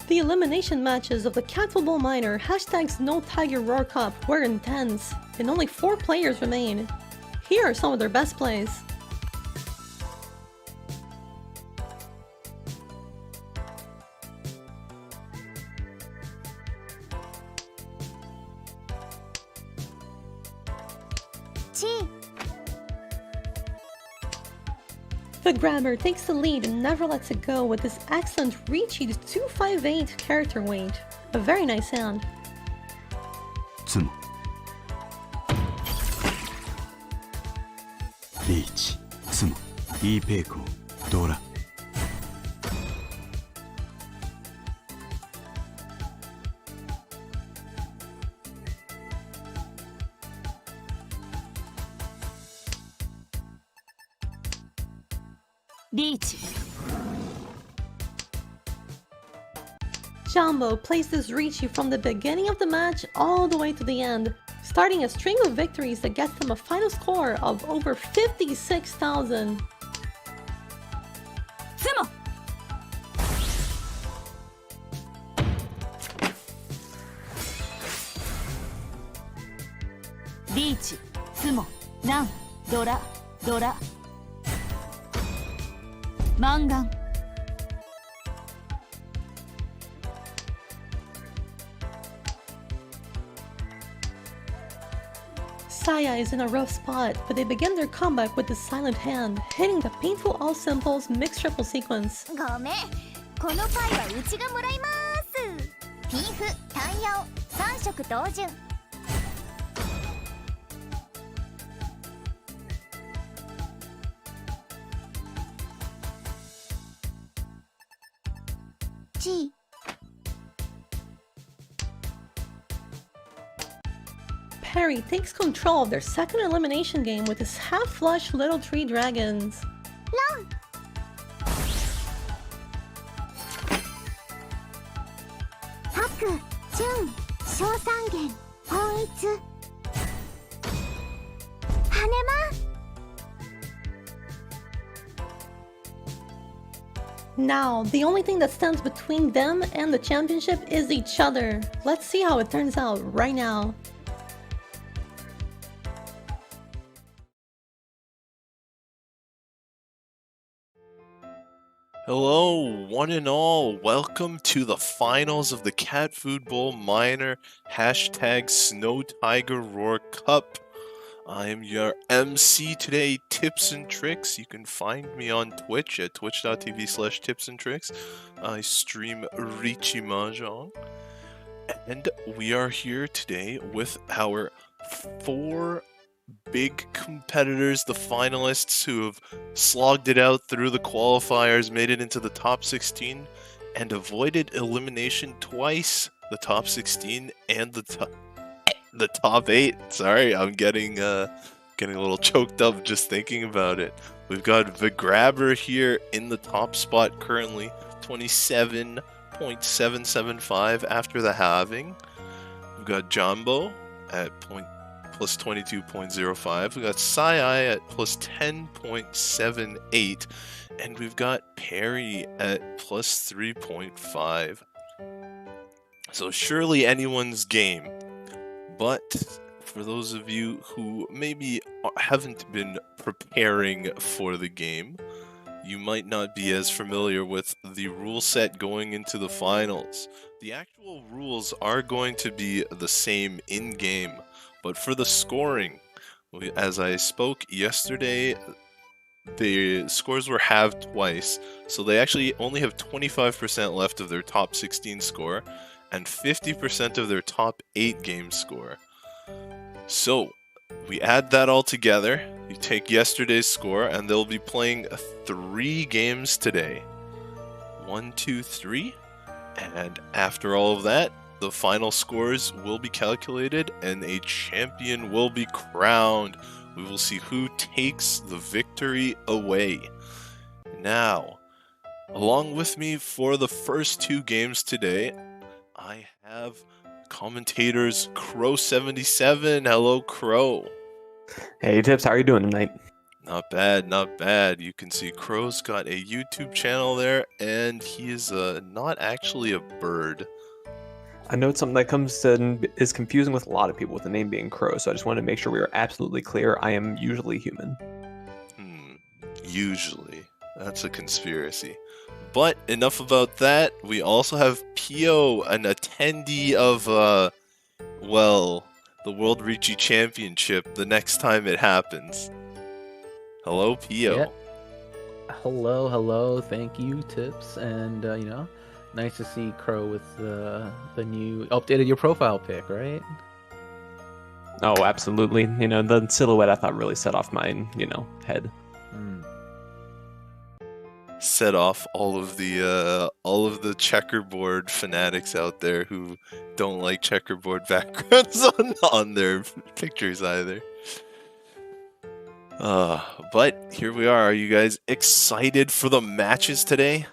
The elimination matches of the Catfood Bowl Minor hashtags No Tiger Roar Cup were intense, and only 4 players remain. Here are some of their best plays. The grabber takes the lead and never lets it go with his excellent Reachy 258 character weight. A very nice hand. ツモリーチツモイーペイコドラリーチ Jumbo plays this Reachy from the beginning of the match all the way to the end, starting a string of victories that gets them a final score of over 56,000. ツモリーチツモランドラドラマンガン Saya is in a rough spot, but they begin their comeback with the silent hand, hitting the painful all simples mixed triple sequence. ごめんこのパイはうちがもらいますピンフタンヤオ3色同順チ Perry takes control of their second elimination game with his half-flush little 3 dragons. ランハクチュン小三元本一羽間 Now, the only thing that stands between them and the championship is each other. Let's see how it turns out right now. Hello, one and all. Welcome to the finals of the Catfood Bowl Minor hashtag Snow Tiger Roar Cup. I am your MC today, Tips and Tricks. You can find me on Twitch at twitch.tv/tipsandtricks. I stream ReachMahjong. And we are here today with our 4 big competitors, the finalists who have slogged it out through the qualifiers, made it into the top 16, and avoided elimination twice. The top 16 and the top 8. Sorry, I'm getting a little choked up just thinking about it. We've got the grabber here in the top spot currently, 27.775 after the halving. We've got Jumbo at plus 22.05. We got Sai at plus 10.78, and we've got Perry at plus 3.5. So surely anyone's game. But for those of you who maybe haven't been preparing for the game, you might not be as familiar with the rule set going into the finals. The actual rules are going to be the same in-game. But for the scoring, as I spoke yesterday, the scores were halved twice, so they actually only have 25% left of their top 16 score and 50% of their top 8 game score. So, we add that all together, you take yesterday's score, and they'll be playing 3 games today. 1, 2, 3, and after all of that, the final scores will be calculated and a champion will be crowned. We will see who takes the victory away. Now, along with me for the first 2 games today, I have commentators Crow77. Hello, Crow. Hey Tips, how are you doing tonight? Not bad, not bad. You can see Crow's got a YouTube channel there, and he is not actually a bird. I know it's something that is confusing with a lot of people with the name being Crow, so I just wanted to make sure we were absolutely clear. I am usually human. Usually. That's a conspiracy. But enough about that. We also have Pio, an attendee of, well, the World Reachy Championship the next time it happens. Hello, Pio. Yeah. Hello. Thank you, Tips, and nice to see Crow with the new updated your profile pic, right? Oh, absolutely. The silhouette I thought really set off my, head. Set off all of the checkerboard fanatics out there who don't like checkerboard backgrounds on their pictures either. But here we are. Are you guys excited for the matches today?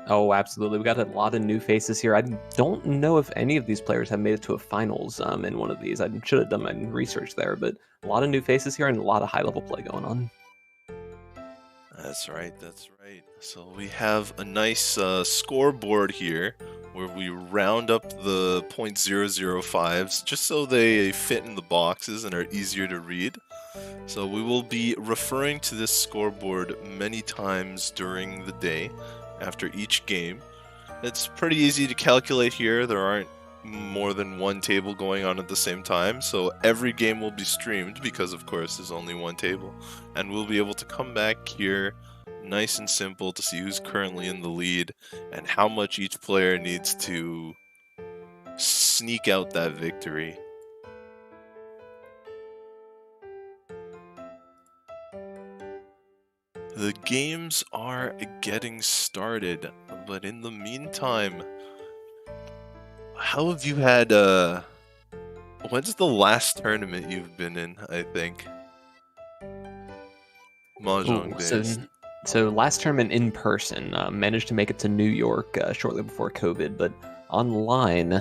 Oh, absolutely. We got a lot of new faces here. I don't know if any of these players have made it to a finals in one of these. I should have done my research there, but a lot of new faces here and a lot of high-level play going on. That's right. So we have a nice scoreboard here where we round up the .005s just so they fit in the boxes and are easier to read. So we will be referring to this scoreboard many times during the day after each game. It's pretty easy to calculate here. There aren't more than one table going on at the same time, so every game will be streamed because of course there's only one table, and we'll be able to come back here nice and simple to see who's currently in the lead and how much each player needs to sneak out that victory. The games are getting started, but in the meantime, how have you had, when's the last tournament you've been in, I think? Mahjong based. So last tournament in person, managed to make it to New York shortly before COVID, but online,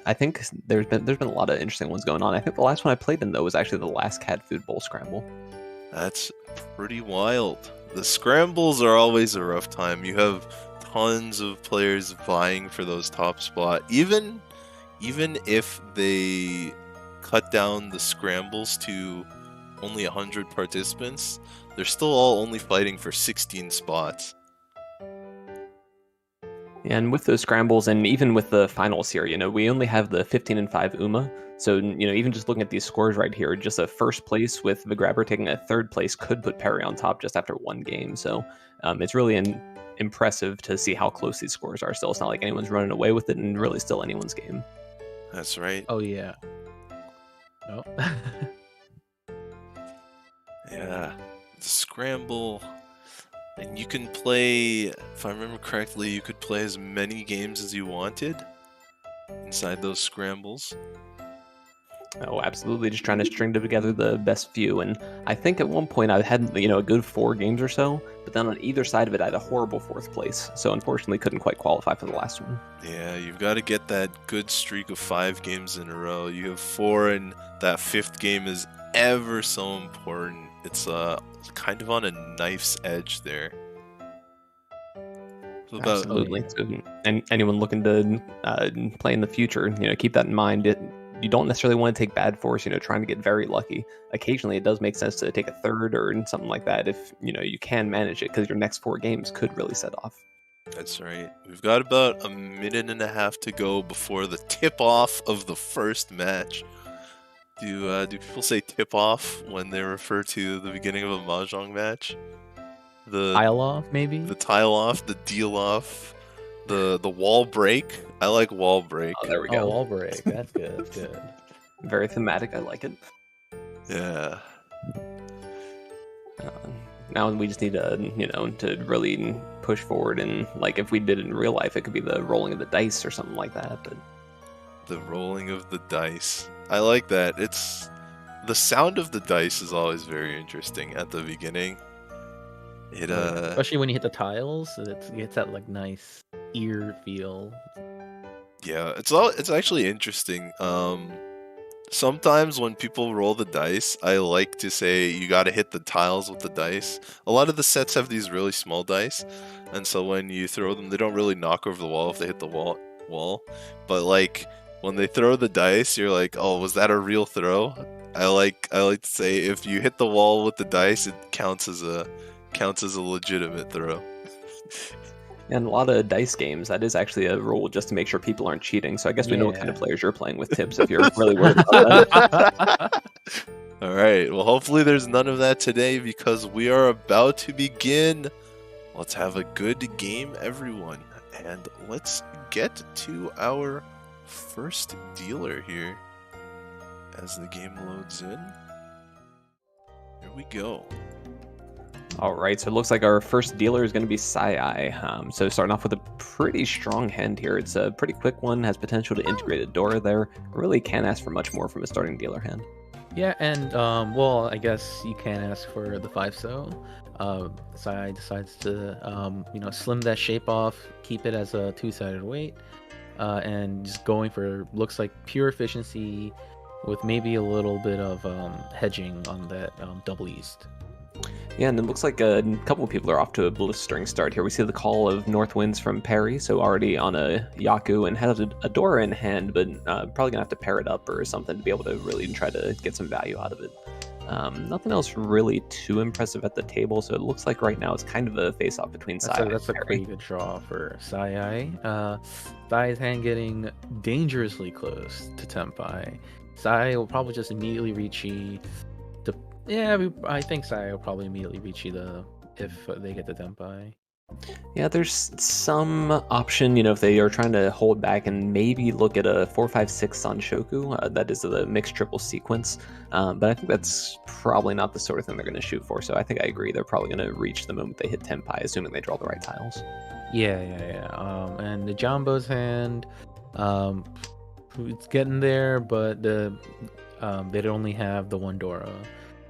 I think there's been a lot of interesting ones going on. I think the last one I played in, though, was actually the last Catfood Bowl scramble. That's pretty wild. The scrambles are always a rough time. You have tons of players vying for those top spot. Even if they cut down the scrambles to only 100 participants, they're still all only fighting for 16 spots. And with those scrambles, and even with the finals here, we only have the 15-5 UMA. So, even just looking at these scores right here, just a first place with the grabber taking a third place could put Perry on top just after one game. So, it's really impressive to see how close these scores are still. It's not like anyone's running away with it, and really still anyone's game. That's right. Oh, yeah. Oh. Yeah. The scramble. And you can play, if I remember correctly, you could play as many games as you wanted inside those scrambles. Oh, absolutely. Just trying to string together the best few. And I think at one point I had, a good 4 games or so, but then on either side of it, I had a horrible 4th place. So unfortunately couldn't quite qualify for the last one. Yeah, you've got to get that good streak of 5 games in a row. You have 4, and that 5th game is ever so important. It's kind of on a knife's edge there. Absolutely. And anyone looking to play in the future, keep that in mind. You don't necessarily want to take bad force, trying to get very lucky. Occasionally, it does make sense to take a 3rd or something like that if, you can manage it, because your next 4 games could really set off. That's right. We've got about a minute and a half to go before the tip-off of the first match. Do people say tip-off when they refer to the beginning of a Mahjong match? The tile off, maybe? The tile off, the deal off, the wall break. I like wall break. Oh, there we go. Oh, wall break. That's good. That's good. Very thematic. I like it. Yeah. Now we just need to, to really push forward, and like if we did it in real life, it could be the rolling of the dice or something like that. But the rolling of the dice. I like that. It's the sound of the dice is always very interesting at the beginning. It especially when you hit the tiles, it gets that like nice ear feel. Yeah, it's actually interesting. Sometimes when people roll the dice, I like to say you gotta hit the tiles with the dice. A lot of the sets have these really small dice, and so when you throw them, they don't really knock over the wall if they hit the wall. But like when they throw the dice, you're like, oh, was that a real throw? I like to say if you hit the wall with the dice, it counts as a legitimate throw. And a lot of dice games, that is actually a rule just to make sure people aren't cheating. So I guess we know what kind of players you're playing with, Tips, if you're really worried about that. All right. Well, hopefully there's none of that today because we are about to begin. Let's have a good game, everyone. And let's get to our first dealer here as the game loads in. Here we go. All right, so it looks like our first dealer is going to be Sai. So starting off with a pretty strong hand here. It's a pretty quick one, has potential to integrate a Dora there. Really can't ask for much more from a starting dealer hand. Yeah, and well, I guess you can ask for the 5-so. Sai decides to slim that shape off, keep it as a 2-sided weight, and just going for looks like pure efficiency with maybe a little bit of hedging on that double east. Yeah, and it looks like a couple of people are off to a blistering start here. We see the call of North Winds from Perry, so already on a Yaku and has a Dora in hand, but probably going to have to pair it up or something to be able to really try to get some value out of it. Nothing else really too impressive at the table, so it looks like right now it's kind of a face-off between Sai and Perry. That's a pretty good draw for Sai. Sai's hand getting dangerously close to Tenpai. Sai will probably just immediately reach I think Sai will probably immediately reach if they get the Tenpai. Yeah, there's some option, if they are trying to hold back and maybe look at a 4-5-6 Sanshoku. That is the mixed triple sequence. But I think that's probably not the sort of thing they're going to shoot for. So I think I agree. They're probably going to reach the moment they hit Tenpai, assuming they draw the right tiles. Yeah. And the Jumbo's hand, it's getting there, but they'd only have the one Dora.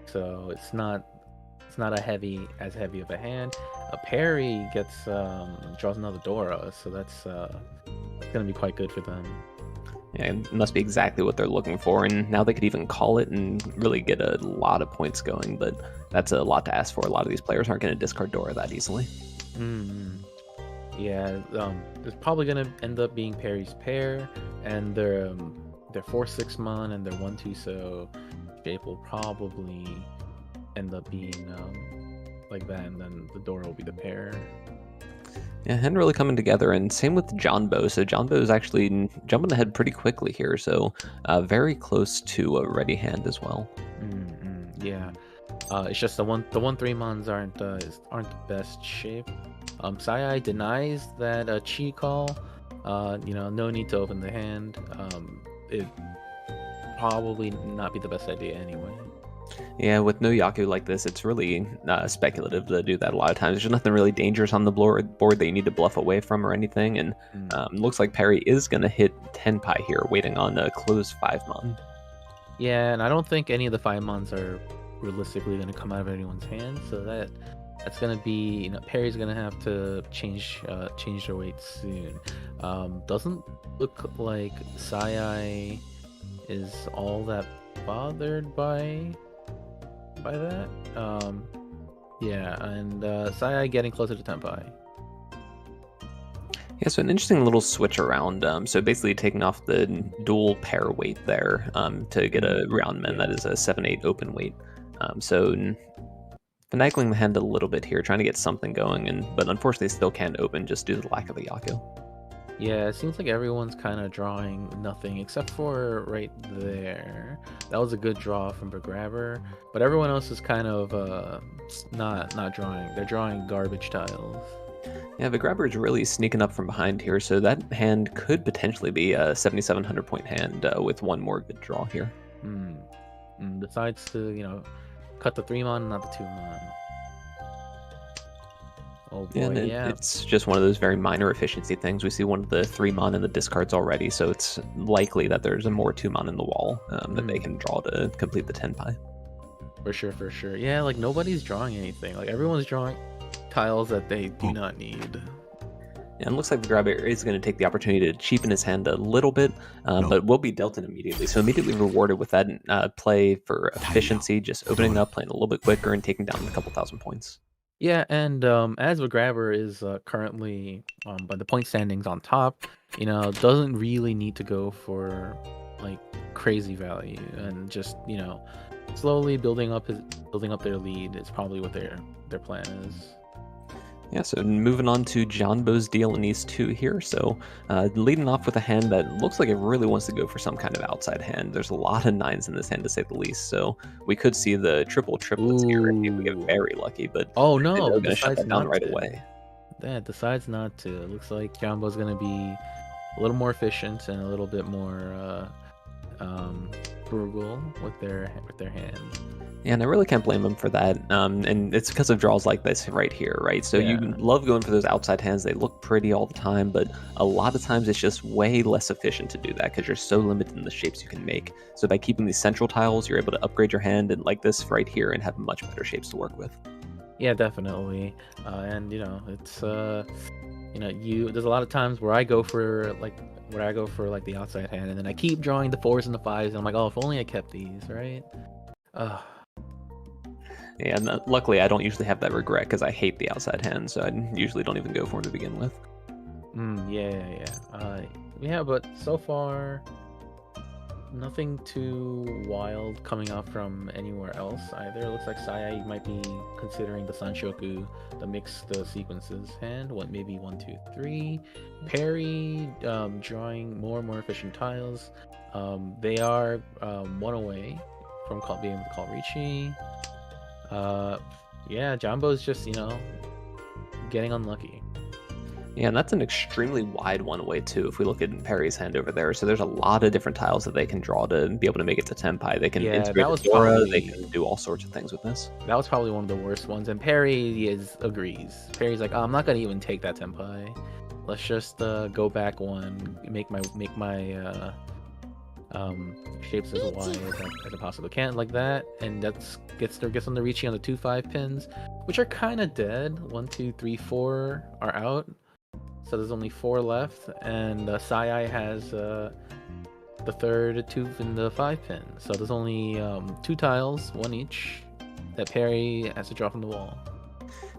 So it's not as heavy of a hand. Perry draws another Dora, so that's gonna be quite good for them. Yeah, it must be exactly what they're looking for, and now they could even call it and really get a lot of points going, but that's a lot to ask for. A lot of these players aren't going to discard Dora that easily. Yeah, it's probably going to end up being Perry's pair, and their 4-6 mon and their 1-2 so shape will probably end up being like that, and then the Dora will be the pair. Yeah, hand really coming together, and same with Jonbo. So Jonbo is actually jumping ahead pretty quickly here, so very close to a ready hand as well. Yeah, it's just the 1-3 mons aren't the best shape. Sai denies that chi call. No need to open the hand. It probably not be the best idea anyway. Yeah, with no Yaku like this, it's really speculative to do that a lot of times. There's nothing really dangerous on the board that you need to bluff away from or anything, and looks like Perry is going to hit Tenpai here, waiting on a closed 5-mon. Yeah, and I don't think any of the 5-mons are realistically going to come out of anyone's hand, so that's going to be, Perry's going to have to change their weight soon. Doesn't look like Sai is all that bothered by that. And Sai getting closer to Tenpai. Yeah, so an interesting little switch around. So basically taking off the dual pair weight there to get a round men that is a 7-8 open weight. So finagling the hand a little bit here, trying to get something going, but unfortunately still can't open just due to the lack of the Yaku. Yeah, it seems like everyone's kind of drawing nothing except for right there. That was a good draw from Grabber, but everyone else is kind of not drawing. They're drawing garbage tiles. Yeah, the Grabber is really sneaking up from behind here, so that hand could potentially be a 7,700 point hand with one more good draw here. Decides to, cut the 3-mon, not the 2-mon. Oh boy, yeah, it's just one of those very minor efficiency things. We see one of the 3-mon in the discards already, so it's likely that there's a more 2-mon in the wall that they can draw to complete the Tenpai. For sure. Yeah, like nobody's drawing anything. Like everyone's drawing tiles that they do not need. And it looks like the grabber is going to take the opportunity to cheapen his hand a little bit, but will be dealt in immediately. So immediately rewarded with that play for efficiency, just opening up, playing a little bit quicker, and taking down a couple thousand points. Yeah, and as the grabber is currently by the point standings on top, doesn't really need to go for like crazy value, and just slowly building up their lead is probably what their plan is. Yeah, so moving on to Janbo's deal in these two here. So leading off with a hand that looks like it really wants to go for some kind of outside hand. There's a lot of 9s in this hand, to say the least. So we could see the triplets here if we get very lucky. But oh no, they're going to shut that down right away. Yeah, decides not to. It looks like Janbo's going to be a little more efficient and a little bit more frugal with their hand. Yeah, and I really can't blame him for that. And it's because of draws like this right here, right? So you love going for those outside hands. They look pretty all the time, but a lot of times it's just way less efficient to do that because you're so limited in the shapes you can make. So by keeping these central tiles, you're able to upgrade your hand and like this right here and have much better shapes to work with. Yeah, definitely. And it's there's a lot of times where I go for the outside hand, and then I keep drawing the 4s and the 5s, and I'm like, oh, if only I kept these, right? Yeah, and luckily I don't usually have that regret because I hate the outside hand, so I usually don't even go for them to begin with. Yeah, but so far, nothing too wild coming out from anywhere else either. It looks like Saya might be considering the Sanshoku, the mixed sequences hand. Maybe 1, 2, 3. Perry drawing more and more efficient tiles. They are 1 away from being able to call Richie. Yeah, Janbo's just getting unlucky. Yeah, and that's an extremely wide 1 away too if we look at Perry's hand over there. So there's a lot of different tiles that they can draw to be able to make it to Tenpai. They can integrate the Dora, they can do all sorts of things with this. That was probably one of the worst ones, and Perry agrees. Perry's like, oh, I'm not gonna even take that Tenpai. Let's just go back 1, make my shapes as wide as I possibly can, like that, and that gets them to reaching on the 2, 5 pins, which are kind of dead. 1, 2, 3, 4 are out, so there's only 4 left, and Sai has the 3rd 2 and the 5 pin, so there's only 2 tiles, 1 each, that Perry has to draw from the wall.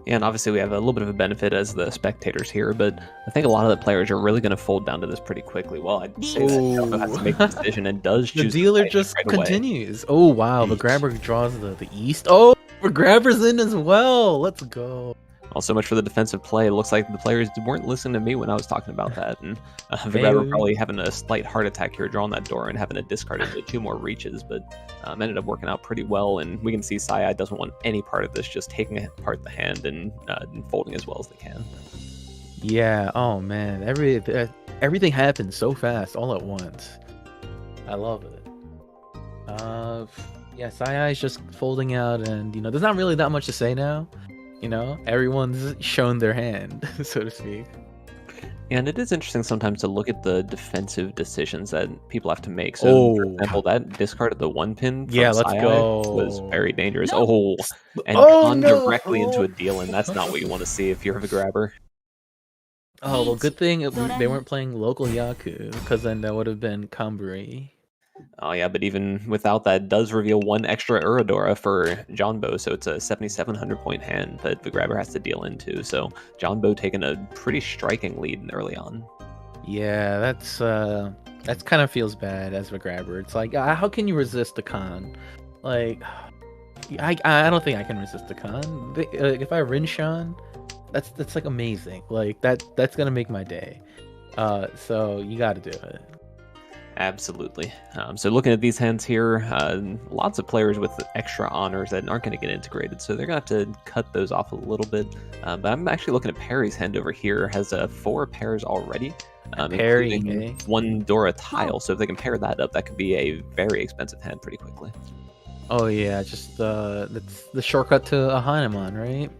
Yeah, and obviously we have a little bit of a benefit as the spectators here, but I think a lot of the players are really going to fold down to this pretty quickly. Well, I'd say that Jumbo has to make the decision and does choose. The dealer just continues. Oh, wow. The grabber draws the east. Oh, the grabber's in as well. Let's go. Well, so much for the defensive play. It looks like the players weren't listening to me when I was talking about that. And the grabber probably having a slight heart attack here, drawing that door and having to discard it into 2 more reaches, but ended up working out pretty well. And we can see Sai doesn't want any part of this, just taking apart the hand and folding as well as they can. Yeah. Oh, man. Everything happens so fast all at once. I love it. Yeah, Sai is just folding out, and there's not really that much to say now. Everyone's shown their hand, so to speak. And it is interesting sometimes to look at the defensive decisions that people have to make. So, for example, that discard of the 1 pin from let's Sai go. was very dangerous. Gone directly into a deal, and that's not what you want to see if you're the grabber. Oh, well, good thing they weren't playing local Yaku, because then that would have been Kamburi. Oh yeah, but even without that, does reveal 1 extra Uradora for Janbo, so it's a 7,700 point hand that the grabber has to deal into. So Janbo taking a pretty striking lead early on. Yeah, that's kind of feels bad as the grabber. It's like, how can you resist the con? Like, I don't think I can resist the con. If I Rinshan, that's like amazing. Like that's gonna make my day. So you got to do it. Absolutely. So looking at these hands here, lots of players with extra honors that aren't going to get integrated, so they're going to have to cut those off a little bit. But I'm actually looking at Perry's hand over here, has 4 pairs already, including 1 Dora tile. So if they can pair that up, that could be a very expensive hand pretty quickly. Oh yeah, just that's the shortcut to a Hanuman, right?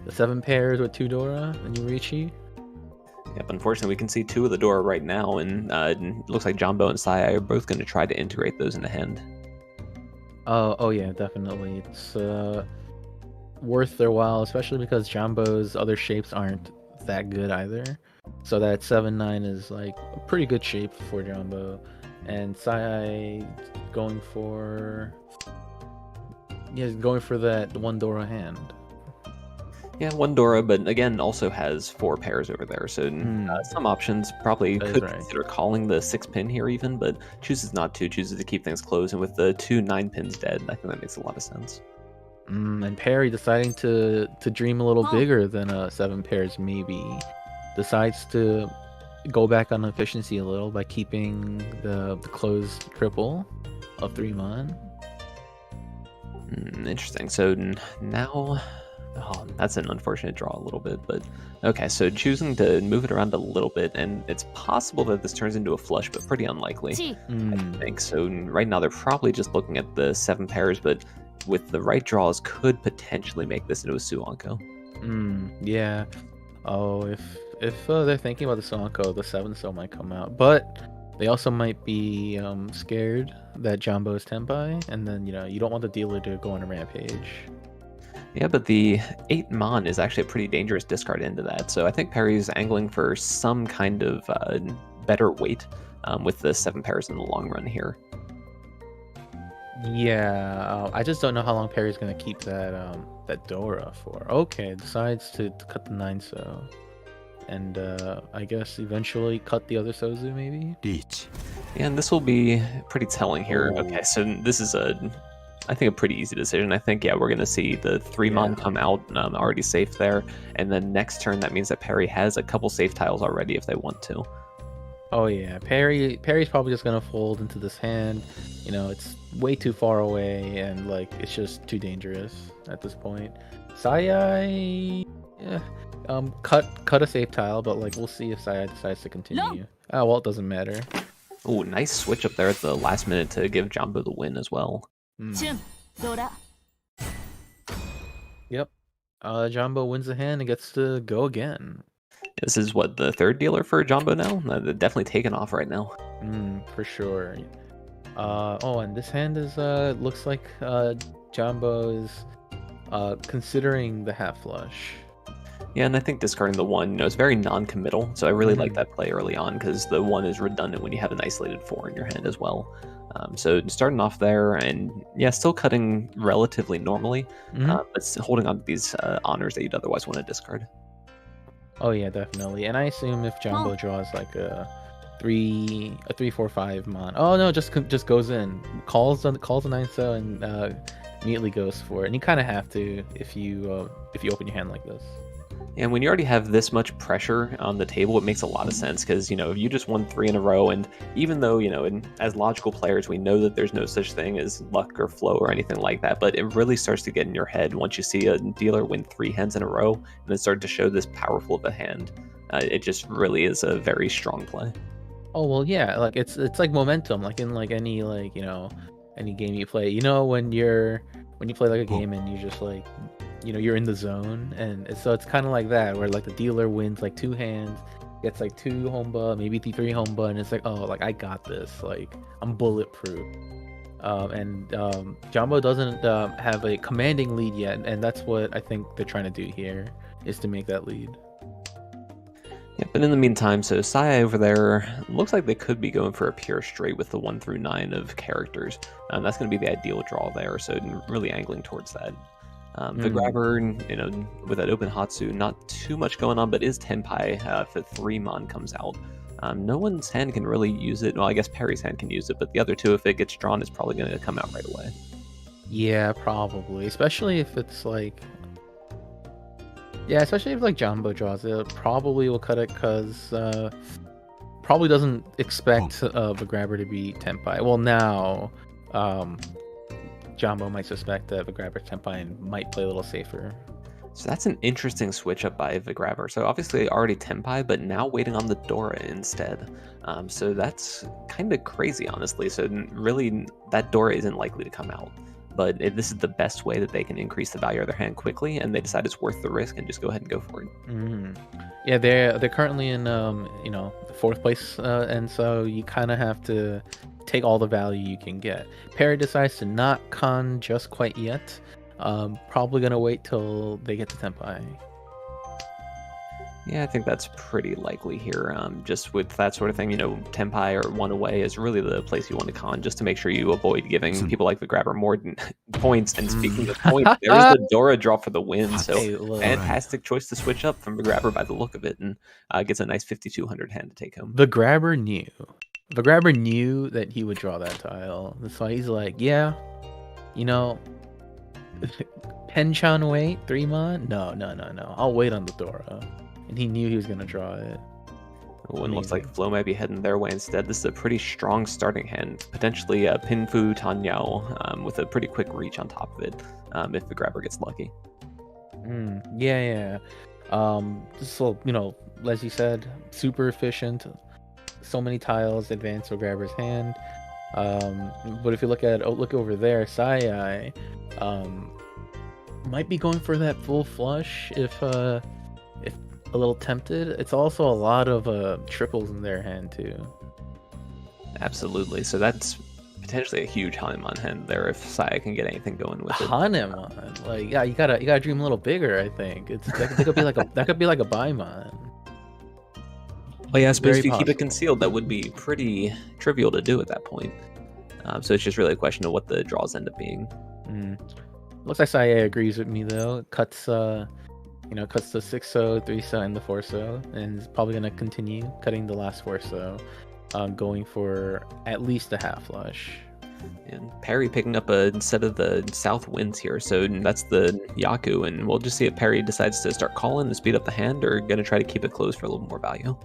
The 7 pairs with 2 Dora and Yurichi. Yep, unfortunately, we can see 2 of the Dora right now, and it looks like Janbo and Sai are both going to try to integrate those in the hand. Oh yeah, definitely. It's worth their while, especially because Janbo's other shapes aren't that good either. So that 7-9 is like a pretty good shape for Jumbo. And Sai going for that one Dora hand. Yeah, one Dora, but again, also has 4 pairs over there. So some options probably That is could right. consider calling the 6 pin here even, but chooses not to, chooses to keep things closed. And with the 2 9 pins dead, I think that makes a lot of sense. And Perry deciding to dream a little bigger than 7 pairs maybe. Decides to go back on efficiency a little by keeping the closed triple of 3 mon. Interesting. So now... Oh, that's an unfortunate draw a little bit, but okay, so choosing to move it around a little bit, and it's possible that this turns into a flush, but pretty unlikely, I think. So right now they're probably just looking at the 7 pairs, but with the right draws could potentially make this into a Suanko. Yeah. Oh, if they're thinking about the Suanko, the 7 still might come out, but they also might be scared that Jumbo is Tenpai, and then you don't want the dealer to go on a rampage. Yeah, but the 8 mon is actually a pretty dangerous discard into that. So I think Perry's angling for some kind of better weight with the 7 pairs in the long run here. Yeah, I just don't know how long Perry's gonna keep that Dora for. Okay, decides to cut the 9 so, and I guess eventually cut the other Sozu maybe. リーチ Yeah, and this will be pretty telling here. Okay, so this is I think a pretty easy decision. I think, yeah, we're going to see the 3 mon come out already safe there. And then next turn, that means that Perry has a couple safe tiles already if they want to. Oh yeah, Perry's probably just going to fold into this hand. It's way too far away and like it's just too dangerous at this point. Sai, cut a safe tile, but like we'll see if Sai decides to continue. Oh, well, it doesn't matter. Oh, nice switch up there at the last minute to give Jumbo the win as well. チュンドラ Yep. Jumbo wins the hand and gets to go again. This is what, the 3rd dealer for Jumbo now? They're definitely taking off right now. For sure. And this hand is looks like Jumbo is considering the half flush. Yeah, and I think discarding the 1, is very non-committal, so I really like that play early on because the 1 is redundant when you have an isolated 4 in your hand as well. So starting off there, and yeah, still cutting relatively normally, but holding on to these honors that you'd otherwise want to discard. Oh yeah, definitely. And I assume if Jumbo draws like a 3-4-5 mon. Oh no, just goes in, calls the 9 so, and immediately goes for it. And you kind of have to if you open your hand like this. And when you already have this much pressure on the table, it makes a lot of sense because, if you just won 3 in a row, and even though, as logical players, we know that there's no such thing as luck or flow or anything like that, but it really starts to get in your head once you see a dealer win 3 hands in a row and then start to show this powerful of a hand. It just really is a very strong play. Oh, well, yeah, like it's like momentum, like in like any any game you play. When you play like a game and you just like you're in the zone, and so it's kind of like that where like the dealer wins like 2 hands, gets like 2 homba, maybe 3 homba, and it's like, oh, like I got this, like I'm bulletproof. Jumbo doesn't have a commanding lead yet, and that's what I think they're trying to do here, is to make that lead. Yeah, but in the meantime, so Sai over there, looks like they could be going for a pure straight with the 1 through 9 of characters. That's going to be the ideal draw there, so really angling towards that. The grabber, with that open Hatsu, not too much going on, but is Tenpai if the 3 mon comes out. No one's hand can really use it. Well, I guess Perry's hand can use it, but the other 2, if it gets drawn, is probably going to come out right away. Yeah, probably. Especially if it's like... Yeah, especially if like Jumbo draws it, probably will cut it because probably doesn't expect the grabber to be Tenpai. Well, now Jumbo might suspect that the grabber Tenpai and might play a little safer. So that's an interesting switch up by the grabber. So obviously already Tenpai, but now waiting on the Dora instead. So that's kind of crazy, honestly. So really, that Dora isn't likely to come out. But this is the best way that they can increase the value of their hand quickly, and they decide it's worth the risk and just go ahead and go for it. Yeah, they're currently in 4th place, and so you kind of have to take all the value you can get. Perry decides to not con just quite yet. Probably gonna wait till they get to Tenpai. Yeah, I think that's pretty likely here. Just with that sort of thing, Tenpai or one away is really the place you want to con, just to make sure you avoid giving people like the grabber more points. And speaking of points, there's the Dora draw for the win. So Hey, look. fantastic choice to switch up from the grabber by the look of it, and gets a nice 5,200 hand to take home. The grabber knew. The grabber knew that he would draw that tile. That's why he's like, yeah, Penchan wait 3 mon? No. I'll wait on the Dora. And he knew he was gonna draw it. One looks like Flo might be heading their way instead. This is a pretty strong starting hand. Potentially Pinfu Tanyao with a pretty quick reach on top of it if the grabber gets lucky. Yeah. So, as you said, super efficient. So many tiles advance the grabber's hand. But if you look over there, Sai might be going for that full flush if a little tempted. It's also a lot of triples in their hand too. Absolutely. So that's potentially a huge Hanuman hand there if Saya can get anything going with it. Hanuman, you gotta dream a little bigger. I think that could be like a Baimon. Well, yeah, I suppose Very if you keep possible. it concealed, that would be pretty trivial to do at that point. So it's just really a question of what the draws end up being. Looks like Saya agrees with me though. Cuts the 6-0, 3-0, and the 4-0, and is probably gonna continue cutting the last 4-0, going for at least a half flush. And Perry picking up a set of the south winds here, so that's the Yaku, and we'll just see if Perry decides to start calling to speed up the hand, or gonna try to keep it closed for a little more value.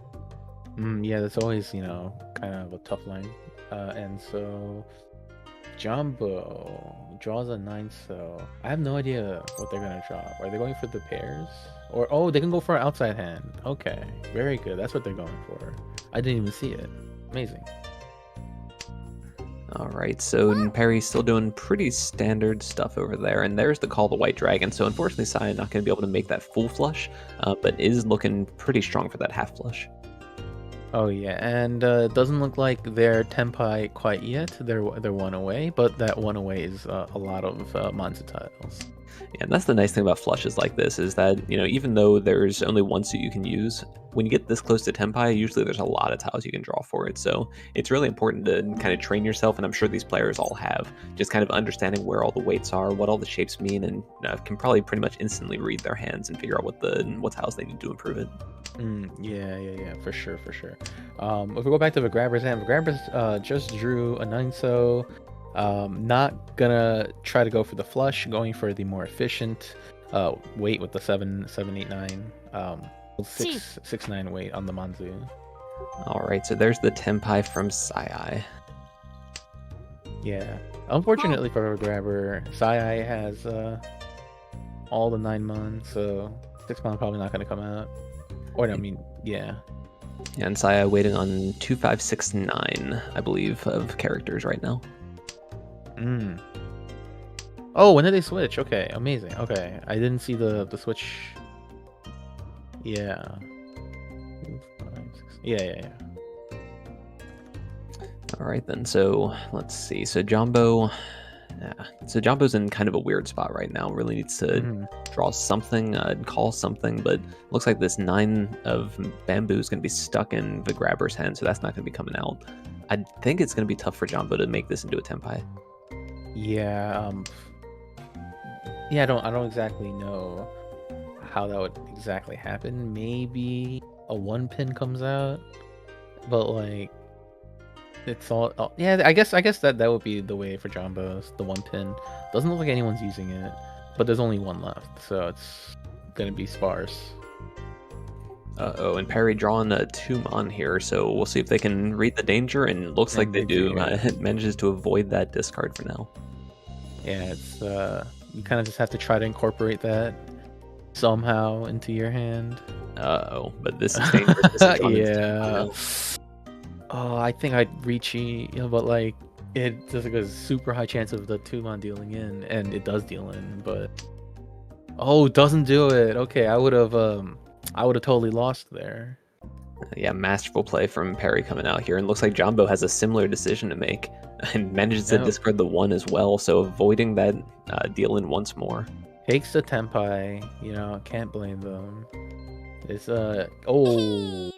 Yeah, that's always kind of a tough line. And so Jumbo draws a 9-so. I have no idea what they're gonna draw. Are they going for the pairs? Or they can go for an outside hand. Okay, very good. That's what they're going for. I didn't even see it. Amazing. All right, so Perry's still doing pretty standard stuff over there, and there's the call the White Dragon. So unfortunately, Saya not going to be able to make that full flush, but is looking pretty strong for that half flush. Oh yeah, and doesn't look like they're Tenpai quite yet. They're one away, but that one away is a lot of Manzu tiles. Yeah, and that's the nice thing about flushes like this is that, even though there's only one suit you can use, when you get this close to Tenpai, usually there's a lot of tiles you can draw for it. So it's really important to kind of train yourself, and I'm sure these players all have, just kind of understanding where all the weights are, what all the shapes mean, and can probably pretty much instantly read their hands and figure out what tiles they need to improve it. Yeah, for sure. If we go back to the grabber's hand, the grabber's just drew a 9-so. Not gonna try to go for the flush, going for the more efficient weight with the 7-8-9 6-9 weight on the Manzu. All right, so there's the Tenpai from Sai. Yeah, unfortunately for our grabber, Sai has all the 9 mon, so 6 mon probably not gonna come out. Or I mean, yeah. And Saya waiting on 2, 5, 6, 9, I believe, of characters right now. Oh, when did they switch? Okay, amazing. Okay, I didn't see the switch. Yeah. 2, 5, 6. Yeah. All right then. So let's see. So Jumbo's in kind of a weird spot right now. Really needs to draw something, call something, but looks like this 9 of bamboo is going to be stuck in the grabber's hand, so that's not going to be coming out. I think it's going to be tough for Jumbo to make this into a Tenpai. Yeah. I don't exactly know how that would exactly happen. Maybe a 1 pin comes out, but like it's all yeah. I guess that would be the way for Jumbo's. The 1 pin doesn't look like anyone's using it, but there's only 1 left, so it's gonna be sparse. Uh-oh, and Perry drawing a 2 mon here, so we'll see if they can read the danger, and it looks like they do. It manages to avoid that discard for now. Yeah, it's you kind of just have to try to incorporate that somehow into your hand. Uh-oh, but this is dangerous. Yeah. Oh, I think I'd reach but like there's like a super high chance of the 2 mon dealing in, and it does deal in, but oh, doesn't do it. Okay, I would have totally lost there. Yeah, masterful play from Perry coming out here, and looks like Jumbo has a similar decision to make and manages to discard the 1 as well, so avoiding that deal in once more. Takes the Tenpai, can't blame them. It's oh.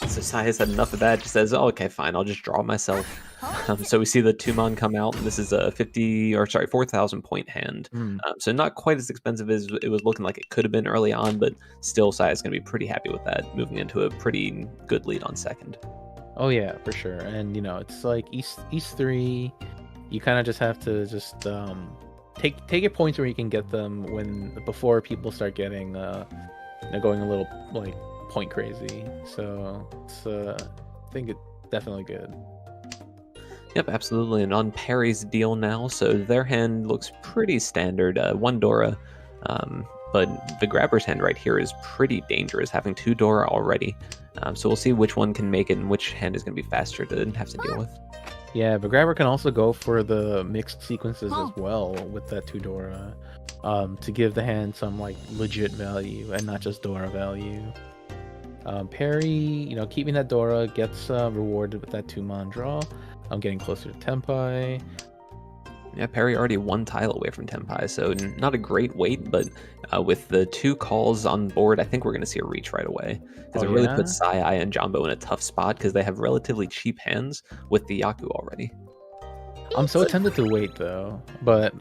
So Sai has had enough of that. Just says, oh, okay, fine, I'll just draw myself. So we see the Tumon come out, and this is a 4,000 point hand. Mm. So not quite as expensive as it was looking like it could have been early on, but still Sai is going to be pretty happy with that, moving into a pretty good lead on second. Oh yeah, for sure. And it's like East 3. You kind of just have to just take your points where you can get them before people start getting going a little like point crazy. So it's I think it's definitely good. Yep, absolutely. And on Perry's deal now, so their hand looks pretty standard. One Dora, but the grabber's hand right here is pretty dangerous, having 2 Dora already. So we'll see which one can make it and which hand is going to be faster to have to deal with. Yeah, but grabber can also go for the mixed sequences as well with that 2 Dora, to give the hand some like legit value and not just Dora value. Perry, keeping that Dora gets rewarded with that 2-mon draw. I'm getting closer to Tenpai. Yeah, Perry already 1 tile away from Tenpai, so not a great wait, but with the 2 calls on board, I think we're going to see a reach right away. Because it really puts Sai and Jumbo in a tough spot because they have relatively cheap hands with the Yaku already. I'm so tempted to wait though, but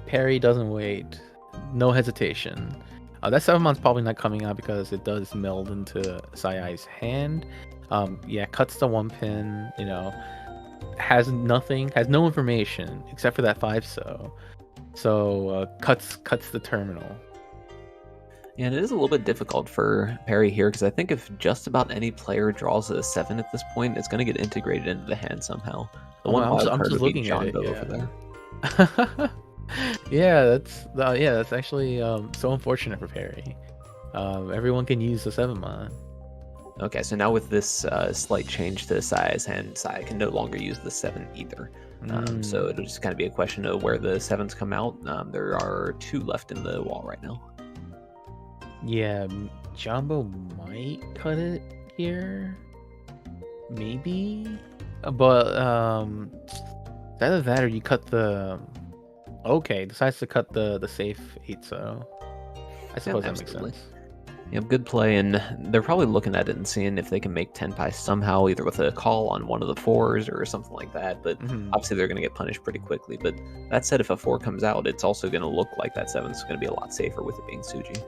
Perry doesn't wait. No hesitation. That 7-mon's probably not coming out because it does meld into Sai-Ai's hand. Yeah, cuts the 1 pin, has no information except for that 5 so cuts the terminal. Yeah, and it is a little bit difficult for Perry here because I think if just about any player draws a 7 at this point, it's going to get integrated into the hand somehow. I'm just looking at it over there. Yeah, that's actually so unfortunate for Perry. Everyone can use the 7-mon. Okay, so now with this slight change to Sai's hand, Sai can no longer use the 7 either. So it'll just kind of be a question of where the 7s come out. There are 2 left in the wall right now. Yeah, Jumbo might cut it here. Maybe? But either that or you cut the... Okay, decides to cut the safe 8, so I suppose that makes sense. Yep, good play, and they're probably looking at it and seeing if they can make Tenpai somehow, either with a call on one of the 4s or something like that, but obviously they're going to get punished pretty quickly. But that said, if a 4 comes out, it's also going to look like that 7's going to be a lot safer with it being Suji.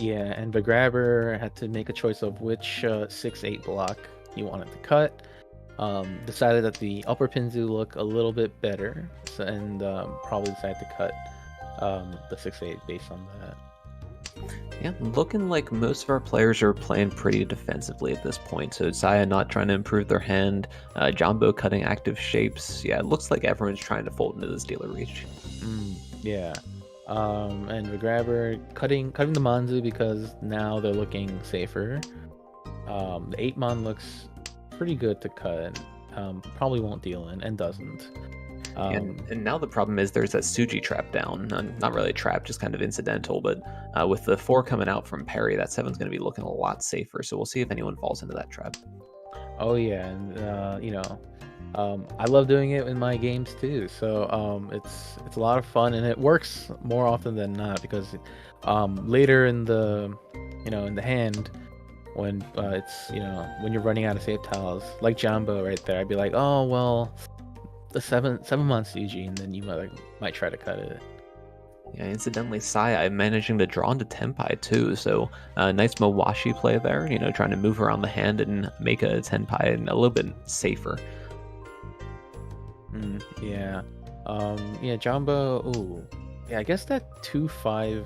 Yeah, and the grabber had to make a choice of which 6-8 block he wanted to cut. Decided that the upper pins do look a little bit better, and probably decided to cut the 6-8 based on that. Yeah, looking like most of our players are playing pretty defensively at this point. So Saya not trying to improve their hand, Jumbo cutting active shapes. Yeah, it looks like everyone's trying to fold into this dealer reach. Yeah. And the grabber cutting the Manzu because now they're looking safer. The 8-mon looks pretty good to cut. Probably won't deal in and doesn't. And now the problem is there's that Suji trap down. Not really a trap, just kind of incidental, but with the 4 coming out from Perry, that 7's going to be looking a lot safer. So we'll see if anyone falls into that trap. Oh yeah, and I love doing it in my games too. So it's a lot of fun, and it works more often than not because later in the in the hand, when it's when you're running out of safe tiles, like Jumbo right there, I'd be like, oh well, the 7-mon CG, and then you might try to cut it. Yeah, incidentally, Sai managing to draw into Tenpai too, so nice Mawashi play there, trying to move around the hand and make a Tenpai a little bit safer. Yeah. Yeah, Jumbo, ooh. Yeah, I guess that 2-5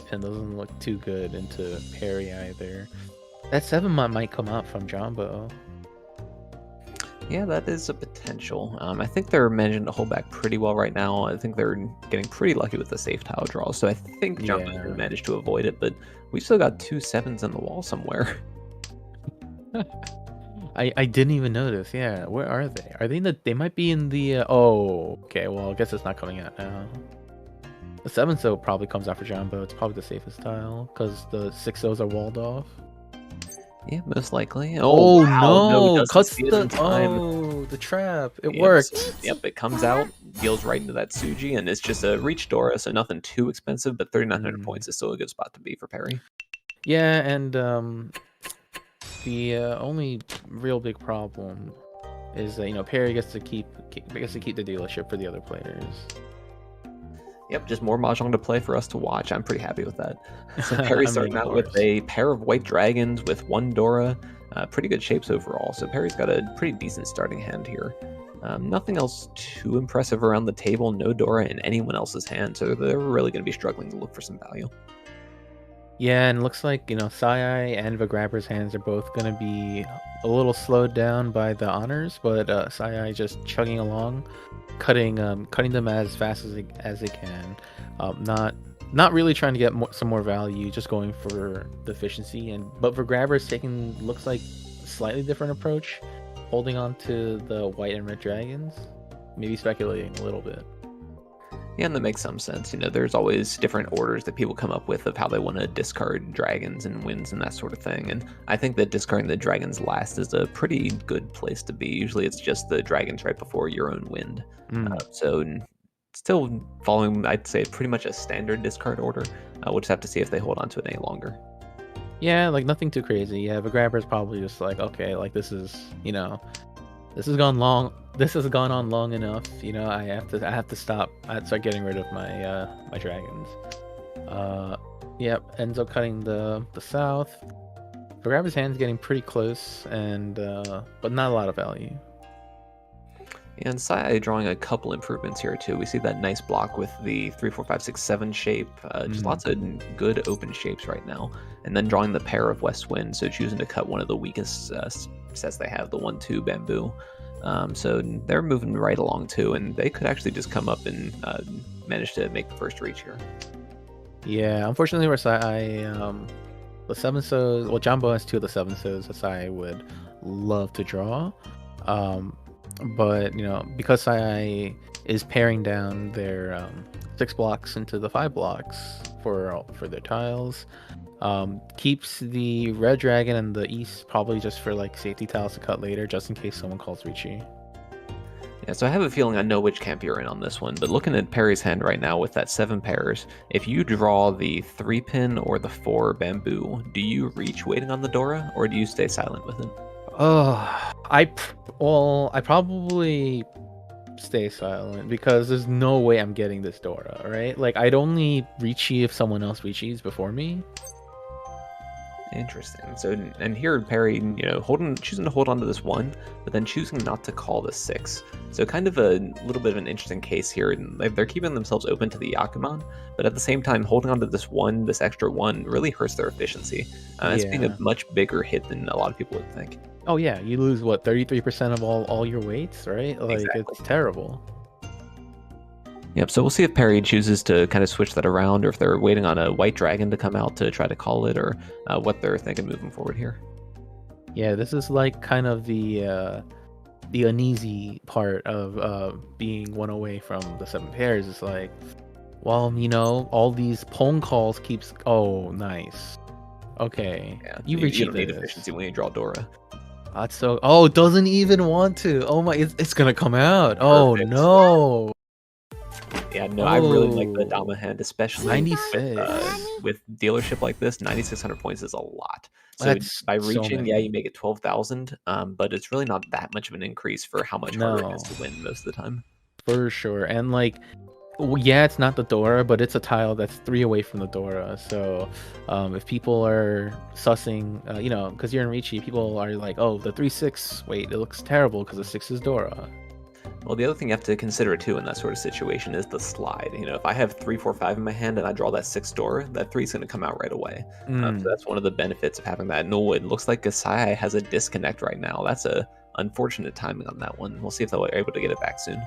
pin doesn't look too good into Perry either. That 7-mon might come out from Jumbo. Yeah, that is a potential. I think they're managing to hold back pretty well right now. I think they're getting pretty lucky with the safe tile draw, so I think Jumbo's going to manage to avoid it, but we've still got 2 7s in the wall somewhere. I didn't even notice. Yeah, where are they? Are they in the... They might be in the... Oh, okay, well, I guess it's not coming out now. The 7-0 probably comes out for Jumbo. It's probably the safest tile, because the 6-0s are walled off. Yeah, most likely. Oh, wow, no! Cuts the... time. Oh, no, the trap. It Yep, worked. Yep, it comes out, deals right into that Suji, and it's just a reach Dora, so nothing too expensive, but 3,900 points is still a good spot to be for Perry. Yeah, and the only real big problem is that Perry gets to keep the dealership for the other players. Yep, just more Mahjong to play for us to watch. I'm pretty happy with that. So Perry's I mean, starting of out with course. a pair of white dragons with one Dora. Pretty good shapes overall. So Perry's got a pretty decent starting hand here. Nothing else too impressive around the table. No Dora in anyone else's hand, so they're really going to be struggling to look for some value. Yeah, and it looks like Sai and Vigrabber's hands are both going to be a little slowed down by the honors, but Sai just chugging along, cutting them as fast as they can. Not really trying to get some more value, just going for the efficiency. But Vigrabber's taking looks like a slightly different approach, holding on to the white and red dragons, maybe speculating a little bit. Yeah, and that makes some sense. There's always different orders that people come up with of how they want to discard dragons and wins and that sort of thing. And I think that discarding the dragons last is a pretty good place to be. Usually it's just the dragons right before your own wind. So still following, I'd say, pretty much a standard discard order. We'll just have to see if they hold on to it any longer. Yeah, like nothing too crazy. Yeah, Vigrabber's probably just like, okay, like this is, this has gone long. This has gone on long enough. I have to stop. I have to start getting rid of my my dragons. Yep, ends up cutting the south. Vigrabber's hand's getting pretty close, and but not a lot of value. And Sai drawing a couple improvements here too. We see that nice block with the 3, 4, 5, 6, 7 shape. Just lots of good open shapes right now. And then drawing the pair of West Wind, so choosing to cut one of the weakest sets they have, the 1-2 bamboo. So they're moving right along too, and they could actually just come up and manage to make the first reach here. Yeah, unfortunately for Sai, the 7 so's, well, Jumbo has 2 of the 7 so's that Sai would love to draw. But because Sai is paring down their 6 blocks into the 5 blocks for their tiles, keeps the red dragon and the east probably just for like safety tiles to cut later, just in case someone calls Richie. Yeah, so I have a feeling I know which camp you're in on this one, but looking at Perry's hand right now with that 7 pairs, if you draw the 3 pin or the 4 bamboo, do you reach waiting on the Dora, or do you stay silent with it? I probably stay silent because there's no way I'm getting this Dora, right? Like, I'd only Richie if someone else Richies before me. Interesting. So, and here Perry, choosing to hold on to this 1, but then choosing not to call the 6. So kind of a little bit of an interesting case here. They're keeping themselves open to the Yakuman, but at the same time, holding on to this 1, this extra 1, really hurts their efficiency. It's being a much bigger hit than a lot of people would think. Oh yeah, you lose what, 33% of all your weights, right? Like, Exactly. It's terrible. Yep, so we'll see if Perry chooses to kind of switch that around, or if they're waiting on a white dragon to come out to try to call it, or what they're thinking moving forward here. Yeah, this is like kind of the uneasy part of being 1 away from the 7 pairs. It's like, well, all these Pong calls keeps. Oh, nice. Okay, Yeah, you don't need this. efficiency when you draw Dora. That's so. Oh, doesn't even want to. Oh my, it's gonna come out. Oh Perfect. No. Yeah, no, I really like the Oh. Dama hand, especially 96. with dealership like this. 9,600 points is a lot. So That's by so reaching, many. yeah, you make it 12,000, but it's really not that much of an increase for how much harder it is No. to win most of the time. For sure. And like, yeah, it's not the Dora, but it's a tile that's 3 away from the Dora. So if people are sussing, because you're in Richie, people are like, oh, the 3-6, wait, it looks terrible because the 6 is Dora. Well, the other thing you have to consider too in that sort of situation is the slide. If I have 3, 4, 5 in my hand and I draw that 6 Dora, that 3 is going to come out right away. So that's one of the benefits of having that. No, it looks like Gasai has a disconnect right now. That's a unfortunate timing on that one. We'll see if they're able to get it back soon.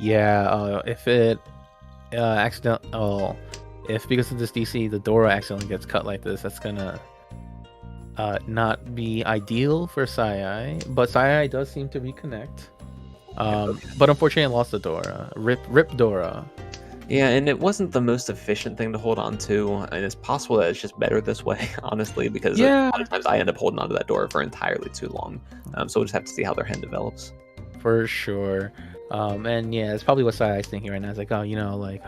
Yeah, if it if because of this DC, the Dora accidentally gets cut like this, that's gonna not be ideal for Sai. But Sai does seem to reconnect. But unfortunately, I lost the Dora. Rip Dora. Yeah, and it wasn't the most efficient thing to hold on to, and it's possible that it's just better this way, honestly, because a lot of times I end up holding on to that Dora for entirely too long. So we'll just have to see how their hand develops. For sure. And yeah, it's probably what Sai's thinking right now. It's like, oh, like,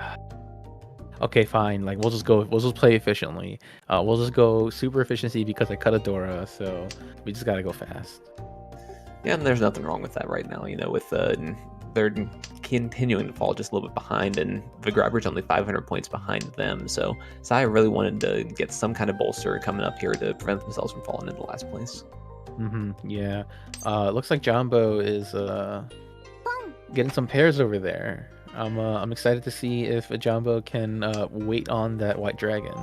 okay, fine. Like, we'll just play efficiently. We'll just go super efficiency because I cut a Dora, so we just gotta go fast. Yeah, and there's nothing wrong with that right now. With they're continuing to fall just a little bit behind, and the grabber's only 500 points behind them. So Saya really wanted to get some kind of bolster coming up here to prevent themselves from falling into last place. Yeah. It looks like Jumbo is getting some pairs over there. I'm excited to see if Jumbo can wait on that white dragon.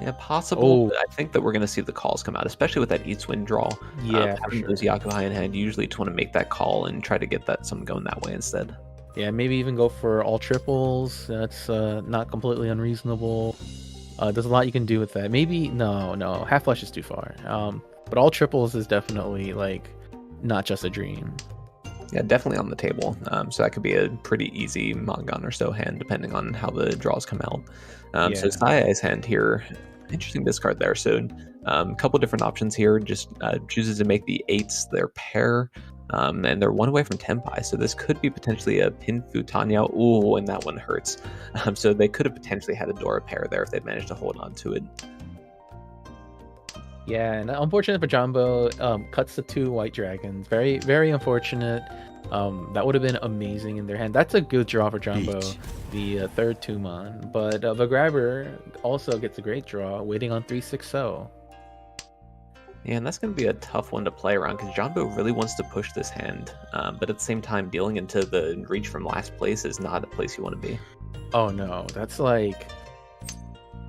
Yeah, possible. Oh. But I think that we're going to see the calls come out, especially with that East Wind draw. Yeah, for having sure. those Yakuhai in hand, you usually just want to make that call and try to get that something going that way instead. Yeah, maybe even go for all triples. That's not completely unreasonable. There's a lot you can do with that. Maybe no, half flush is too far. But all triples is definitely like not just a dream. Yeah, definitely on the table. So that could be a pretty easy Mangan or so hand, depending on how the draws come out. So Saya's hand here, interesting discard there. So a couple different options here. Just chooses to make the 8s their pair, and they're 1 away from Tenpai. So this could be potentially a Pinfu Tanya. Ooh, and that one hurts. So they could have potentially had a Dora pair there if they'd managed to hold on to it. Yeah, and unfortunate for Jumbo, cuts the 2 white dragons. Very, very unfortunate. That would have been amazing in their hand. That's a good draw for Jumbo, Each. the third Tuman. But the grabber also gets a great draw, waiting on 360. Yeah, and that's going to be a tough one to play around because Jumbo really wants to push this hand, but at the same time, dealing into the reach from last place is not a place you want to be. Oh no, that's like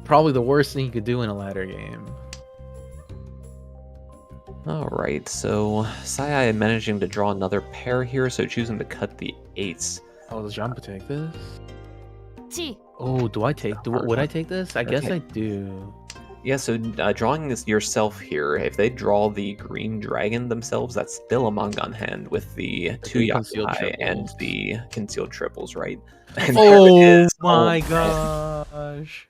probably the worst thing you could do in a ladder game. All right, so Saya managing to draw another pair here, so choosing to cut the 8s. Oh, does Jumbo take this? ち Oh, do I take? Would I take this? I guess Okay. I do. Yeah, so drawing this yourself here, if they draw the green dragon themselves, that's still a Mangan hand with the 2 2 concealed Yakuhai and triples. the concealed triples, right? And there it Oh is. my man. gosh!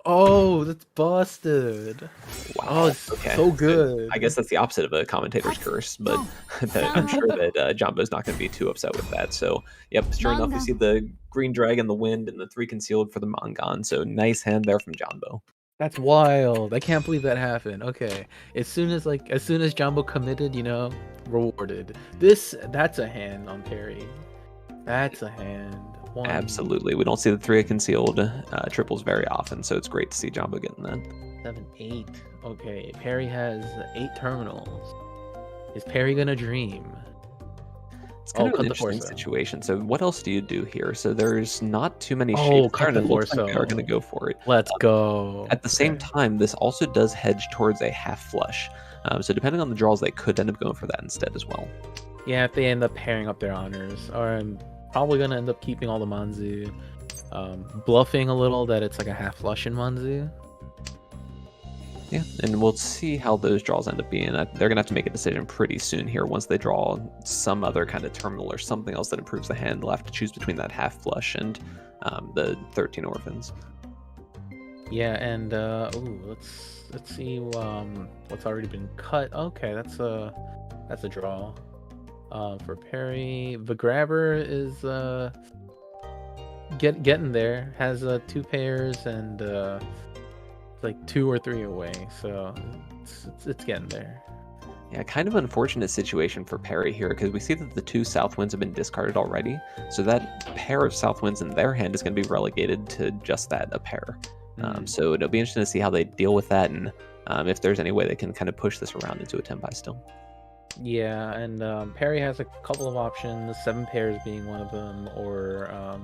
Oh, that's busted. Wow. Oh, it's okay. so good. I guess that's the opposite of a commentator's curse, but I'm sure that Jumbo's not going to be too upset with that. So, yep, sure enough, we see the green dragon, the wind, and the 3 concealed for the Mangan. So, nice hand there from Jumbo. That's wild. I can't believe that happened. Okay. As soon as Jumbo committed, rewarded. That's a hand on Perry. That's a hand. One. Absolutely. We don't see the 3 concealed triples very often, so it's great to see Jumbo getting that. 7, 8. Okay. Perry has 8 terminals. Is Perry gonna dream? It's kind of cut an the interesting torso. situation. So what else do you do here? So there's not too many Oh, shapes cut there, and the it looks like torso. they are going to go for it. Let's go. At the same Okay. time, this also does hedge towards a half flush. So depending on the draws, they could end up going for that instead as well. Yeah, if they end up pairing up their honors, or I'm probably gonna end up keeping all the Manzu, bluffing a little that it's like a half flush in Manzu. Yeah, and we'll see how those draws end up being. They're going to have to make a decision pretty soon here. Once they draw some other kind of terminal or something else that improves the hand, they'll have to choose between that half flush and the 13 orphans. Yeah, and let's see what's already been cut. Okay, that's a draw. For Perry, the grabber is getting there. Has 2 pairs and like 2 or 3 away, so it's getting there. Yeah, kind of unfortunate situation for Perry here because we see that the 2 south winds have been discarded already. So that pair of south winds in their hand is going to be relegated to just that, a pair. So it'll be interesting to see how they deal with that and if there's any way they can kind of push this around into a Tenpai still. Yeah, and Perry has a couple of options, 7 pairs being one of them, or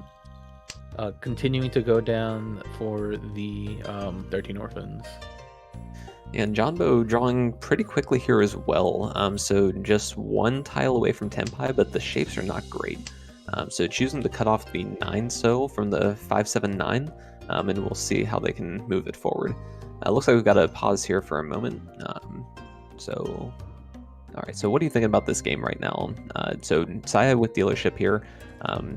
continuing to go down for the 13 orphans. And Jonbo drawing pretty quickly here as well. So just 1 tile away from Tenpai, but the shapes are not great. So choosing to cut off the 9 so from the 579, and we'll see how they can move it forward. Looks like we've got to pause here for a moment. All right, so what are you thinking about this game right now? So Saya with dealership here.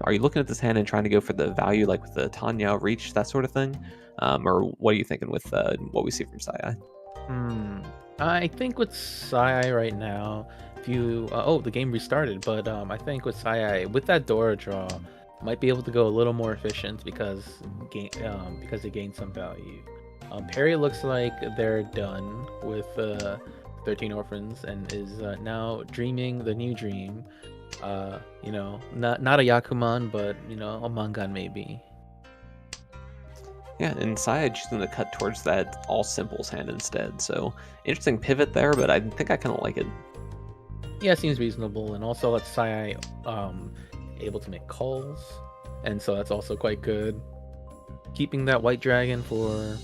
Are you looking at this hand and trying to go for the value, like with the Tanya, reach, that sort of thing? Or what are you thinking with what we see from Saya? I think with Sai right now, the game restarted, but I think with Sai, with that Dora draw, might be able to go a little more efficient because they gained some value. Perry looks like they're done with 13 Orphans and is now dreaming the new dream. Not a Yakuman, but a Mangan maybe. Yeah, and Saya choosing to cut towards that all simples hand instead. So interesting pivot there, but I think I kind of like it. Yeah, it seems reasonable, and also lets Sai able to make calls, and so that's also quite good. Keeping that white dragon for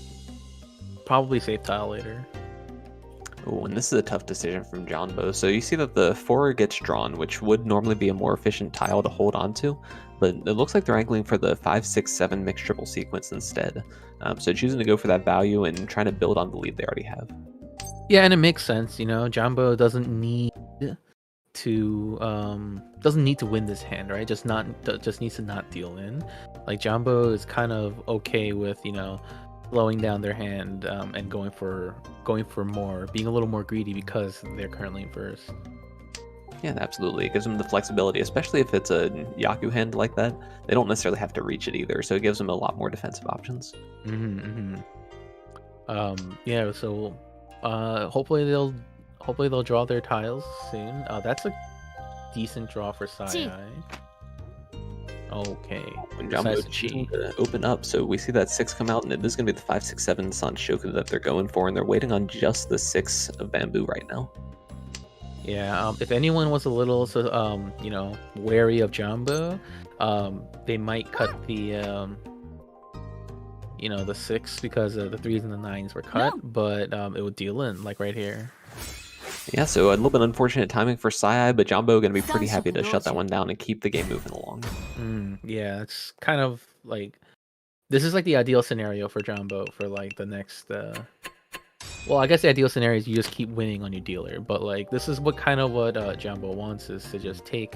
probably safe tile later. Oh, and this is a tough decision from Jumbo. So you see that the 4 gets drawn, which would normally be a more efficient tile to hold on to, but it looks like they're angling for the 5, 6, 7 mixed triple sequence instead. So choosing to go for that value and trying to build on the lead they already have. Yeah, and it makes sense. Jumbo doesn't need to win this hand, right? Just needs to not deal in. Like Jumbo is kind of okay with slowing down their hand and going for more, being a little more greedy because they're currently in first. Yeah, absolutely. It gives them the flexibility, especially if it's a Yaku hand like that. They don't necessarily have to reach it either, so it gives them a lot more defensive options. Yeah. So hopefully they'll draw their tiles soon. That's a decent draw for Sai. Okay. When Jumbo choosing to open up, so we see that 6 come out, and it is going to be the 5, 6, 7 Sanshoku that they're going for, and they're waiting on just the 6 of bamboo right now. Yeah, if anyone was a little, wary of Jumbo, they might cut the 6 because the 3s and the 9s were cut, but it would deal in, like right here. Yeah, so a little bit unfortunate timing for Sai, but Jumbo going to be pretty happy to shut that one down and keep the game moving along. Yeah, it's kind of like, this is like the ideal scenario for Jumbo for like the next... Well, I guess the ideal scenario is you just keep winning on your dealer, but like this is what Jumbo wants, is to just take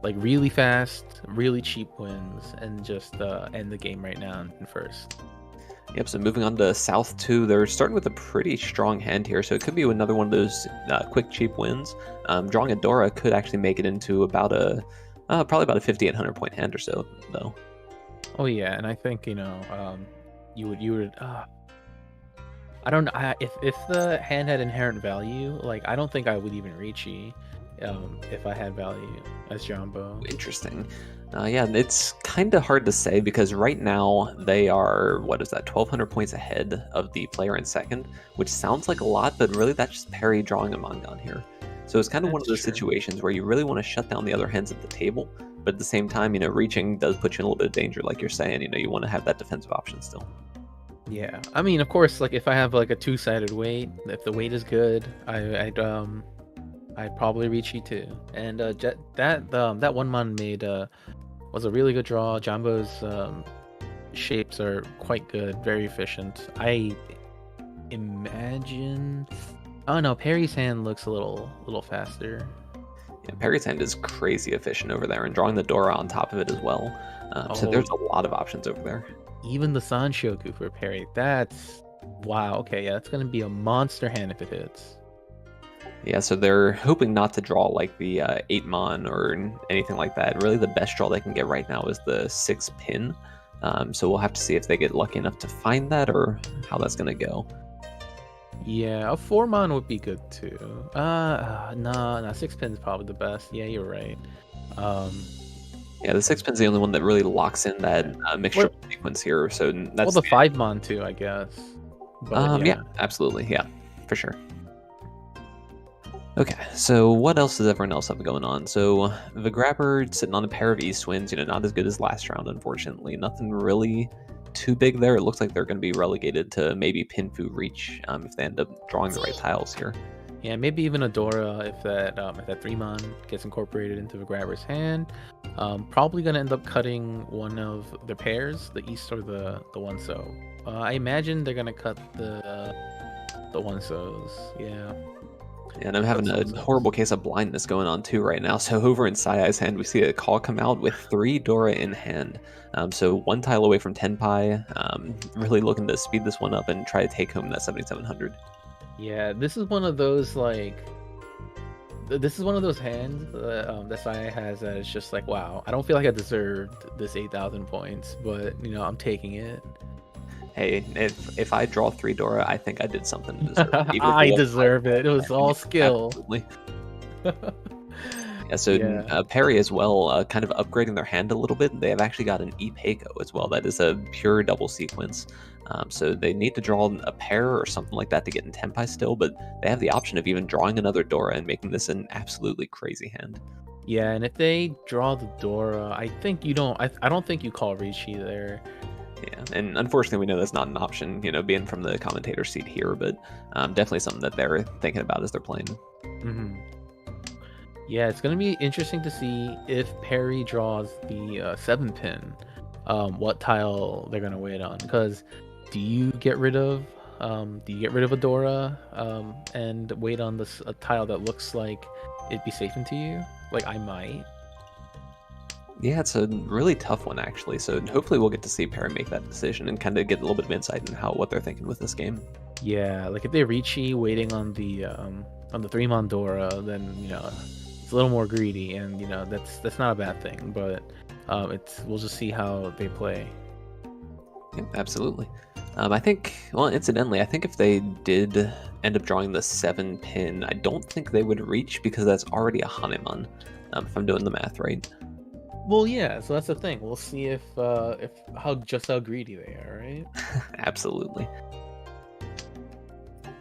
like really fast, really cheap wins and just end the game right now in first. Yep, so moving on to South 2, they're starting with a pretty strong hand here, so it could be another one of those quick, cheap wins. Drawing a Dora could actually make it into about probably about a 5,800 point hand or so, though. Oh yeah, and I think you would. I don't know if the hand had inherent value. Like I don't think I would even reach if I had value as Jumbo. Interesting. Yeah, it's kind of hard to say because right now they are, 1,200 points ahead of the player in second, which sounds like a lot, but really that's just Perry drawing a Mangan here. So it's kind of one of those situations where you really want to shut down the other hands at the table, but at the same time, reaching does put you in a little bit of danger, like you're saying. You want to have that defensive option still. Yeah, I mean, of course, like if I have like a 2-sided weight, if the weight is good, I'd probably reach E2. And that one man made was a really good draw. Jumbo's shapes are quite good, very efficient. I imagine. Oh no, Perry's hand looks a little faster. Yeah, Perry's hand is crazy efficient over there, and drawing the Dora on top of it as well. So there's a lot of options over there. Even the Sanshoku for Perry, that's wow. Okay, yeah, that's gonna be a monster hand if it hits. Yeah, so they're hoping not to draw like the 8-mon or anything like that. Really, the best draw they can get right now is the 6-pin. So we'll have to see if they get lucky enough to find that or how that's gonna go. Yeah, a 4-mon would be good too. No, 6-pin is probably the best. Yeah, you're right. Yeah, the 6-pin's the only one that really locks in that mixture sequence here. So that's the 5-mon too, I guess. But, yeah, absolutely. Yeah, for sure. Okay, so what else does everyone else have going on? So the Grabber sitting on a pair of East Winds, not as good as last round, unfortunately. Nothing really too big there. It looks like they're going to be relegated to maybe Pinfu Reach if they end up drawing the right tiles here. Yeah, maybe even a Dora if that 3-mon gets incorporated into the Grabber's hand. Probably gonna end up cutting one of the pairs, the East or the One-So. I imagine they're gonna cut the One-Sos. Yeah. And I'm having a horrible case of blindness going on too right now. So over in Sai's hand, we see a call come out with 3 Dora in hand. So 1 tile away from Tenpai. Really looking to speed this one up and try to take home that 7,700. Yeah, this is one of those like this is one of those hands that Saya has that it's just like, wow, I don't feel like I deserved this 8,000 points, but I'm taking it. Hey, if I draw 3 Dora, I think I did something to deserve it. Even if I it wasn't deserve my it. It was fault, all skill. Absolutely. Yeah, so Yeah. Perry as well, kind of upgrading their hand a little bit. They have actually got an Ipeco as well. That is a pure double sequence. So they need to draw a pair or something like that to get in Tenpai still, but they have the option of even drawing another Dora and making this an absolutely crazy hand. Yeah, and if they draw the Dora, I think you don't. I don't think you call Ricci there. Yeah, and unfortunately, we know that's not an option, being from the commentator seat here, but definitely something that they're thinking about as they're playing. Mm-hmm. Yeah, it's gonna be interesting to see if Perry draws the 7-pin, what tile they're gonna wait on. Because do you get rid of a Dora and wait on a tile that looks like it'd be safe into you? Like I might. Yeah, it's a really tough one actually. So hopefully we'll get to see Perry make that decision and kind of get a little bit of insight into what they're thinking with this game. Yeah, like if they Ricci waiting on the 3-mon Dora, then it's a little more greedy, and that's not a bad thing. But we'll just see how they play. Yeah, absolutely. I think, well, incidentally, I think if they did end up drawing the 7-pin, I don't think they would reach because that's already a Hanemon, if I'm doing the math right. Well, yeah, so that's the thing. We'll see if how greedy they are, right? Absolutely.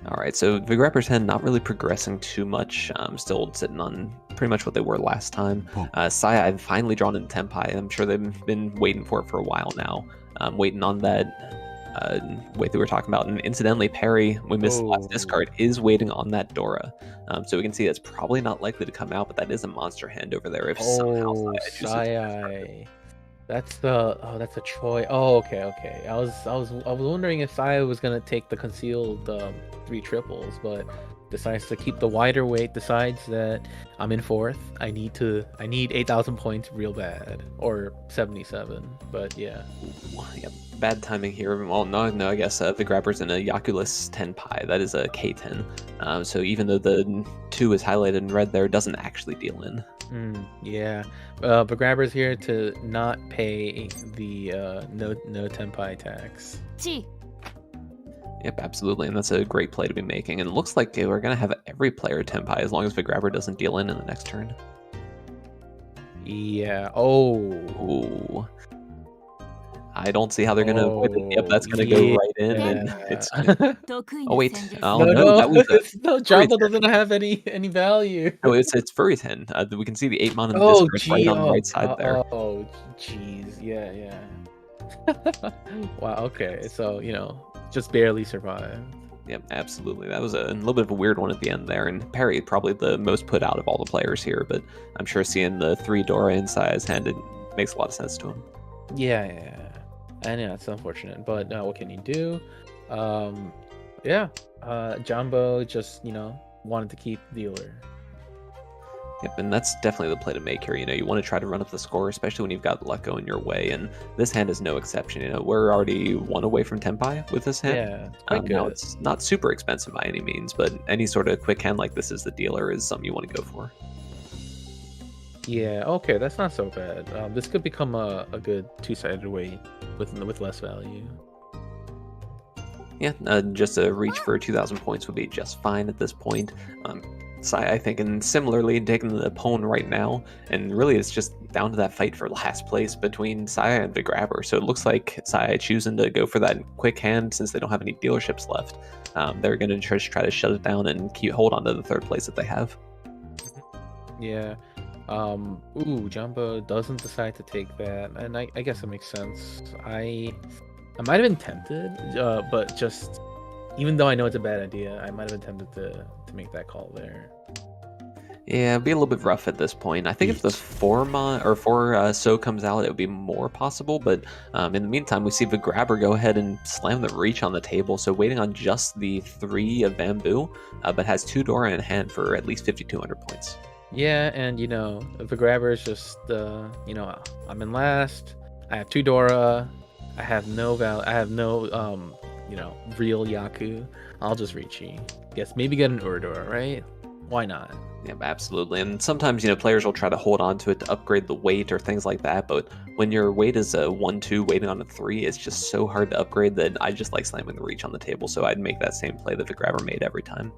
All right, so Vigrapper's hand not really progressing too much. Still sitting on pretty much what they were last time. Saya, I've finally drawn in Tenpai. I'm sure they've been waiting for it for a while now. Waiting on that weight that we were talking about. And incidentally, Perry, we missed the last discard, is waiting on that Dora. So we can see that's probably not likely to come out, but that is a monster hand over there if somehow Saya. That's a Troy. Oh, okay. I was wondering if Saya was gonna take the concealed 3 triples, but decides to keep the wider weight. Decides that I'm in 4th. I need 8,000 points real bad, or 77. But yeah. Yep. Bad timing here. Well, no, I guess Vigrapper's in a Yakulus Tenpai. That is a K10. So even though the 2 is highlighted in red there, it doesn't actually deal in. Yeah. Vigrapper's here to not pay the no Tenpai tax. Chi. Yep, absolutely, and that's a great play to be making. And it looks like we're going to have every player Tenpai as long as Vigrapper doesn't deal in the next turn. Yeah. Ooh. I don't see how they're going to avoid it. Yep, that's going to go right in. And it's oh, wait. Oh, no, that was no, Java doesn't have any value. No, it's Furry's hand. We can see the 8-mon in the discard right on the right side there. Oh, jeez. Yeah. Wow, okay. So, just barely survived. Yep, absolutely. That was a little bit of a weird one at the end there, and Perry probably the most put out of all the players here, but I'm sure seeing the 3 Dora inside his hand, it makes a lot of sense to him. Yeah. And yeah, it's unfortunate, but what can you do? Jumbo just, wanted to keep dealer. Yep, and that's definitely the play to make here. You want to try to run up the score, especially when you've got luck going your way, and this hand is no exception. We're already 1 away from Tenpai with this hand. Yeah, quite good. Now it's not super expensive by any means, but any sort of quick hand like this as the dealer is something you want to go for. Yeah, okay, that's not so bad. This could become a good 2-sided weight with less value. Yeah, just a reach for 2,000 points would be just fine at this point. Saya, I think, and similarly taking the pawn right now, and really it's just down to that fight for last place between Saya and Vigrapper. So it looks like Saya choosing to go for that quick hand since they don't have any dealerships left. They're going to try to shut it down and hold on to the 3rd place that they have. Yeah. Jumbo doesn't decide to take that, and I guess it makes sense. I might have been tempted, but just even though I know it's a bad idea, I might have been tempted to make that call there. Yeah, it'd be a little bit rough at this point. I think if the 4 So comes out, it would be more possible. But in the meantime, we see Vigrapper go ahead and slam the reach on the table. So waiting on just the 3 of Bamboo, but has 2 Dora in hand for at least 5,200 points. Yeah, and Vigrapper is just I'm in last. I have 2 Dora. I have no real Yaku. I'll just Ricci. Guess maybe get an Urdora, right? Why not? Yeah, absolutely. And sometimes, players will try to hold on to it to upgrade the weight or things like that. But when your weight is a 1-2 waiting on a 3, it's just so hard to upgrade that I just like slamming the reach on the table. So I'd make that same play that the grabber made every time.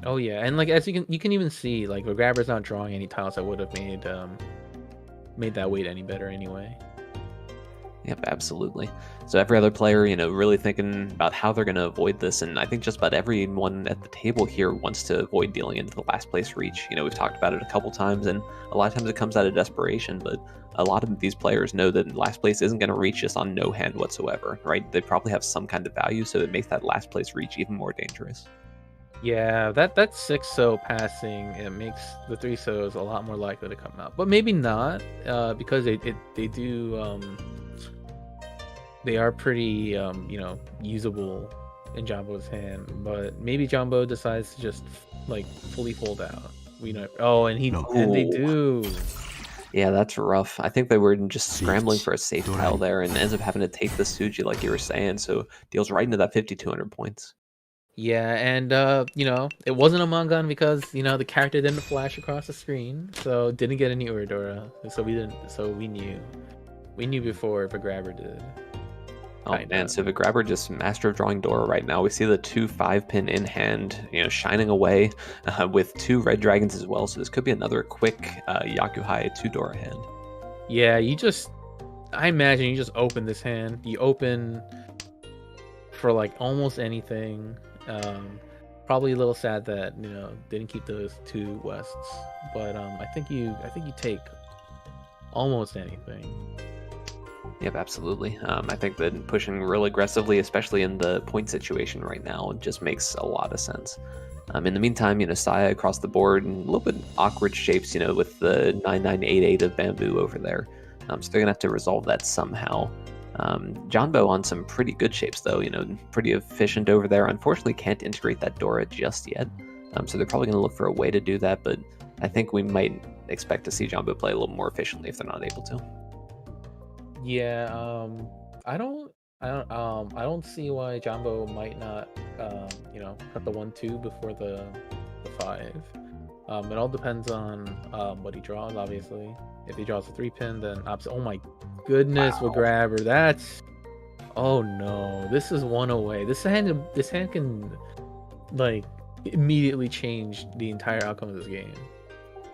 Oh yeah, and like as you can even see, like the grabber's not drawing any tiles that would have made that weight any better anyway. Yep, absolutely. So every other player, really thinking about how they're going to avoid this, and I think just about everyone at the table here wants to avoid dealing into the last place reach. We've talked about it a couple times, and a lot of times it comes out of desperation, but a lot of these players know that last place isn't going to reach just on no hand whatsoever, right? They probably have some kind of value, so it makes that last place reach even more dangerous. Yeah, that 6 so passing, it makes the 3 so's a lot more likely to come out, but maybe not, because they do. They are pretty, usable in Jumbo's hand, but maybe Jumbo decides to just like fully fold out. And they do. Yeah, that's rough. I think they were just scrambling for a safe tile there and ends up having to take the Suji like you were saying, so deals right into that 5,200 points. Yeah, and it wasn't a Mangan because the character didn't flash across the screen, so didn't get any Uridora. So we knew before the grabber did. Oh man, so the grabber just master of drawing Dora right now. We see the 2 5-pin in hand, shining away with 2 red dragons as well. So this could be another quick Yakuhai 2 Dora hand. Yeah, I imagine you just open this hand. You open for like almost anything. Probably a little sad that didn't keep those 2 wests, but I think you take almost anything. Yep, absolutely. I think that pushing real aggressively, especially in the point situation right now, just makes a lot of sense. In the meantime, Saya across the board and a little bit awkward shapes, with the 9988 of bamboo over there. So they're gonna have to resolve that somehow. Jonbo on some pretty good shapes though, pretty efficient over there. Unfortunately, can't integrate that Dora just yet. So they're probably gonna look for a way to do that, but I think we might expect to see Jonbo play a little more efficiently if they're not able to. Yeah, I don't see why Jumbo might not, cut the 1-2 before the 5. It all depends on what he draws, obviously. If he draws a 3-pin, then oh my goodness, wow. With grabber, that's, oh no, this is 1 away. This hand can like immediately change the entire outcome of this game.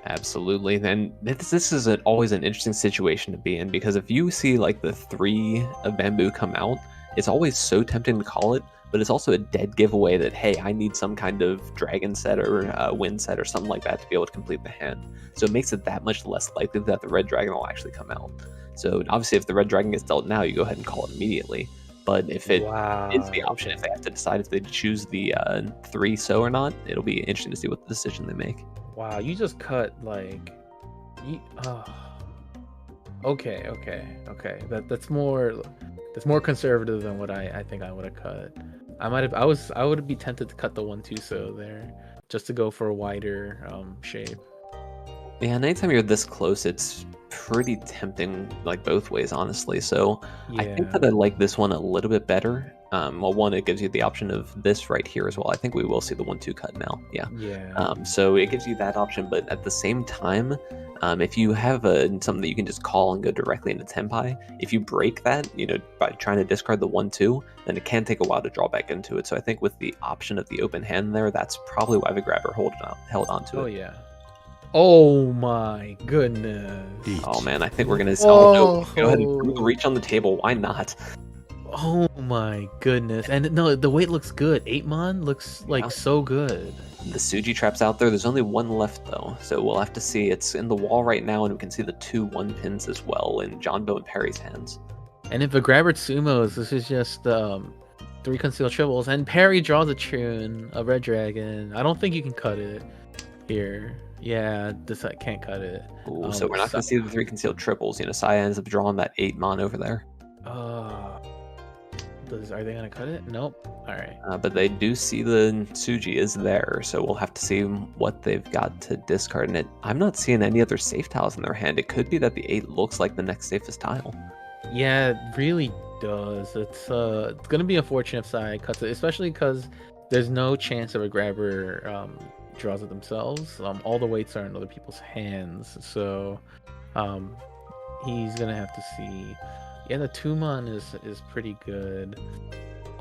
Absolutely, and this is always an interesting situation to be in, because if you see like the 3 of bamboo come out, it's always so tempting to call it, but it's also a dead giveaway that, hey, I need some kind of dragon set or wind set or something like that to be able to complete the hand. So it makes it that much less likely that the red dragon will actually come out. So obviously if the red dragon gets dealt now, you go ahead and call it immediately. But if it is the option, if they have to decide if they choose the 3 so or not, it'll be interesting to see what the decision they make. Wow, you just cut like, okay. That's more conservative than what I think I would have cut. I would be tempted to cut the 1-2 so there, just to go for a wider shape. Yeah, and anytime you're this close, it's pretty tempting, like both ways, honestly. So yeah. I think that I like this one a little bit better. Well, one, it gives you the option of this right here as well. I think we will see the 1-2 cut now. Yeah. So it gives you that option, but at the same time, if you have something that you can just call and go directly into Tenpai, if you break that, by trying to discard the 1-2, then it can take a while to draw back into it. So I think with the option of the open hand there, that's probably why the grabber held on to it. Oh yeah. Oh my goodness. Oh man, I think we're gonna go ahead and reach on the table. Why not? Oh my goodness. And no, the weight looks good. 8-mon looks like so good. The Suji trap's out there. There's only 1 left though, so we'll have to see. It's in the wall right now, and we can see the 2 1-pins as well in Jonbo and Perry's hands. And if the grabber sumos, this is just 3 concealed triples, and Perry draws a Trune, a red dragon. I don't think you can cut it here. Yeah, this I can't cut it. Ooh, so we're not going to see the 3 concealed triples. Saya ends up drawing that 8-mon over there. Are they going to cut it? Nope. All right. But they do see the Suji is there, so we'll have to see what they've got to discard in it. I'm not seeing any other safe tiles in their hand. It could be that the 8 looks like the next safest tile. Yeah, it really does. It's going to be unfortunate if Sai cuts it, especially because there's no chance of a grabber draws it themselves. All the weights are in other people's hands, so he's gonna have to see. Yeah, the 2-mon is pretty good.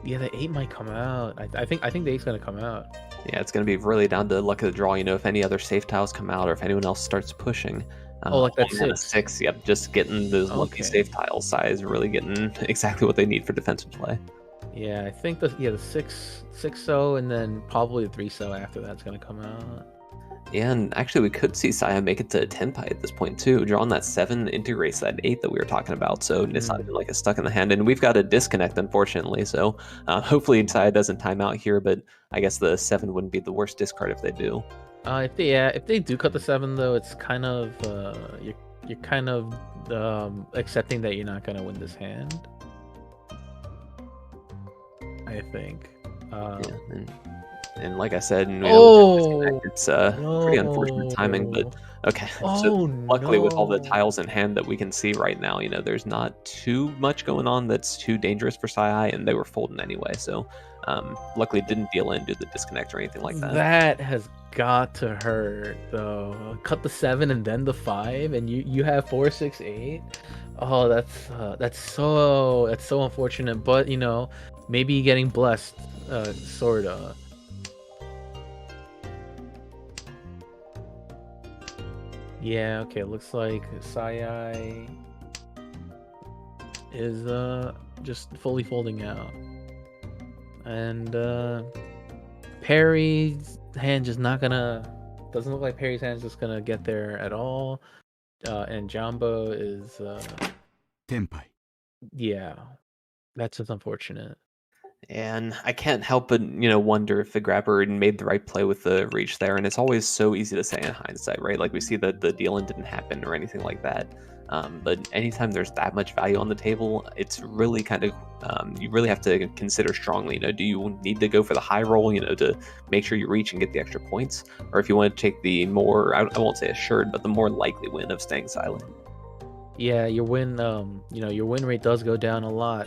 Yeah, the 8 might come out. I think the 8's gonna come out. Yeah, it's going to be really down to luck of the draw. If any other safe tiles come out or if anyone else starts pushing. Like that only on a 6. 6, yep, just getting those lucky safe tile size, really getting exactly what they need for defensive play. Yeah, I think the 6-0 and then probably the 3-0 after that's gonna come out. Yeah, and actually we could see Saya make it to Tenpai at this point too. Drawing that 7 integrates that 8 that we were talking about, so it's not even like a stuck in the hand. And we've got a disconnect, unfortunately, so hopefully Saya doesn't time out here, but I guess the 7 wouldn't be the worst discard if they do. If they do cut the 7 though, it's kind of you're kind of accepting that you're not gonna win this hand. I think. And like I said, it's no. pretty unfortunate timing, but okay. So luckily with all the tiles in hand that we can see right now, there's not too much going on that's too dangerous for Sai, and they were folding anyway, so luckily it didn't deal in, do the disconnect or anything like that. That has got to hurt though. Cut the 7 and then the 5, and you have 4, 6, 8. Oh, that's so unfortunate, but maybe getting blessed, sorta. Yeah, okay, looks like Sai is just fully folding out. And Perry's hand just doesn't look like Perry's hand is just gonna get there at all. And Jumbo is Tenpai. yeah, that's just unfortunate. And I can't help but, wonder if the grabber made the right play with the reach there. And it's always so easy to say in hindsight, right? Like we see that the deal-in didn't happen or anything like that. But anytime there's that much value on the table, it's really kind of, you really have to consider strongly, do you need to go for the high roll, to make sure you reach and get the extra points? Or if you want to take the more, I won't say assured, but the more likely win of staying silent. Yeah, your win, your win rate does go down a lot.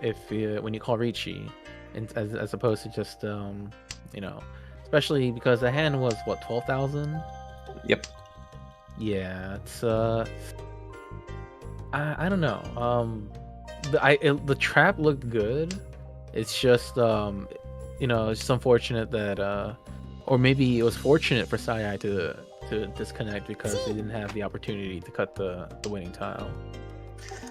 When you call Richie, and as opposed to just especially because the hand was what, 12,000. Yep. Yeah, it's I don't know. The trap looked good. It's just it's just unfortunate that or maybe it was fortunate for Sai to disconnect because they didn't have the opportunity to cut the winning tile.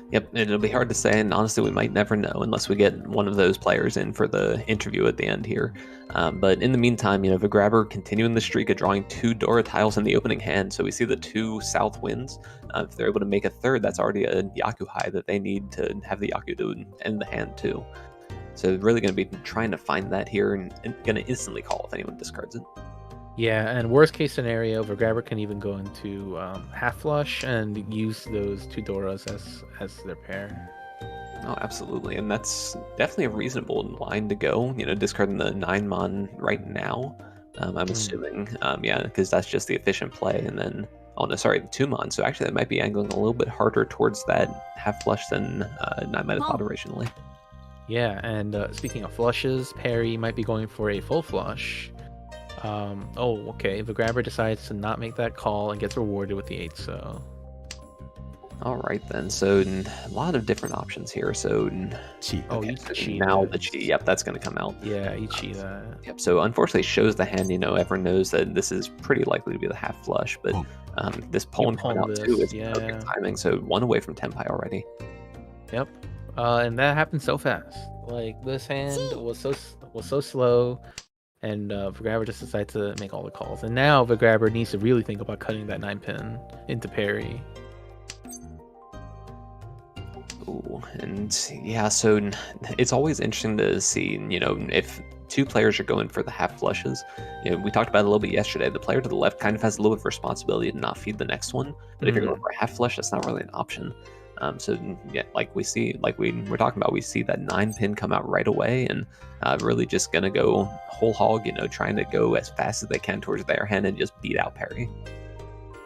Yep, and it'll be hard to say, and honestly, we might never know unless we get one of those players in for the interview at the end here. But in the meantime, the grabber continuing the streak of drawing 2 Dora tiles in the opening hand, so we see the 2 south wins. If they're able to make a third, that's already a Yaku high that they need to have the Yaku to end the hand too. So really going to be trying to find that here, and going to instantly call if anyone discards it. Yeah, and worst case scenario, the grabber can even go into half flush and use those 2 Doras as their pair. Oh, absolutely, and that's definitely a reasonable line to go. Discarding the 9-mon right now. I'm assuming, yeah, because that's just the efficient play, and then the 2-mon. So actually, that might be angling a little bit harder towards that half flush than I might have thought originally. Yeah, and speaking of flushes, Perry might be going for a full flush. Okay. The grabber decides to not make that call and gets rewarded with the 8, so. All right then. So a lot of different options here. So Chi. Ichi. Now the Chi. Yep, that's going to come out. Yeah, Ichi that. Yep. So unfortunately, shows the hand. Everyone knows that this is pretty likely to be the half flush, but this pawn coming out too is perfect timing. So 1 away from Tenpai already. Yep. And that happened so fast. Like this hand was so slow. And Grabber just decided to make all the calls. And now the Grabber needs to really think about cutting that 9-pin into Perry. Ooh, and yeah, so it's always interesting to see, if 2 players are going for the half flushes. We talked about it a little bit yesterday. The player to the left kind of has a little bit of responsibility to not feed the next one. But if you're going for a half flush, that's not really an option. So yeah, like we were talking about, we see that 9-pin come out right away, and really just gonna go whole hog, trying to go as fast as they can towards their hand and just beat out Perry.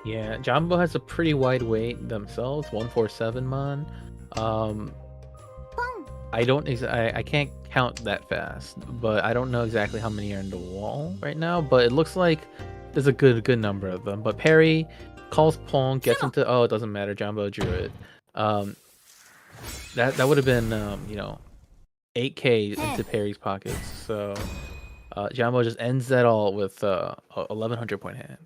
Yeah, Jumbo has a pretty wide weight themselves, 147 mon. I can't count that fast. But I don't know exactly how many are in the wall right now. But it looks like there's a good number of them. But Perry calls Pong, gets into it doesn't matter. Jumbo drew it. That would have been 8K into Perry's pockets. So Jumbo just ends that all with a 1100 point hand.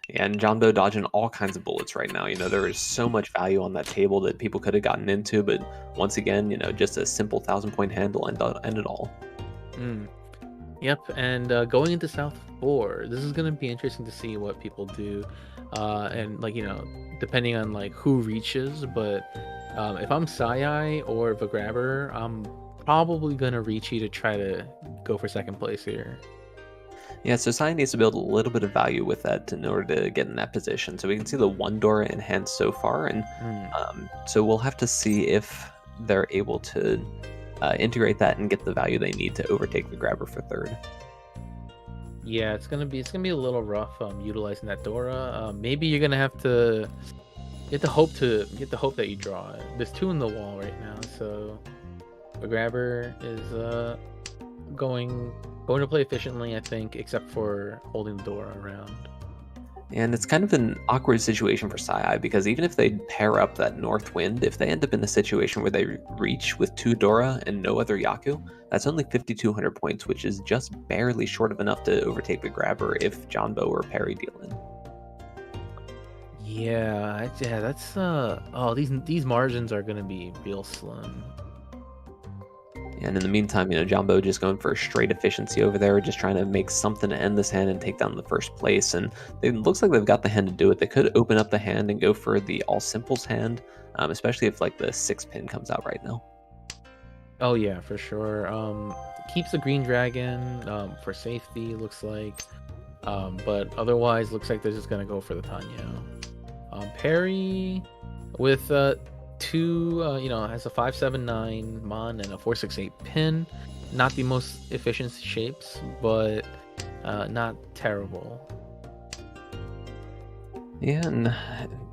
Yeah, and Jumbo dodging all kinds of bullets right now. There is so much value on that table that people could have gotten into, but once again, just a simple 1,000-point hand will end it all. Yep, and going into South 4, this is going to be interesting to see what people do. And depending on who reaches, but if I'm Sai or Grabber, I'm probably going to Reachy to try to go for second place here. Yeah, so Sai needs to build a little bit of value with that in order to get in that position. So we can see the 1 Dora in hand so far, and so we'll have to see if they're able to integrate that and get the value they need to overtake the Grabber for third. Yeah, it's gonna be a little rough utilizing that Dora. Maybe you're gonna have to hope that you draw it. There's 2 in the wall right now, so the Grabber is going to play efficiently, I think, except for holding the Dora around. And it's kind of an awkward situation for Sai, because even if they pair up that North Wind, if they end up in a situation where they reach with 2 Dora and no other Yaku, that's only 5,200 points, which is just barely short of enough to overtake the Grabber if Jumbo or Perry deal in. Yeah, that's these margins are gonna be real slim. And in the meantime, Jumbo just going for straight efficiency over there, just trying to make something to end this hand and take down the first place. And it looks like they've got the hand to do it. They could open up the hand and go for the all simples hand, especially if the 6 pin comes out right now. Oh yeah, for sure. Keeps the green dragon for safety, looks like. But otherwise, looks like they're just gonna go for the Tanya. Perry with 2, has a 579 Mon and a 468 pin. Not the most efficient shapes, but not terrible. Yeah, and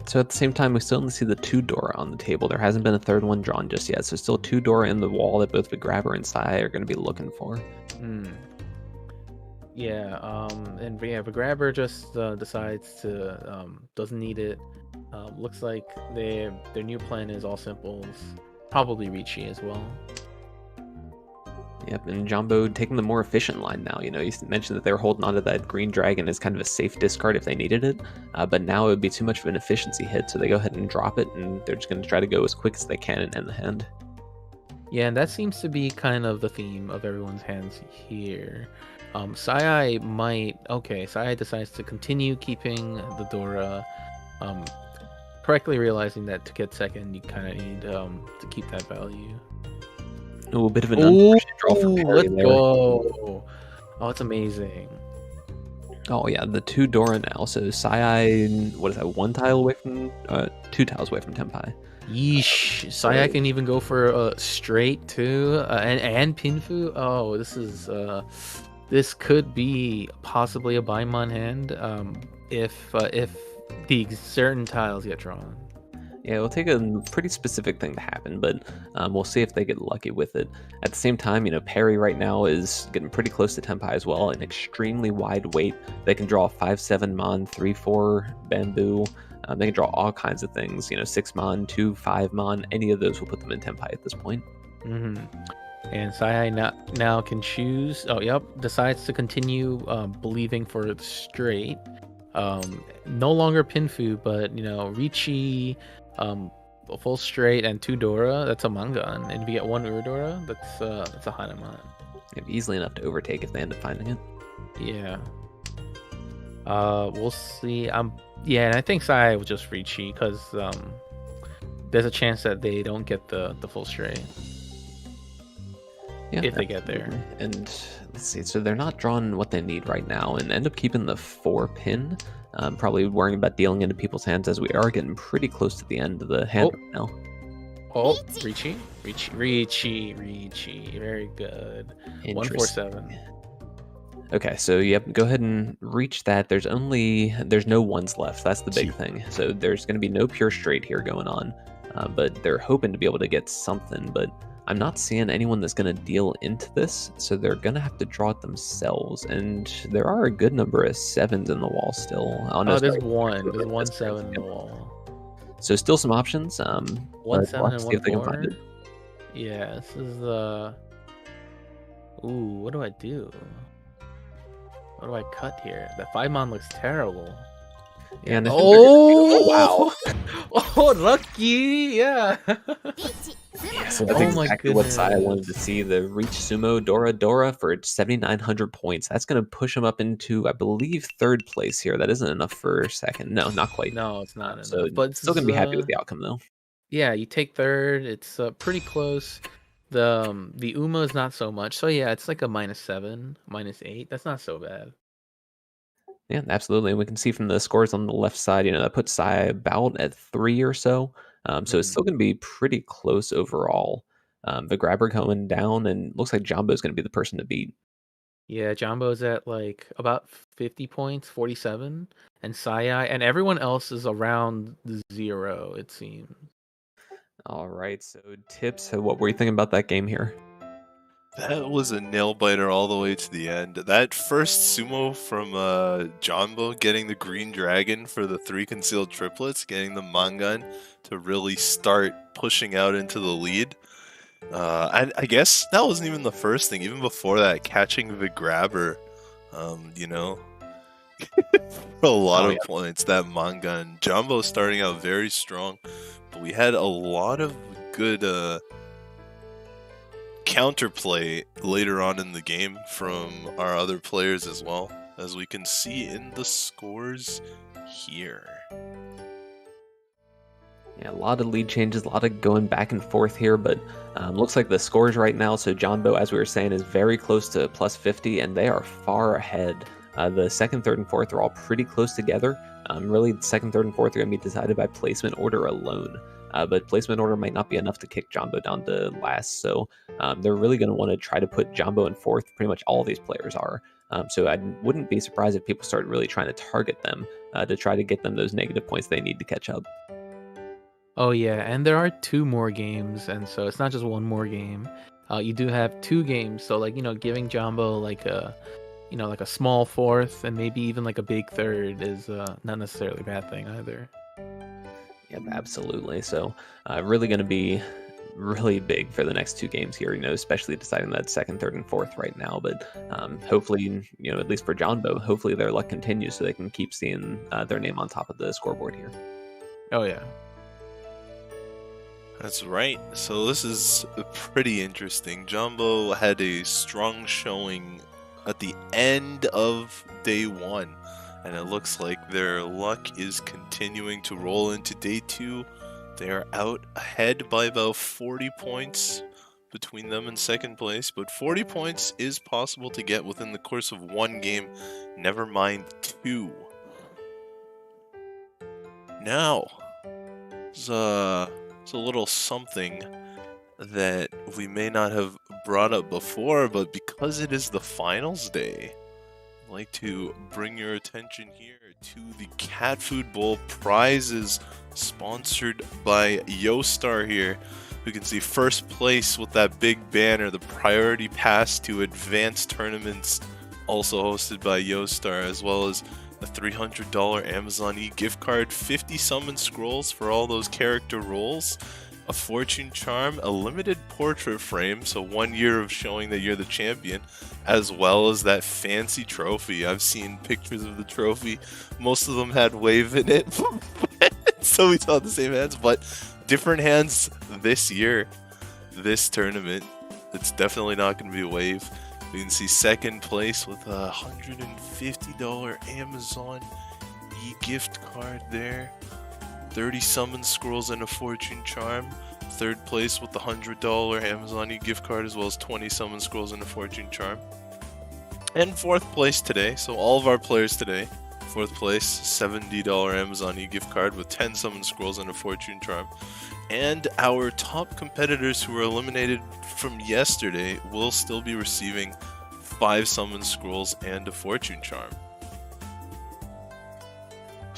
so at the same time, we still only see the 2 Dora on the table. There hasn't been a third one drawn just yet, so still 2 Dora in the wall that both the Grabber and Sai are going to be looking for. Yeah, the Grabber just decides to doesn't need it. Looks like their new plan is all simples, probably Reachy as well. Yep, and Jumbo taking the more efficient line now. You mentioned that they were holding onto that green dragon as kind of a safe discard if they needed it, but now it would be too much of an efficiency hit, so they go ahead and drop it, and they're just going to try to go as quick as they can and end the hand. Yeah, and that seems to be kind of the theme of everyone's hands here. Sai decides to continue keeping the Dora, correctly realizing that to get second, you kind of need to keep that value. A little bit of an unfortunate draw for Perry let's there. go. Oh, it's amazing. Oh yeah, the 2 Dora now. So Sai, what is that? 1 tile away from, 2 tiles away from Tenpai. Yeesh. Sai can even go for straight too, and Pinfu. Oh, this could be possibly a Baimon hand, if the certain tiles get drawn. Yeah, it'll take a pretty specific thing to happen, but we'll see if they get lucky with it. At the same time, Perry right now is getting pretty close to Tenpai as well, an extremely wide weight. They can draw 5/7 Mon, 3/4 Bamboo. They can draw all kinds of things, 6 Mon, 2/5 Mon. Any of those will put them in Tenpai at this point. And Sai now can choose. Oh, yep. Decides to continue believing for the straight. No longer Pinfu, but Reachy, a full straight and 2 Dora. That's a Mangan. And if you get 1 Urdora, that's a Hanuman. Easily enough to overtake if they end up finding it. Yeah. We'll see. Yeah, and I think Sai will just Reachy because there's a chance that they don't get the full straight. Yeah, if they get there. And let's see, so they're not drawing what they need right now and end up keeping the 4 pin. Probably worrying about dealing into people's hands as we are getting pretty close to the end of the hand right now. Oh, Reachy. Very good. 147. Okay, so yep, go ahead and reach that. There's no ones left. That's the big thing. So there's going to be no pure straight here going on. But they're hoping to be able to get something, but I'm not seeing anyone that's going to deal into this, so they're going to have to draw it themselves. And there are a good number of 7s in the wall still. Oh, no, there's sorry, one. There's one that's 7 in the correct. wall. So still some options. One But 7 we'll have and to see one if they can find 4. it. Yeah, this is the. Ooh, what do I do? What do I cut here? The 5-mon looks terrible. Yeah, and I think they're Oh! gonna Oh, lucky! Yeah. リーチスモ Yeah, so Oh that's my exactly what Saya goodness. wanted to see. The Reach Sumo Dora Dora for 7,900 points. That's going to push him up into, I believe, 3rd place here. That isn't enough for 2nd. No, not quite. No, it's not So enough. But still going to be happy with the outcome, though. yeah, you take 3rd. It's pretty close. The Uma is not so much. So yeah, it's like a -7, -8. That's not so bad. Yeah, absolutely. And we can see from the scores on the left side, that puts Saya about at 3 or so. So it's still going to be pretty close overall. The grabber going down, and looks like Jumbo is going to be the person to beat. Yeah, Jumbo's at like about 50 points, 47, and Sayai, and everyone else is around 0, it seems. All right, so Tips, what were you thinking about that game here? That was a nail biter all the way to the end. That first sumo from Jumbo getting the green dragon for the 3 concealed triplets, getting the Mangan to really start pushing out into the lead. I guess that wasn't even the first thing. Even before that, catching the grabber, for a lot of points, that Mangan. Jumbo starting out very strong, but we had a lot of good counterplay later on in the game from our other players as well, as we can see in the scores here. Yeah, a lot of lead changes, a lot of going back and forth here, but looks like the scores right now, so Jumbo, as we were saying, is very close to plus 50, and they are far ahead. The 2nd, 3rd, and 4th are all pretty close together. Really, 2nd, 3rd, and 4th are going to be decided by placement order alone. But placement order might not be enough to kick Jumbo down to last, so they're really going to want to try to put Jumbo in 4th. Pretty much all these players are. So I wouldn't be surprised if people start really trying to target them to try to get them those negative points they need to catch up. Oh yeah, and there are 2 more games, and so it's not just 1 more game. You do have 2 games, so like giving Jumbo like a like a small 4th and maybe even like a big 3rd is not necessarily a bad thing either. Yep, absolutely. So really going to be really big for the next 2 games here, especially deciding that 2nd, 3rd, and 4th right now. But hopefully, at least for Jumbo, hopefully their luck continues so they can keep seeing their name on top of the scoreboard here. Oh yeah. That's right. So this is pretty interesting. Jumbo had a strong showing at the end of day 1, and it looks like their luck is continuing to roll into day 2. They are out ahead by about 40 points between them and 2nd place, but 40 points is possible to get within the course of 1 game, never mind 2. Now, it's a little something that we may not have brought up before, but because it is the finals day, I'd like to bring your attention here to the Catfood Bowl prizes sponsored by Yostar here. We can see 1st place with that big banner, the priority pass to advanced tournaments, also hosted by Yostar, as well as a $300 Amazon gift card, 50 summon scrolls for all those character roles, a fortune charm, a limited portrait frame, so 1 year of showing that you're the champion, as well as that fancy trophy. I've seen pictures of the trophy. Most of them had wave in it, so we saw the same hands, but different hands this year, this tournament. It's definitely not going to be a wave. We can see 2nd place with a $150 Amazon gift card there. 30 summon scrolls and a fortune charm. 3rd place with the $100 Amazon gift card, as well as 20 summon scrolls and a fortune charm. And 4th place today, so all of our players today. 4th place, $70 Amazon gift card with 10 summon scrolls and a fortune charm. And our top competitors who were eliminated from yesterday will still be receiving 5 summon scrolls and a fortune charm.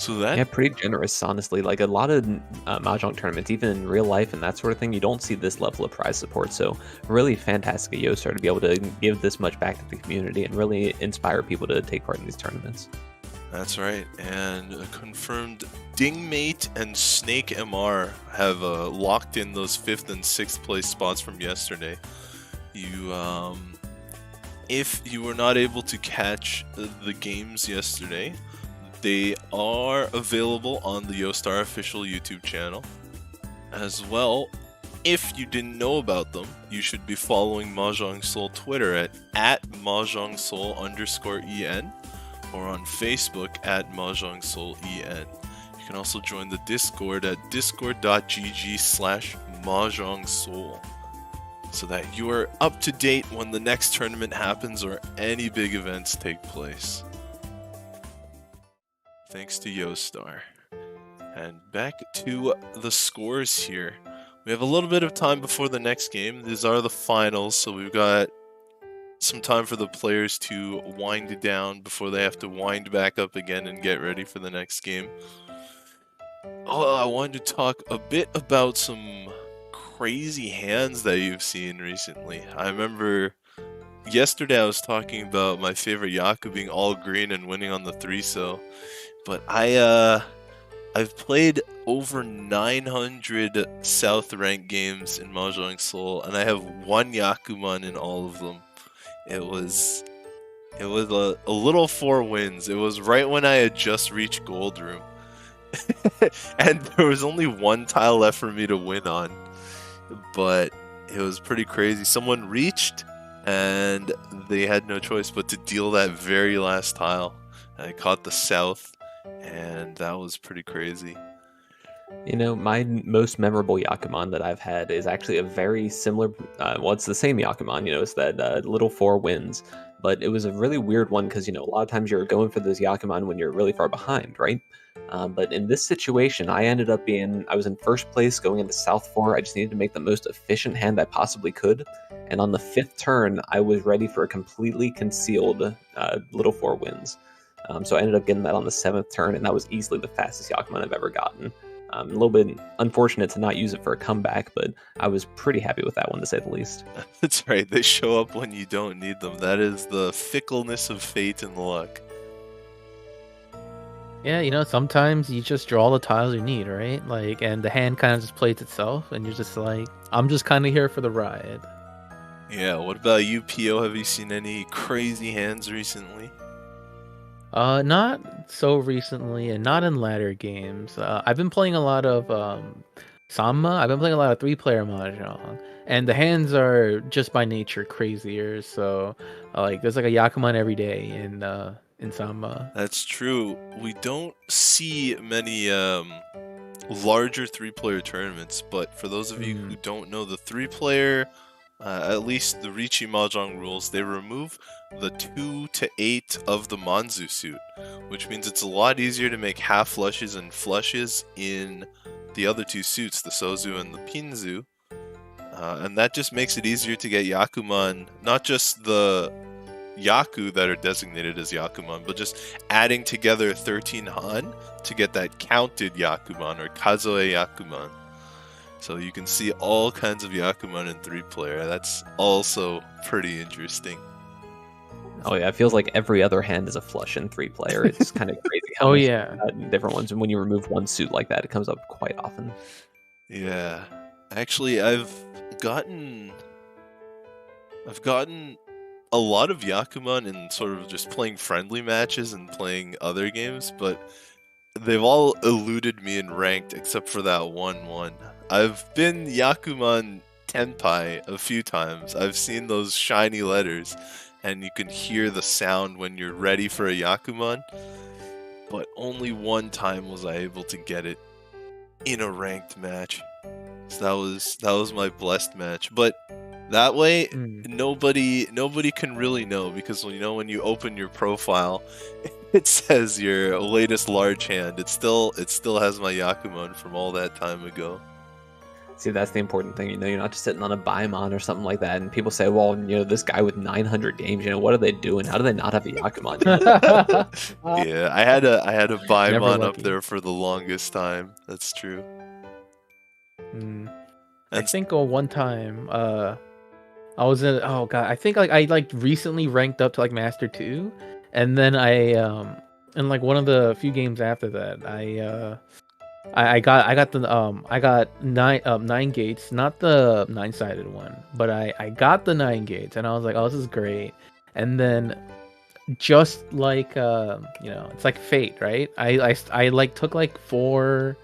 So that Yeah, pretty generous, honestly. Like a lot of Mahjong tournaments, even in real life and that sort of thing, you don't see this level of prize support. So really fantastic at Yostar to be able to give this much back to the community and really inspire people to take part in these tournaments. That's right, and confirmed Dingmate and Snake MR have locked in those 5th and 6th place spots from yesterday. You, if you were not able to catch the games yesterday, they are available on the Yostar official YouTube channel. As well, if you didn't know about them, you should be following Mahjong Soul Twitter at MahjongSoul_EN. or on Facebook at Mahjong Soul EN. You can also join the Discord at discord.gg/MahjongSoul so that you are up to date when the next tournament happens or any big events take place. Thanks to Yostar. And back to the scores here. We have a little bit of time before the next game. These are the finals, so we've got some time for the players to wind down before they have to wind back up again and get ready for the next game. Oh, I wanted to talk a bit about some crazy hands that you've seen recently. I remember yesterday I was talking about my favorite Yaku being all green and winning on the 3-so, but I've played over 900 South rank games in Mahjong Soul, and I have one Yakuman in all of them. It was a little 4 wins. It was right when I had just reached Gold Room. And there was only one tile left for me to win on. But it was pretty crazy. Someone reached and they had no choice but to deal that very last tile. I caught the South and that was pretty crazy. You know, my most memorable Yakuman that I've had is actually a very similar, well, it's the same Yakuman, you know, it's that little 4 wins, but it was a really weird one because, you know, a lot of times you're going for those Yakuman when you're really far behind, right? But in this situation, I was in first place going into South 4. I just needed to make the most efficient hand I possibly could. And on the 5th turn, I was ready for a completely concealed little 4 wins. So I ended up getting that on the 7th turn, and that was easily the fastest Yakuman I've ever gotten. A little bit unfortunate to not use it for a comeback, but I was pretty happy with that one, to say the least. That's right, they show up when you don't need them. That is the fickleness of fate and luck. Yeah, you know, sometimes you just draw the tiles you need, right? Like, and the hand kind of just plays itself, and you're just like, I'm just kind of here for the ride. Yeah, what about you, Pio? Have you seen any crazy hands recently? Not so recently, and not in latter games. I've been playing a lot of Samma. I've been playing a lot of 3-player Mahjong, and the hands are just by nature crazier. So, like, there's like a Yakuman every day in Samma. That's true. We don't see many larger 3-player tournaments, but for those of you who don't know, the 3-player, at least the ReachMahjong rules, they remove the 2 to 8 of the Manzu suit, which means it's a lot easier to make half flushes and flushes in the other 2 suits, the Sozu and the Pinzu. And that just makes it easier to get Yakuman, not just the Yaku that are designated as Yakuman, but just adding together 13 Han to get that counted Yakuman or Kazoe Yakuman. So you can see all kinds of Yakuman in 3-player. That's also pretty interesting. Oh yeah, it feels like every other hand is a flush in 3-player. It's kind of crazy how Oh much yeah, different ones. And when you remove one suit like that, it comes up quite often. Yeah, actually, I've gotten a lot of Yakuman in sort of just playing friendly matches and playing other games, but they've all eluded me in ranked except for that 1-1. I've been Yakuman Tenpai a few times. I've seen those shiny letters, and you can hear the sound when you're ready for a Yakuman, but only one time was I able to get it in a ranked match. So that was my blessed match. But that way, nobody can really know, because when you open your profile, it says your latest large hand. It still has my Yakuman from all that time ago. See, that's the important thing. You're not just sitting on a Baimon or something like that, and people say, well, this guy with 900 games, what are they doing? How do they not have a Yakuman yet? Yeah, I had a Baimon up lucky. there for the longest time. That's true. I think one time, I was in. Oh god, I think I recently ranked up to Master 2, and then I in one of the few games after that, I got nine gates, not the 9-sided one, but I got the 9 gates, and I was like, oh, this is great. And then just it's like fate, right? I took 4,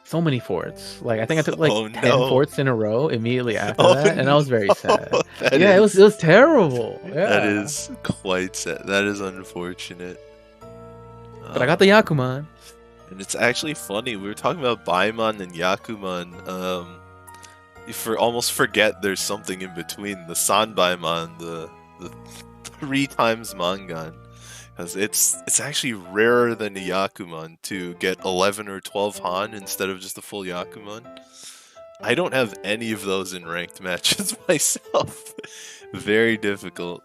so many forts. I think I took 10 forts in a row immediately after that, and I was very sad. It was terrible. Yeah. That is quite sad. That is unfortunate. But I got the Yakuman. And it's actually funny. We were talking about Baimon and Yakuman. You almost forget there's something in between. The Sanbaimon, the 3 times Mangan. Because it's actually rarer than a Yakuman to get 11 or 12 Han instead of just a full Yakuman. I don't have any of those in ranked matches myself. Very difficult.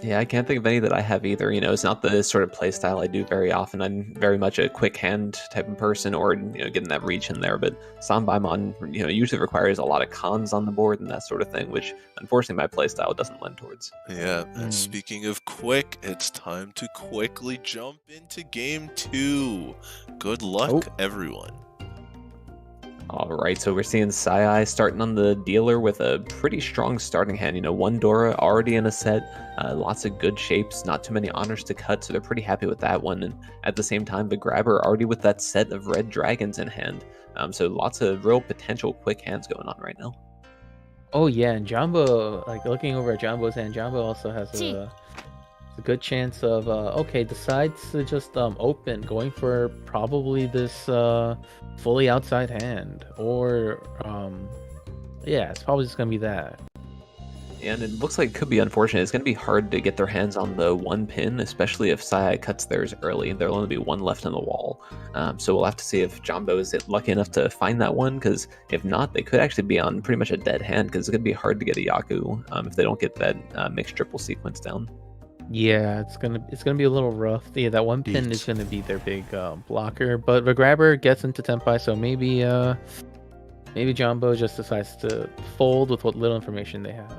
Yeah, I can't think of any that I have either. It's not the sort of play style I do very often. I'm very much a quick hand type of person, or getting that reach in there. But Sanbaimon, usually requires a lot of cons on the board and that sort of thing, which unfortunately my play style doesn't lend towards. Yeah, and speaking of quick, it's time to quickly jump into game 2. Good luck, everyone. Alright, so we're seeing Sai starting on the dealer with a pretty strong starting hand. 1 Dora already in a set, lots of good shapes, not too many honors to cut, so they're pretty happy with that one. And at the same time, the Grabber already with that set of red dragons in hand. So lots of real potential quick hands going on right now. Oh yeah, and Jumbo, looking over at Jumbo's hand, Jumbo also has a good chance of decides to just open, going for probably this fully outside hand, or it's probably just gonna be that. And it looks like it could be unfortunate. It's going to be hard to get their hands on the 1 pin, especially if Sai cuts theirs early. There'll only be 1 left on the wall. So we'll have to see if Jumbo is lucky enough to find that one, because if not, they could actually be on pretty much a dead hand, because it's going to be hard to get a Yaku if they don't get that mixed triple sequence down. Yeah, it's gonna be a little rough. Yeah, that 1 pin is gonna be their big blocker, but the Grabber gets into Tenpai, so maybe Jumbo just decides to fold with what little information they have.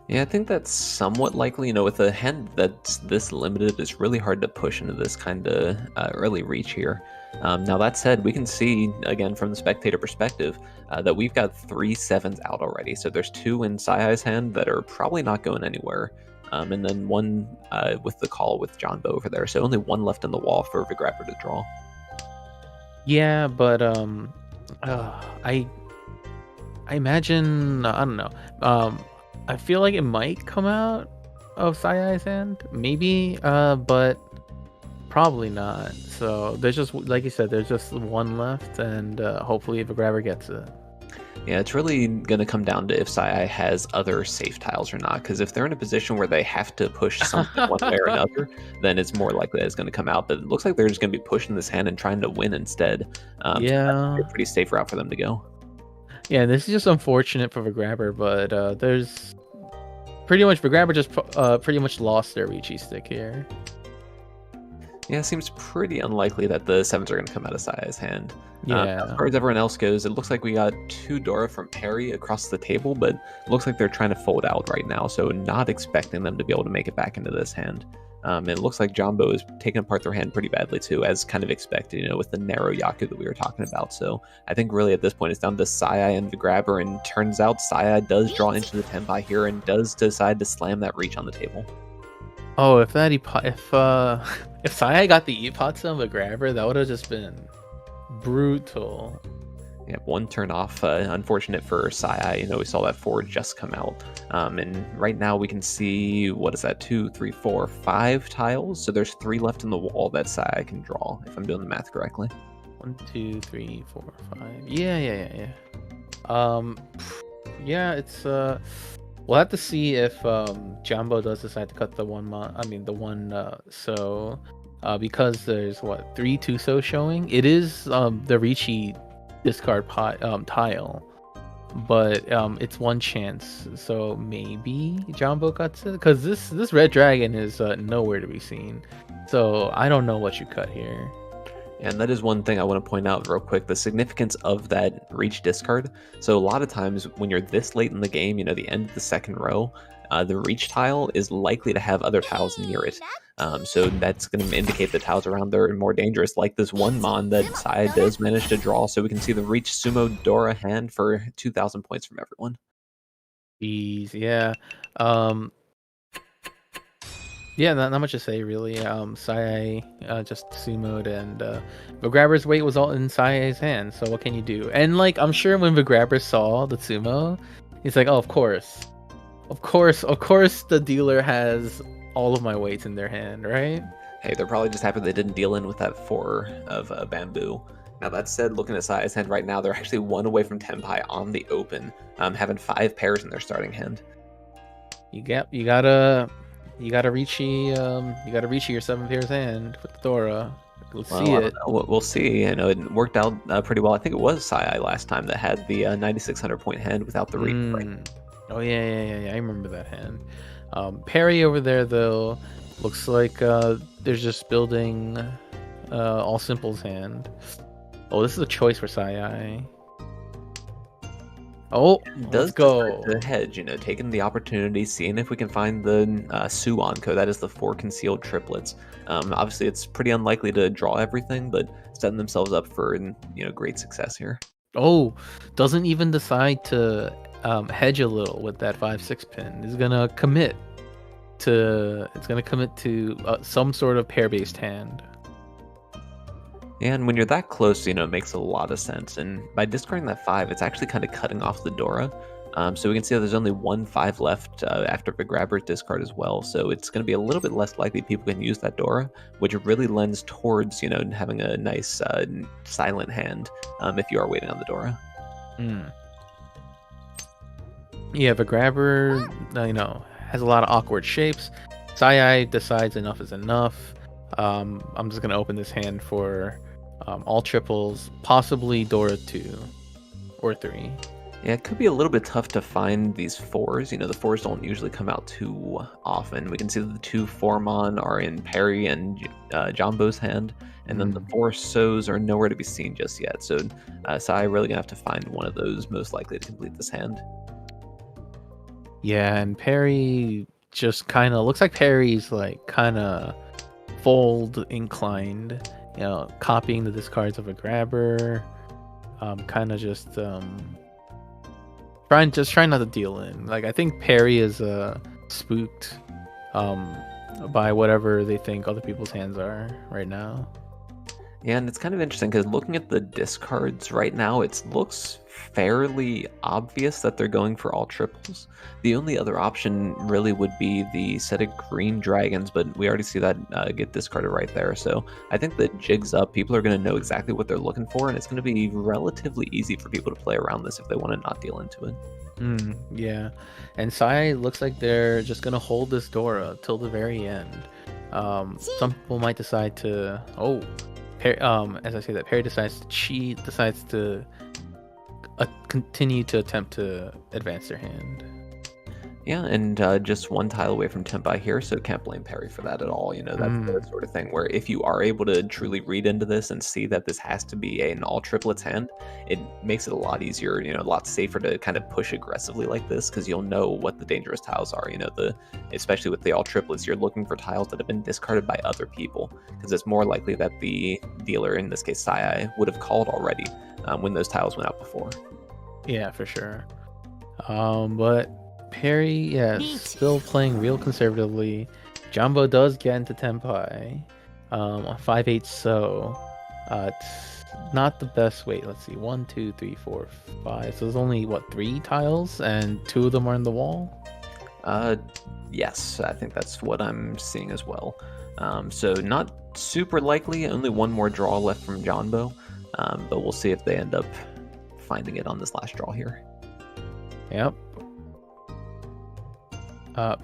Yeah, I think that's somewhat likely. With a hand that's this limited, it's really hard to push into this kind of early reach here. Now that said, we can see, again, from the spectator perspective, that we've got 3 7s out already. So there's 2 in Sai's hand that are probably not going anywhere. And then 1 with the call with Jumbo over there. So only 1 left in the wall for the Grabber to draw. Yeah, but I imagine, I don't know. I feel like it might come out of Sai's hand, maybe, but probably not. So there's just, like you said, there's just 1 left, and hopefully the Grabber gets it. Yeah, it's really going to come down to if Sai has other safe tiles or not, because if they're in a position where they have to push something one way or another, then it's more likely that it's going to come out. But it looks like they're just going to be pushing this hand and trying to win instead. Yeah. So that's a pretty safe route for them to go. Yeah, this is just unfortunate for the Grabber, but there's pretty much, the Grabber just pretty much lost their Riichi stick here. Yeah, it seems pretty unlikely that the 7s are going to come out of Sai's hand. Yeah. As far as everyone else goes, it looks like we got 2 Dora from Perry across the table, but it looks like they're trying to fold out right now, so not expecting them to be able to make it back into this hand. It looks like Jumbo is taking apart their hand pretty badly too, as kind of expected, with the narrow Yaku that we were talking about. So I think really at this point it's down to Sai and the Grabber, and turns out Sai does draw into the Tenpai here and does decide to slam that reach on the table. Oh, if Sai got the Ipatsu on the Grabber, that would have just been brutal. Yeah, 1 turn off. Unfortunate for Sai. We saw that 4 just come out. And right now we can see, what is that, 2, 3, 4, 5 tiles. So there's 3 left in the wall that Sai can draw, if I'm doing the math correctly. 1, 2, 3, 4, 5. Yeah. Yeah, it's we'll have to see if Jumbo does decide to cut the 1 so because there's 3 Tuso showing. It is the Riichi discard tile, but it's one chance. So maybe Jumbo cuts it because this red dragon is nowhere to be seen. So I don't know what you cut here. And that is one thing I want to point out real quick, the significance of that reach discard. So a lot of times when you're this late in the game, the end of the second row, the reach tile is likely to have other tiles near it. So that's going to indicate the tiles around there are more dangerous, like this one mon that Sai does manage to draw. So we can see the reach Sumo Dora hand for 2,000 points from everyone. Jeez, yeah. Yeah, not much to say really. Sai just sumoed, and Vigrabber's weight was all in Sai's hand. So what can you do? And like, I'm sure when Vigrabber saw the sumo, he's like, "Oh, of course, the dealer has all of my weights in their hand, right?" Hey, they're probably just happy they didn't deal in with that 4 of bamboo. Now that said, looking at Sai's hand right now, they're actually 1 away from Tenpai on the open, having 5 pairs in their starting hand. You gotta reach your 7 pairs hand with the Dora. Let's see it. We'll see. It worked out pretty well. I think it was Sai last time that had the 9,600 point hand without the reach. Right? Oh yeah. I remember that hand. Perry over there though looks like they're just building all simple's hand. Oh, this is a choice for Sai. Oh, let's go. The hedge, taking the opportunity, seeing if we can find the Suonko. That is the 4 concealed triplets. Obviously, it's pretty unlikely to draw everything, but setting themselves up for great success here. Oh, doesn't even decide to hedge a little with that 5-6 pin. It's gonna commit to some sort of pair-based hand. And when you're that close, it makes a lot of sense. And by discarding that 5, it's actually kind of cutting off the Dora. So we can see that there's only 1 5 left after Vigrabber's discard as well. So it's going to be a little bit less likely people can use that Dora, which really lends towards, having a nice silent hand if you are waiting on the Dora. Yeah, Vigrabber, has a lot of awkward shapes. Sai decides enough is enough. I'm just going to open this hand for all triples, possibly Dora 2 or 3. Yeah, it could be a little bit tough to find these 4s. The 4s don't usually come out too often. We can see that the 2 Formon are in Perry and Jumbo's hand, and then the 4 So's are nowhere to be seen just yet. So Sai really going to have to find one of those most likely to complete this hand. Yeah, and Perry just kind of looks like Perry's like kind of fold inclined, copying the discards of a grabber, kind of just trying not to deal in. Like, I think Perry is spooked by whatever they think other people's hands are right now. Yeah, and it's kind of interesting because looking at the discards right now, it looks fairly obvious that they're going for all triples. The only other option really would be the set of green dragons, but we already see that get discarded right there. So I think the jig's up. People are going to know exactly what they're looking for, and it's going to be relatively easy for people to play around this if they want to not deal into it. Yeah, and Sai looks like they're just going to hold this Dora till the very end. Some people might decide to... as I say that, Perry decides to cheat, decides to continue to attempt to advance their hand. Yeah, and just 1 tile away from Tenpai here, so can't blame Perry for that at all. That's the sort of thing where if you are able to truly read into this and see that this has to be an all triplets hand, it makes it a lot easier, a lot safer to kind of push aggressively like this, because you'll know what the dangerous tiles are. Especially with the all triplets, you're looking for tiles that have been discarded by other people, because it's more likely that the dealer, in this case Sai, would have called already when those tiles went out before. Yeah, for sure. But Perry, still playing real conservatively. Jumbo does get into Tenpai on 5-8 So. It's not the best weight. Let's see, 1, 2, 3, 4, 5. So there's only 3 tiles, and 2 of them are in the wall. Yes, I think that's what I'm seeing as well. So not super likely. Only 1 more draw left from Jumbo, but we'll see if they end up finding it on this last draw here. Yep.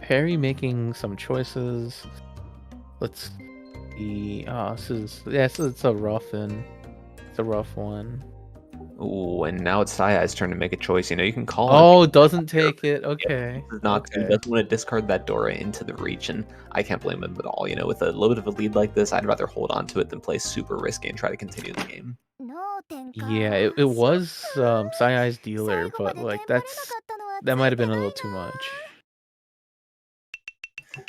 Perry making some choices. Let's see. It's a rough one. Ooh, and now it's Sai's turn to make a choice. You can call him. Oh, doesn't take it. Okay. Not to. Okay. Doesn't want to discard that Dora into the reach, and I can't blame him at all. With a little bit of a lead like this, I'd rather hold on to it than play super risky and try to continue the game. Yeah, it was Sai's dealer, but like that might have been a little too much.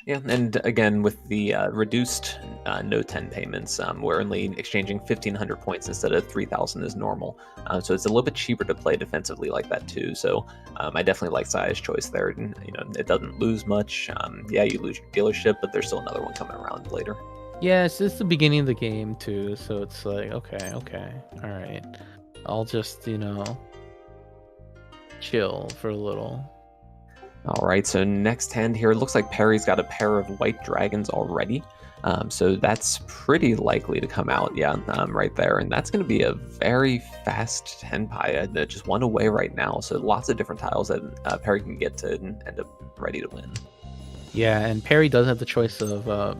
Yeah, and again with the reduced no 10 payments, we're only exchanging 1,500 points instead of 3,000 as normal. So it's a little bit cheaper to play defensively like that too. So I definitely like Sai's choice there. And, it doesn't lose much. Yeah, you lose your dealership, but there's still another one coming around later. Yeah, it's the beginning of the game too, so it's like okay, all right. I'll just chill for a little. All right, so next hand here, it looks like Perry's got a pair of white dragons already. So that's pretty likely to come out, yeah, right there. And that's going to be a very fast Tenpai, just one away right now. So lots of different tiles that Perry can get to end up ready to win. Yeah, and Perry does have the choice of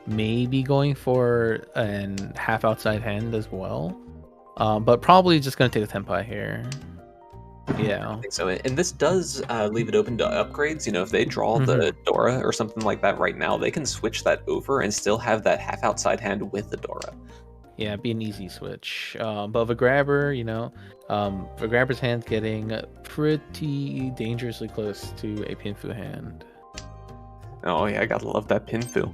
maybe going for an half outside hand as well. But probably just going to take a Tenpai here. Yeah, I think so. And this does leave it open to upgrades. If they draw the Dora or something like that right now, they can switch that over and still have that half outside hand with the Dora. Yeah, be an easy switch. But Vigrabber, Vigrabber's hand's getting pretty dangerously close to a Pinfu hand. Oh yeah, I gotta love that Pinfu.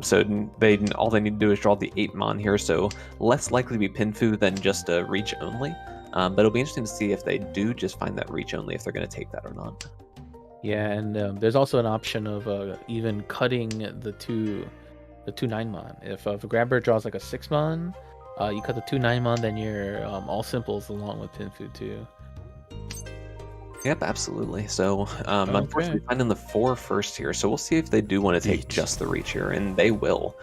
So all they need to do is draw the 8-mon here, so less likely to be Pinfu than just a reach only. But it'll be interesting to see if they do just find that reach only, if they're going to take that or not. Yeah, and there's also an option of even cutting the two 9-mon. If Vigrabber draws like a 6-mon, you cut the 2 9-mon, then you're all simples along with Pinfu too. Yep, absolutely. So unfortunately, finding the 4 first here. So we'll see if they do want to take just the reach here, and they will.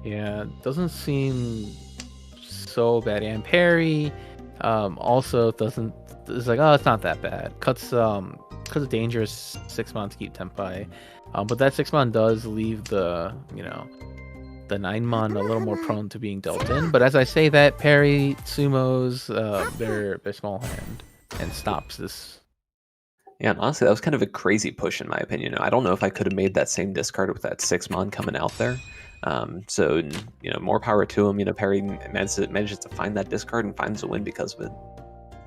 Yeah, doesn't seem so bad. And Perry also doesn't. It's like, oh, it's not that bad. Cuts a dangerous 6-mon to keep Tenpai, but that 6-mon does leave the 9-mon a little more prone to being dealt in. But as I say that, Perry sumos their small hand and stops this. Yeah, and honestly, that was kind of a crazy push in my opinion. I don't know if I could have made that same discard with that 6-mon coming out there. So more power to him. Perry manages to find that discard and finds a win because of it.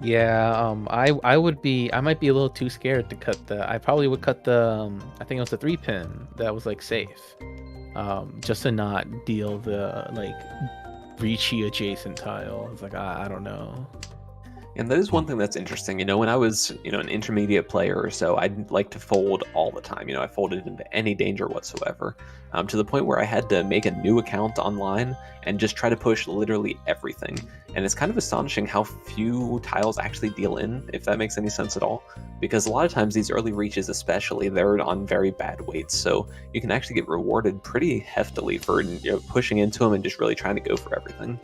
Yeah, I might be a little too scared to cut I probably would cut the I think it was the 3-pin that was like safe, just to not deal the like reachy adjacent tile. It's like I don't know. And that is one thing that's interesting. When I was, an intermediate player or so, I'd like to fold all the time. I folded into any danger whatsoever, to the point where I had to make a new account online and just try to push literally everything. And it's kind of astonishing how few tiles actually deal in, if that makes any sense at all. Because a lot of times these early reaches especially, they're on very bad weights. So you can actually get rewarded pretty heftily for pushing into them and just really trying to go for everything.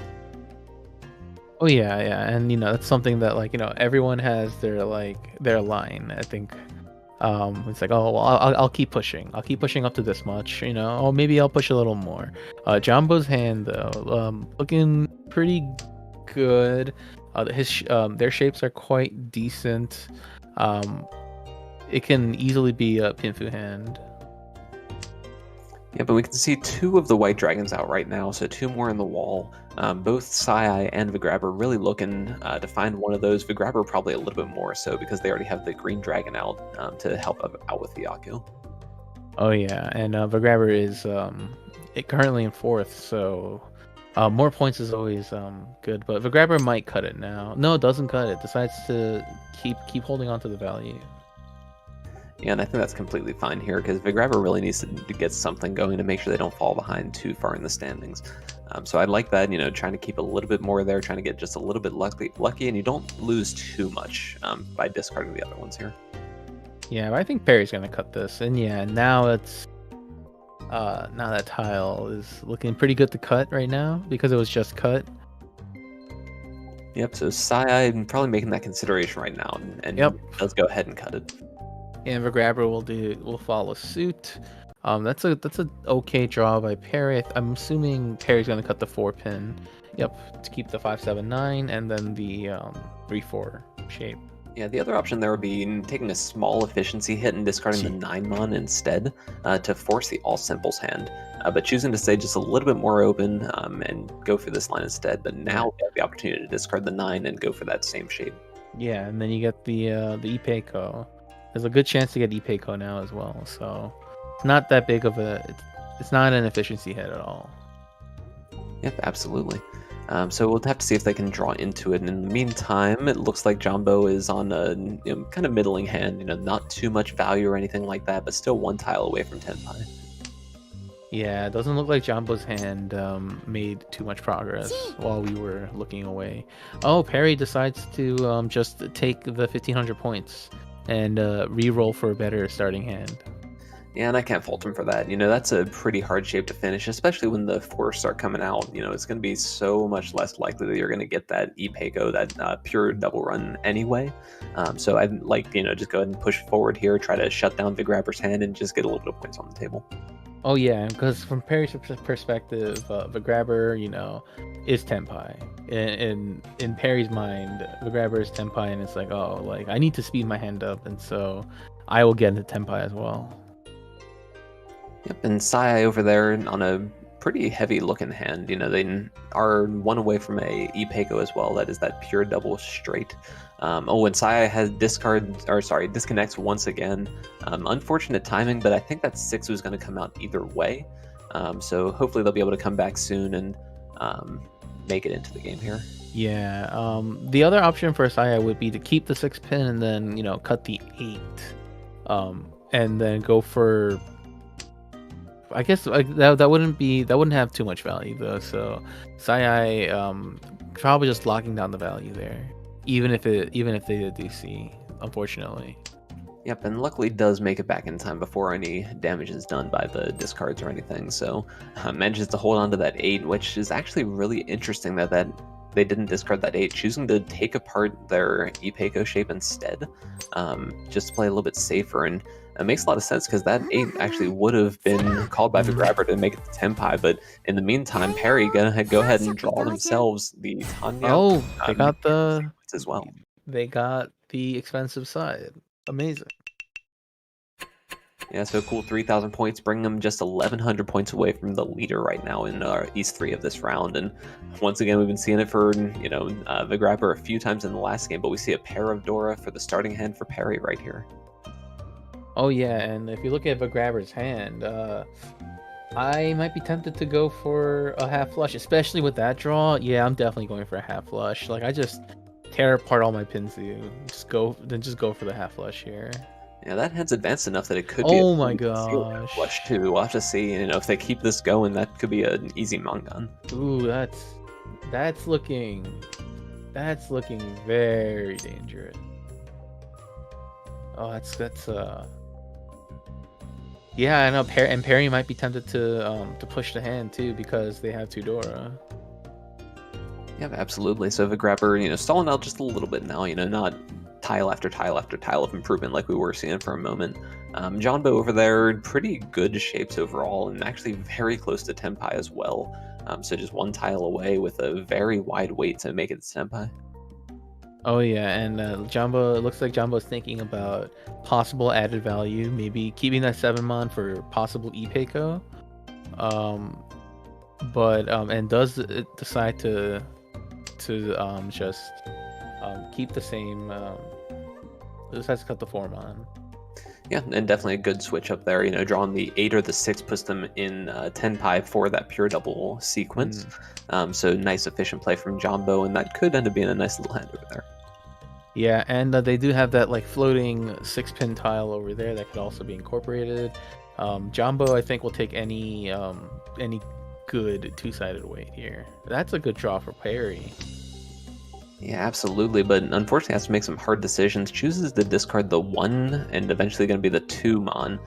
Oh yeah, and that's something that everyone has their line. I think it's like, oh well, I'll keep pushing. I'll keep pushing up to this much. Oh maybe I'll push a little more. Jumbo's hand though, looking pretty good. Their shapes are quite decent. It can easily be a Pinfu hand. Yeah, but we can see 2 of the white dragons out right now, so 2 more in the wall. Both Sai and Vigrabber really looking to find one of those. Vigrabber probably a little bit more so because they already have the green dragon out to help out with the Yaku. Oh yeah, and Vigrabber is currently in 4th, so more points is always good. But Vigrabber might cut it now. No, it doesn't cut it. Decides to keep holding on to the value. Yeah, and I think that's completely fine here because Vigrabber really needs to get something going to make sure they don't fall behind too far in the standings. So I like that, trying to keep a little bit more there, trying to get just a little bit lucky, and you don't lose too much by discarding the other ones here. Yeah, but I think Perry's gonna cut this, and yeah, now it's now that tile is looking pretty good to cut right now because it was just cut. Yep. So Sai probably making that consideration right now, and yep, let's go ahead and cut it. And Vigrabber will follow suit. That's a okay draw by Perry. I'm assuming Perry's gonna cut the 4-pin. Yep, to keep the 5-7-9 and then the 3-4 shape. Yeah, the other option there would be taking a small efficiency hit and discarding the 9-mon instead to force the all simples hand, but choosing to stay just a little bit more open and go for this line instead. But now we have the opportunity to discard the 9 and go for that same shape. Yeah, and then you get the Ipeiko. There's a good chance to get Ipeiko now as well, so it's not that big of a. It's not an efficiency hit at all. Yep, absolutely. So we'll have to see if they can draw into it. And in the meantime, it looks like Jumbo is on a kind of middling hand. Not too much value or anything like that, but still one tile away from Tenpai. Yeah, it doesn't look like Jumbo's hand made too much progress while we were looking away. Oh, Perry decides to just take the 1,500 points and re-roll for a better starting hand. Yeah, and I can't fault him for that. That's a pretty hard shape to finish, especially when the fours start coming out. It's going to be so much less likely that you're going to get that Ipeiko, that pure double run anyway. So I'd like, just go ahead and push forward here, try to shut down the grabber's hand and just get a little bit of points on the table. Oh yeah, because from Perry's perspective, the grabber, is Tenpai. In Perry's mind, the grabber is Tenpai, and it's like, oh, like I need to speed my hand up, and so I will get into Tenpai as well. Yep, and Sai over there on a pretty heavy looking hand. They are one away from a Ipeiko as well. That is that pure double straight. And Sai has disconnects once again. Unfortunate timing, but I think that 6 was going to come out either way. So hopefully they'll be able to come back soon and make it into the game here. Yeah. The other option for Saya would be to keep the 6 pin and then cut the 8, and then go for. I guess that wouldn't have too much value though. So Sai probably just locking down the value there, even if they did DC, unfortunately. Yep, and luckily does make it back in time before any damage is done by the discards or anything. So manages to hold on to that 8, which is actually really interesting that they didn't discard that 8, choosing to take apart their Ipeiko shape instead, just to play a little bit safer. And it makes a lot of sense because that 8 actually would have been called by the grabber to make it the Tenpai, but in the meantime, Perry gonna go ahead and draw themselves the Tanya. Oh, they got the as well. They got the expensive side. Amazing. Yeah, so cool 3,000 points, bringing them just 1,100 points away from the leader right now in East 3 of this round. And once again, we've been seeing it for, the grabber a few times in the last game, but we see a pair of Dora for the starting hand for Perry right here. Oh yeah, and if you look at the grabber's hand, I might be tempted to go for a half flush, especially with that draw. Yeah, I'm definitely going for a half flush. Like I just tear apart all my pins to just go for the half flush here. Yeah, that hand's advanced enough that it could be. Oh my gosh! Flush too. We'll have to see. If they keep this going, that could be an easy Mangan. Ooh, that's looking very dangerous. Oh, that's yeah, I know. And Perry might be tempted to push the hand too because they have 2 Dora. Yeah, absolutely. So the grabber, stalling out just a little bit now. Not tile after tile after tile of improvement like we were seeing for a moment. Jonbo over there, pretty good shapes overall, and actually very close to Tenpai as well. So just 1 tile away with a very wide weight to make it Tenpai. Oh yeah, and Jumbo, it looks like Jumbo's thinking about possible added value, maybe keeping that 7-mon for possible Ipeiko. And does decide to just keep the same. Decides to cut the 4-mon. Yeah, and definitely a good switch up there. Drawing the 8 or the 6 puts them in Tenpai for that pure double sequence. So nice efficient play from Jumbo, and that could end up being a nice little hand over there. Yeah, and they do have that floating 6-pin tile over there that could also be incorporated. Jumbo, I think, will take any good 2-sided weight here. That's a good draw for Perry. Yeah, absolutely, but unfortunately has to make some hard decisions. Chooses to discard the 1 and eventually going to be the 2-mon,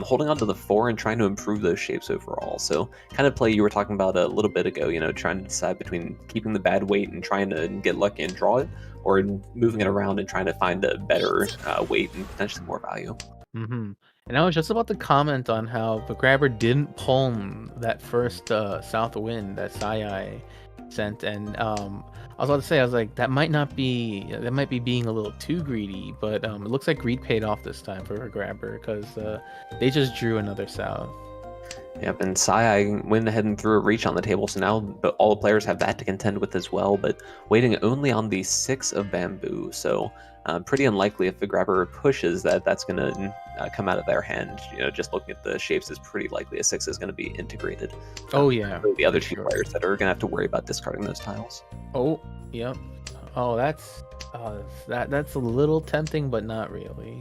holding on to the 4 and trying to improve those shapes overall. So kind of play you were talking about a little bit ago, trying to decide between keeping the bad weight and trying to get lucky and draw it, or moving it around and trying to find a better weight and potentially more value. Mm-hmm. And I was just about to comment on how the grabber didn't palm that first south wind that Sai sent, and I was about to say, I was like, that might be being a little too greedy, but it looks like greed paid off this time for Grabber, because they just drew another south. Yep, and Sai went ahead and threw a reach on the table, so now all the players have that to contend with as well, but waiting only on the 6 of bamboo, so pretty unlikely if the Grabber pushes that's going to come out of their hand. Just looking at the shapes, it's pretty likely a 6 is going to be integrated. Oh yeah. The other two players that are going to have to worry about discarding those tiles. Oh, yep. Oh, that's a little tempting, but not really.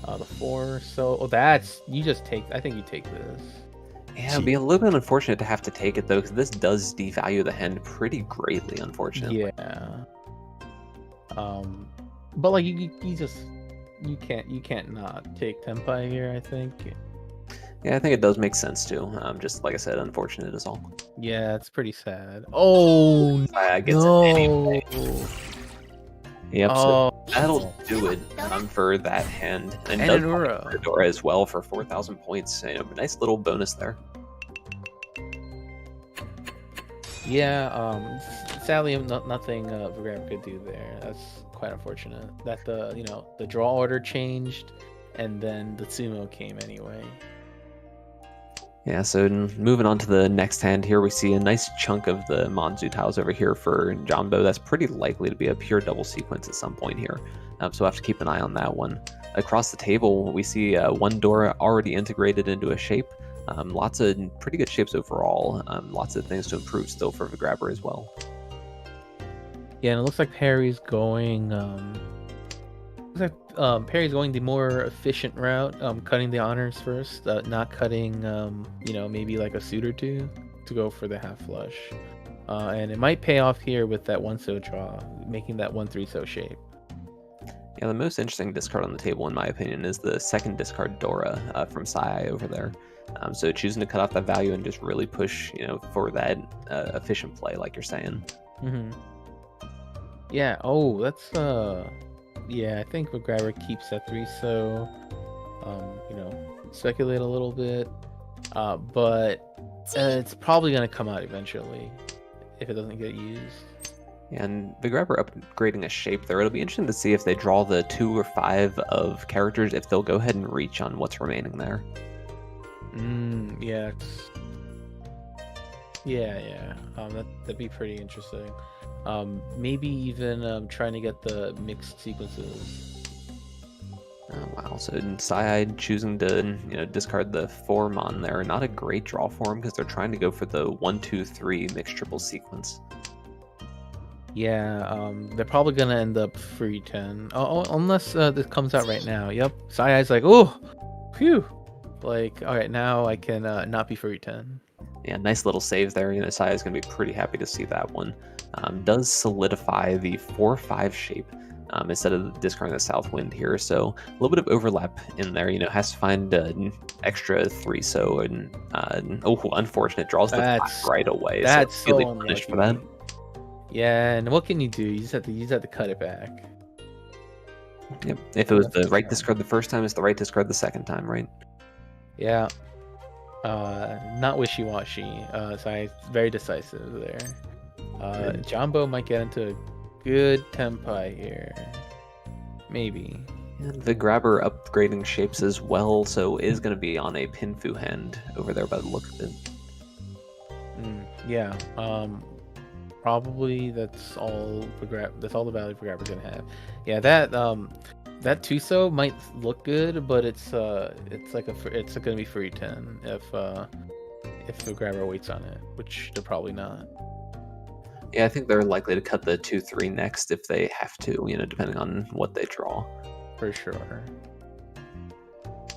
The 4, so that's, I think you take this. Yeah, it'd be a little bit unfortunate to have to take it though, because this does devalue the hand pretty greatly, unfortunately. Yeah. But like you can't not take Tenpai here, I think. Yeah, I think it does make sense too. Just like I said, unfortunate is all. Yeah, it's pretty sad. Oh no! Yep, Oh, so that'll do it for that hand. And And does Anura. Dora as well for 4,000 points. Nice little bonus there. Yeah. Sadly, nothing Grab could do there. That's quite unfortunate. That the draw order changed, and then the sumo came anyway. Yeah, so moving on to the next hand here, we see a nice chunk of the Manzu tiles over here for Jumbo. That's pretty likely to be a pure double sequence at some point here. So we'll have to keep an eye on that one. Across the table, we see one Dora already integrated into a shape. Lots of pretty good shapes overall. Lots of things to improve still for the Grabber as well. Yeah, and it looks like Perry's going. Perry's going the more efficient route, cutting the honors first, not cutting, maybe like a suit or two to go for the half flush. And it might pay off here with that 1-so draw, making that 1-3-so shape. Yeah, the most interesting discard on the table, in my opinion, is the second discard Dora from Sai over there. So choosing to cut off that value and just really push, for that efficient play, like you're saying. Mm-hmm. Yeah. Oh, that's yeah. I think the Grabber keeps that 3-so. Speculate a little bit, but it's probably gonna come out eventually if it doesn't get used. And the Grabber upgrading a shape there, it'll be interesting to see if they draw the 2 or 5 of characters, if they'll go ahead and reach on what's remaining there. Yeah. Yeah. That'd be pretty interesting. Maybe even trying to get the mixed sequences. Oh, wow. So Sai choosing to discard the 4 Mon there. Not a great draw for him because they're trying to go for the 1-2-3 mixed triple sequence. Yeah, they're probably gonna end up free 10. Unless this comes out right now. Yep. Sai's like, oh, phew. Like, all right, now I can not be free 10. Yeah, nice little save there. Sai is gonna be pretty happy to see that one. Does solidify the 4-5 shape instead of discarding the south wind here. So a little bit of overlap in there. Has to find an extra 3-so and unfortunate, draws the 5 right away. That's so really punished for that. Yeah, and what can you do? You just have to cut it back. Yep. If it was the right discard the first time, it's the right discard the second time, right? Yeah. Not wishy-washy. So very decisive there. Jumbo might get into a good Tenpai here. Maybe. And the Grabber upgrading shapes as well, so is going to be on a Pinfu hand over there by the look of it. Yeah. Probably that's all that's all the value for Grabber's gonna have. Yeah, that 2-so might look good, but it's gonna be free 10 if the Grabber waits on it, which they're probably not. Yeah, I think they're likely to cut the 2-3 next if they have to, depending on what they draw. For sure.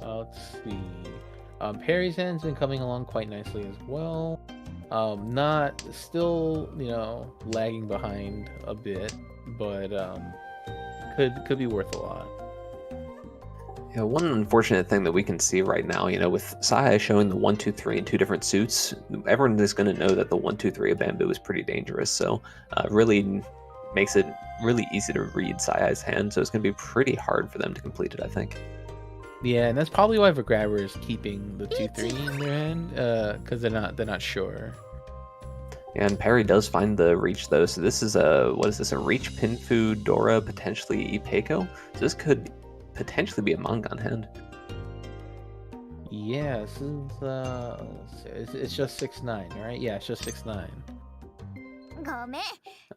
Let's see. Perry's hand's been coming along quite nicely as well. Not still, lagging behind a bit, but could be worth a lot. Yeah, one unfortunate thing that we can see right now, with Sai showing the 1-2-3 in 2 different suits, everyone is going to know that the 1-2-3 of bamboo is pretty dangerous. So really makes it really easy to read Sai's hand. So it's going to be pretty hard for them to complete it, I think. Yeah, and that's probably why the Grabber is keeping the 2-3 in their hand, because they're not sure. And Perry does find the reach though, so this is a what is this? A reach Pinfu Dora potentially Ipeco. So this could potentially be a Mangan hand. Yeah, this is it's just 6-9, right? Yeah, it's just 6-9. ごめん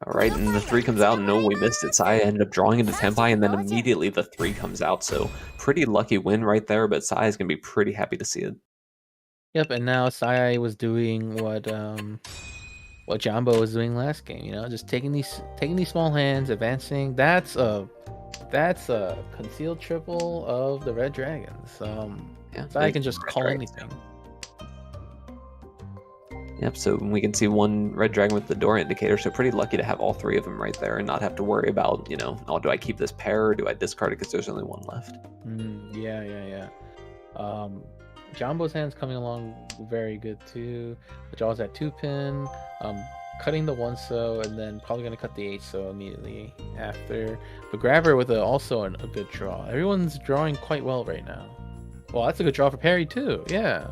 All right, and the 3 comes out. No, we missed it. Sai ended up drawing into Tenpai, and then immediately the 3 comes out. So pretty lucky win right there, but Sai is gonna be pretty happy to see it. Yep, and now Sai was doing what Jumbo was doing last game, you know, just taking these small hands, advancing. That's a concealed triple of the Red Dragons. Yeah, Sai can just Red call Dragons. anything. Yep, so we can see one Red Dragon with the Dora indicator, so pretty lucky to have all 3 of them right there and not have to worry about, you know, oh, do I keep this pair or do I discard it because there's only 1 left? Yeah. Jumbo's hand's coming along very good too. The draw's at 2-pin, cutting the 1-so, and then probably gonna cut the 8-so immediately after. But Grabber with also a good draw. Everyone's drawing quite well right now. Well, that's a good draw for Perry too. Yeah.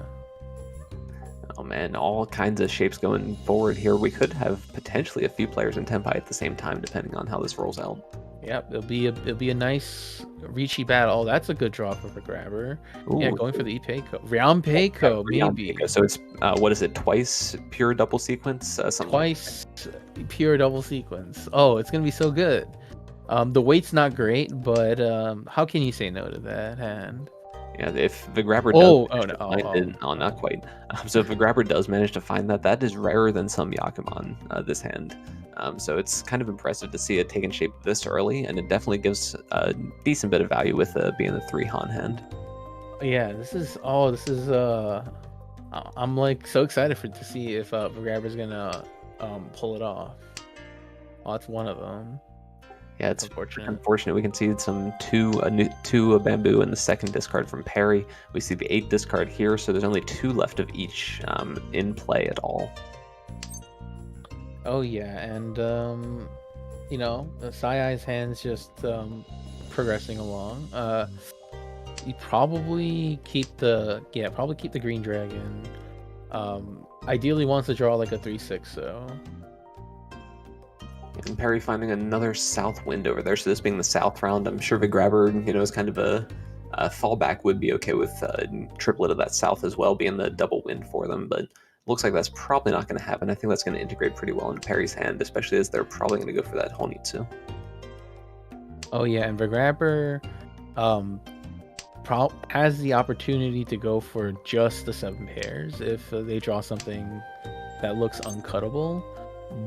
Oh man, all kinds of shapes going forward here. We could have potentially a few players in Tenpai at the same time, depending on how this rolls out. Yep, it'll be a nice reachy battle. Oh, that's a good draw for the Grabber. Ooh, Yeah, going for the Ipeco. Ryampeiko, maybe. So it's, what is it, twice pure double sequence? Something Twice pure double sequence. Oh, it's going to be so good. The weight's not great, but how can you say no to that hand? Yeah, if the Grabber does not quite. So if the Grabber does manage to find that, that is rarer than some Yakuman, this hand. So it's kind of impressive to see it taking shape this early, and it definitely gives a decent bit of value with being the 3 Han hand. Yeah, this is I'm like so excited to see if the Grabber's gonna pull it off. Oh, that's one of them. Yeah, it's unfortunate. We can see some two bamboo in the second discard from Perry. We see the 8 discard here, so there's only 2 left of each in play at all. Oh yeah, and you know, Sai-Ai's hand's just progressing along. You probably keep the green dragon. Ideally wants to draw like a 3/6, so. And Perry finding another south wind over there, so this being the south round, I'm sure the Grabber, you know, is kind of a fallback would be okay with triplet of that south as well, being the double wind for them, but looks like that's probably not going to happen. I think that's going to integrate pretty well into Perry's hand, especially as they're probably going to go for that Honitsu. Oh yeah, and the Grabber has the opportunity to go for just the 7 pairs if they draw something that looks uncuttable.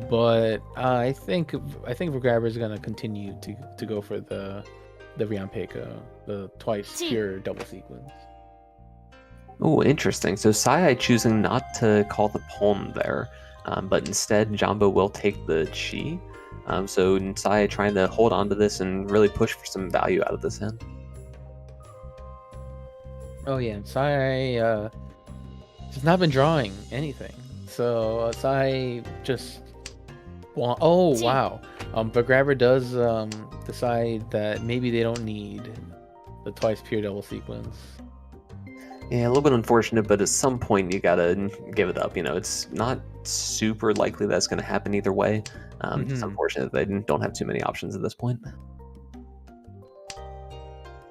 But I think the Grabber is gonna continue to go for the Ryampeiko, the twice pure double sequence. Oh, interesting. So Sai choosing not to call the poem there, but instead Jumbo will take the Chi. So Sai trying to hold on to this and really push for some value out of this hand. Oh yeah, Sai has not been drawing anything. So Sai just wow. But Grabber does decide that maybe they don't need the twice pure double sequence. Yeah, a little bit unfortunate, but at some point you gotta give it up. You know, it's not super likely that's going to happen either way. It's unfortunate that they don't have too many options at this point.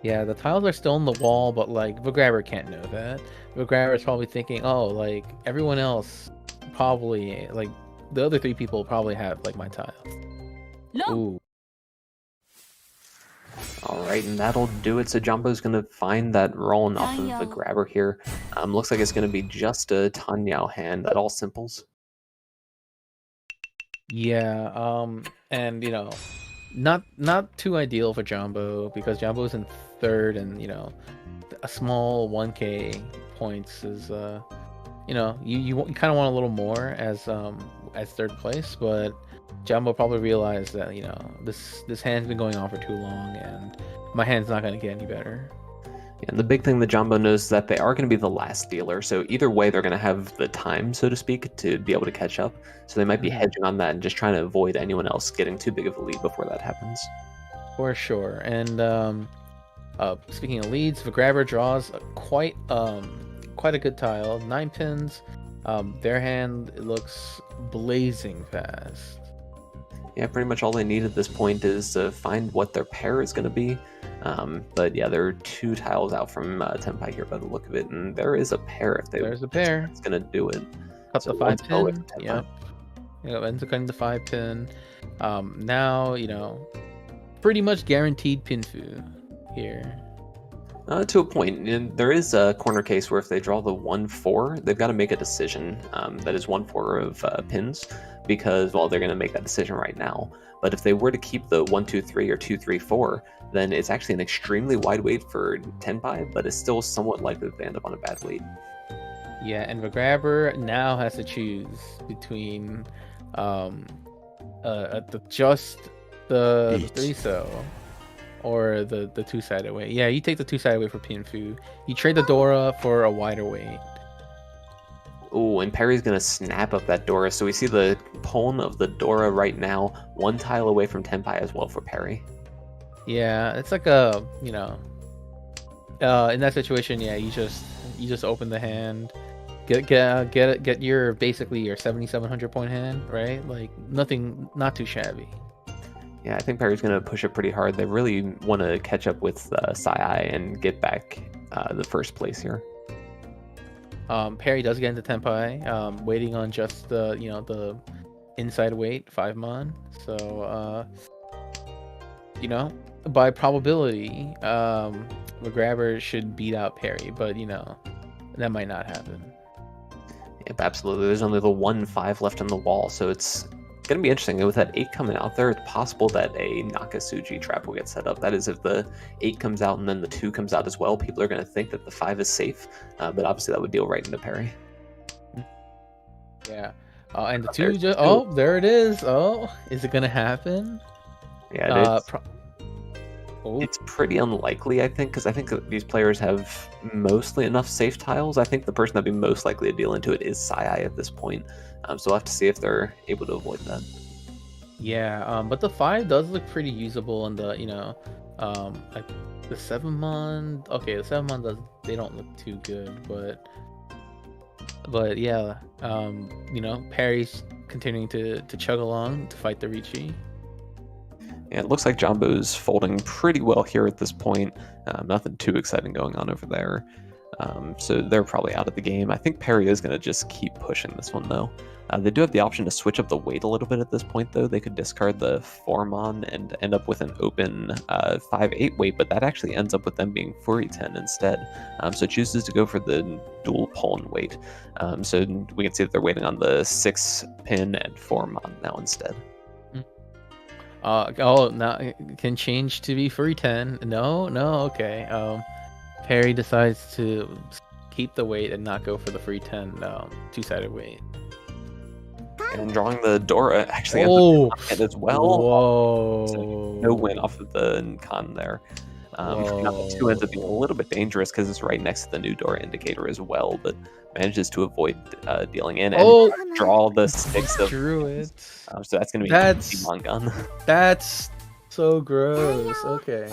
Yeah, the tiles are still on the wall, but like the Grabber can't know that. The Grabber is probably thinking, oh, like everyone else probably, like the other 3 people probably have like my tiles. Ooh. Alright, and that'll do it. So Jumbo's going to find that rolling off of the Grabber here. Looks like it's going to be just a Tanyao hand at all simples. Yeah, and you know, not too ideal for Jumbo because Jumbo's in 3rd, and you know, a small 1k points is you know, you kind of want a little more as 3rd place, but Jumbo probably realized that, you know, this hand's been going on for too long and my hand's not going to get any better. And the big thing that Jumbo knows is that they are going to be the last dealer, so either way they're going to have the time, so to speak, to be able to catch up. So they might be hedging on that and just trying to avoid anyone else getting too big of a lead before that happens. For sure. And speaking of leads, the Grabber draws quite a good tile, 9 pins. Their hand looks blazing fast. Yeah, pretty much all they need at this point is to find what their pair is going to be. But yeah, there are 2 tiles out from Tenpai here by the look of it, and there is a pair. If they There's a pair. It's going to do it. Cut So the one 5 tile away pin. from Tenpai. Yep. Yep, ends up cutting the 5 pin. Now, pretty much guaranteed pinfu here. To a point, and there is a corner case where if they draw the 1-4, they've got to make a decision. That is 1-4 of pins, because well, they're going to make that decision right now. But if they were to keep the 1-2-3 or 2-3-4, then it's actually an extremely wide weight for Tenpai, but it's still somewhat likely that they end up on a bad weight. Yeah, and the grabber now has to choose between just the Each. 3-so or the 2-sided weight. Yeah, you take the 2-sided weight for pinfu. You trade the Dora for a wider weight. Oh, and Perry's going to snap up that Dora. So we see the pawn of the Dora right now, 1 tile away from Tenpai as well for Perry. Yeah, it's like a, in that situation, yeah, you just open the hand, get your basically your 7,700 point hand, right? Like not too shabby. Yeah, I think Perry's going to push it pretty hard. They really want to catch up with Sai and get back the first place here. Perry does get into Tenpai, waiting on just the inside weight 5-mon. So by probability, the grabber should beat out Perry, but that might not happen. Yep, absolutely. There's only the 1-5 left on the wall, so it's going to be interesting. With that 8 coming out there, it's possible that a Nakasuji trap will get set up. That is, if the 8 comes out and then the 2 comes out as well, people are going to think that the 5 is safe, but obviously that would deal right into Perry. Yeah. And the 2 just... Oh, there it is. Oh, is it going to happen? Yeah, it is. It's pretty unlikely, I think, because I think that these players have mostly enough safe tiles. I think the person that'd be most likely to deal into it is Sai at this point. So we'll have to see if they're able to avoid that. Yeah, but the 5 does look pretty usable, and the like the 7-mon. Okay, the 7-mon does. They don't look too good, but yeah, Perry's continuing to chug along to fight the Ricci. Yeah, it looks like Jumbo's folding pretty well here at this point. Nothing too exciting going on over there. So they're probably out of the game. I think Perry is going to just keep pushing this one, though. They do have the option to switch up the weight a little bit at this point, though. They could discard the 4-mon and end up with an open 5-8 weight, but that actually ends up with them being 4-10 instead. So it chooses to go for the dual pawn weight. So we can see that they're waiting on the 6-pin and 4-mon now instead. Now it can change to be 3-10. No, okay. Perry decides to keep the weight and not go for the 3-10 2-sided weight. And drawing the Dora actually ends up it as well. Whoa! So no win off of the con there. Now the 2 ends up being a little bit dangerous because it's right next to the new Dora indicator as well, but manages to avoid dealing in and draw the 6 of. Drew it. So that's going to be an easy Mangan. That's so gross. Okay.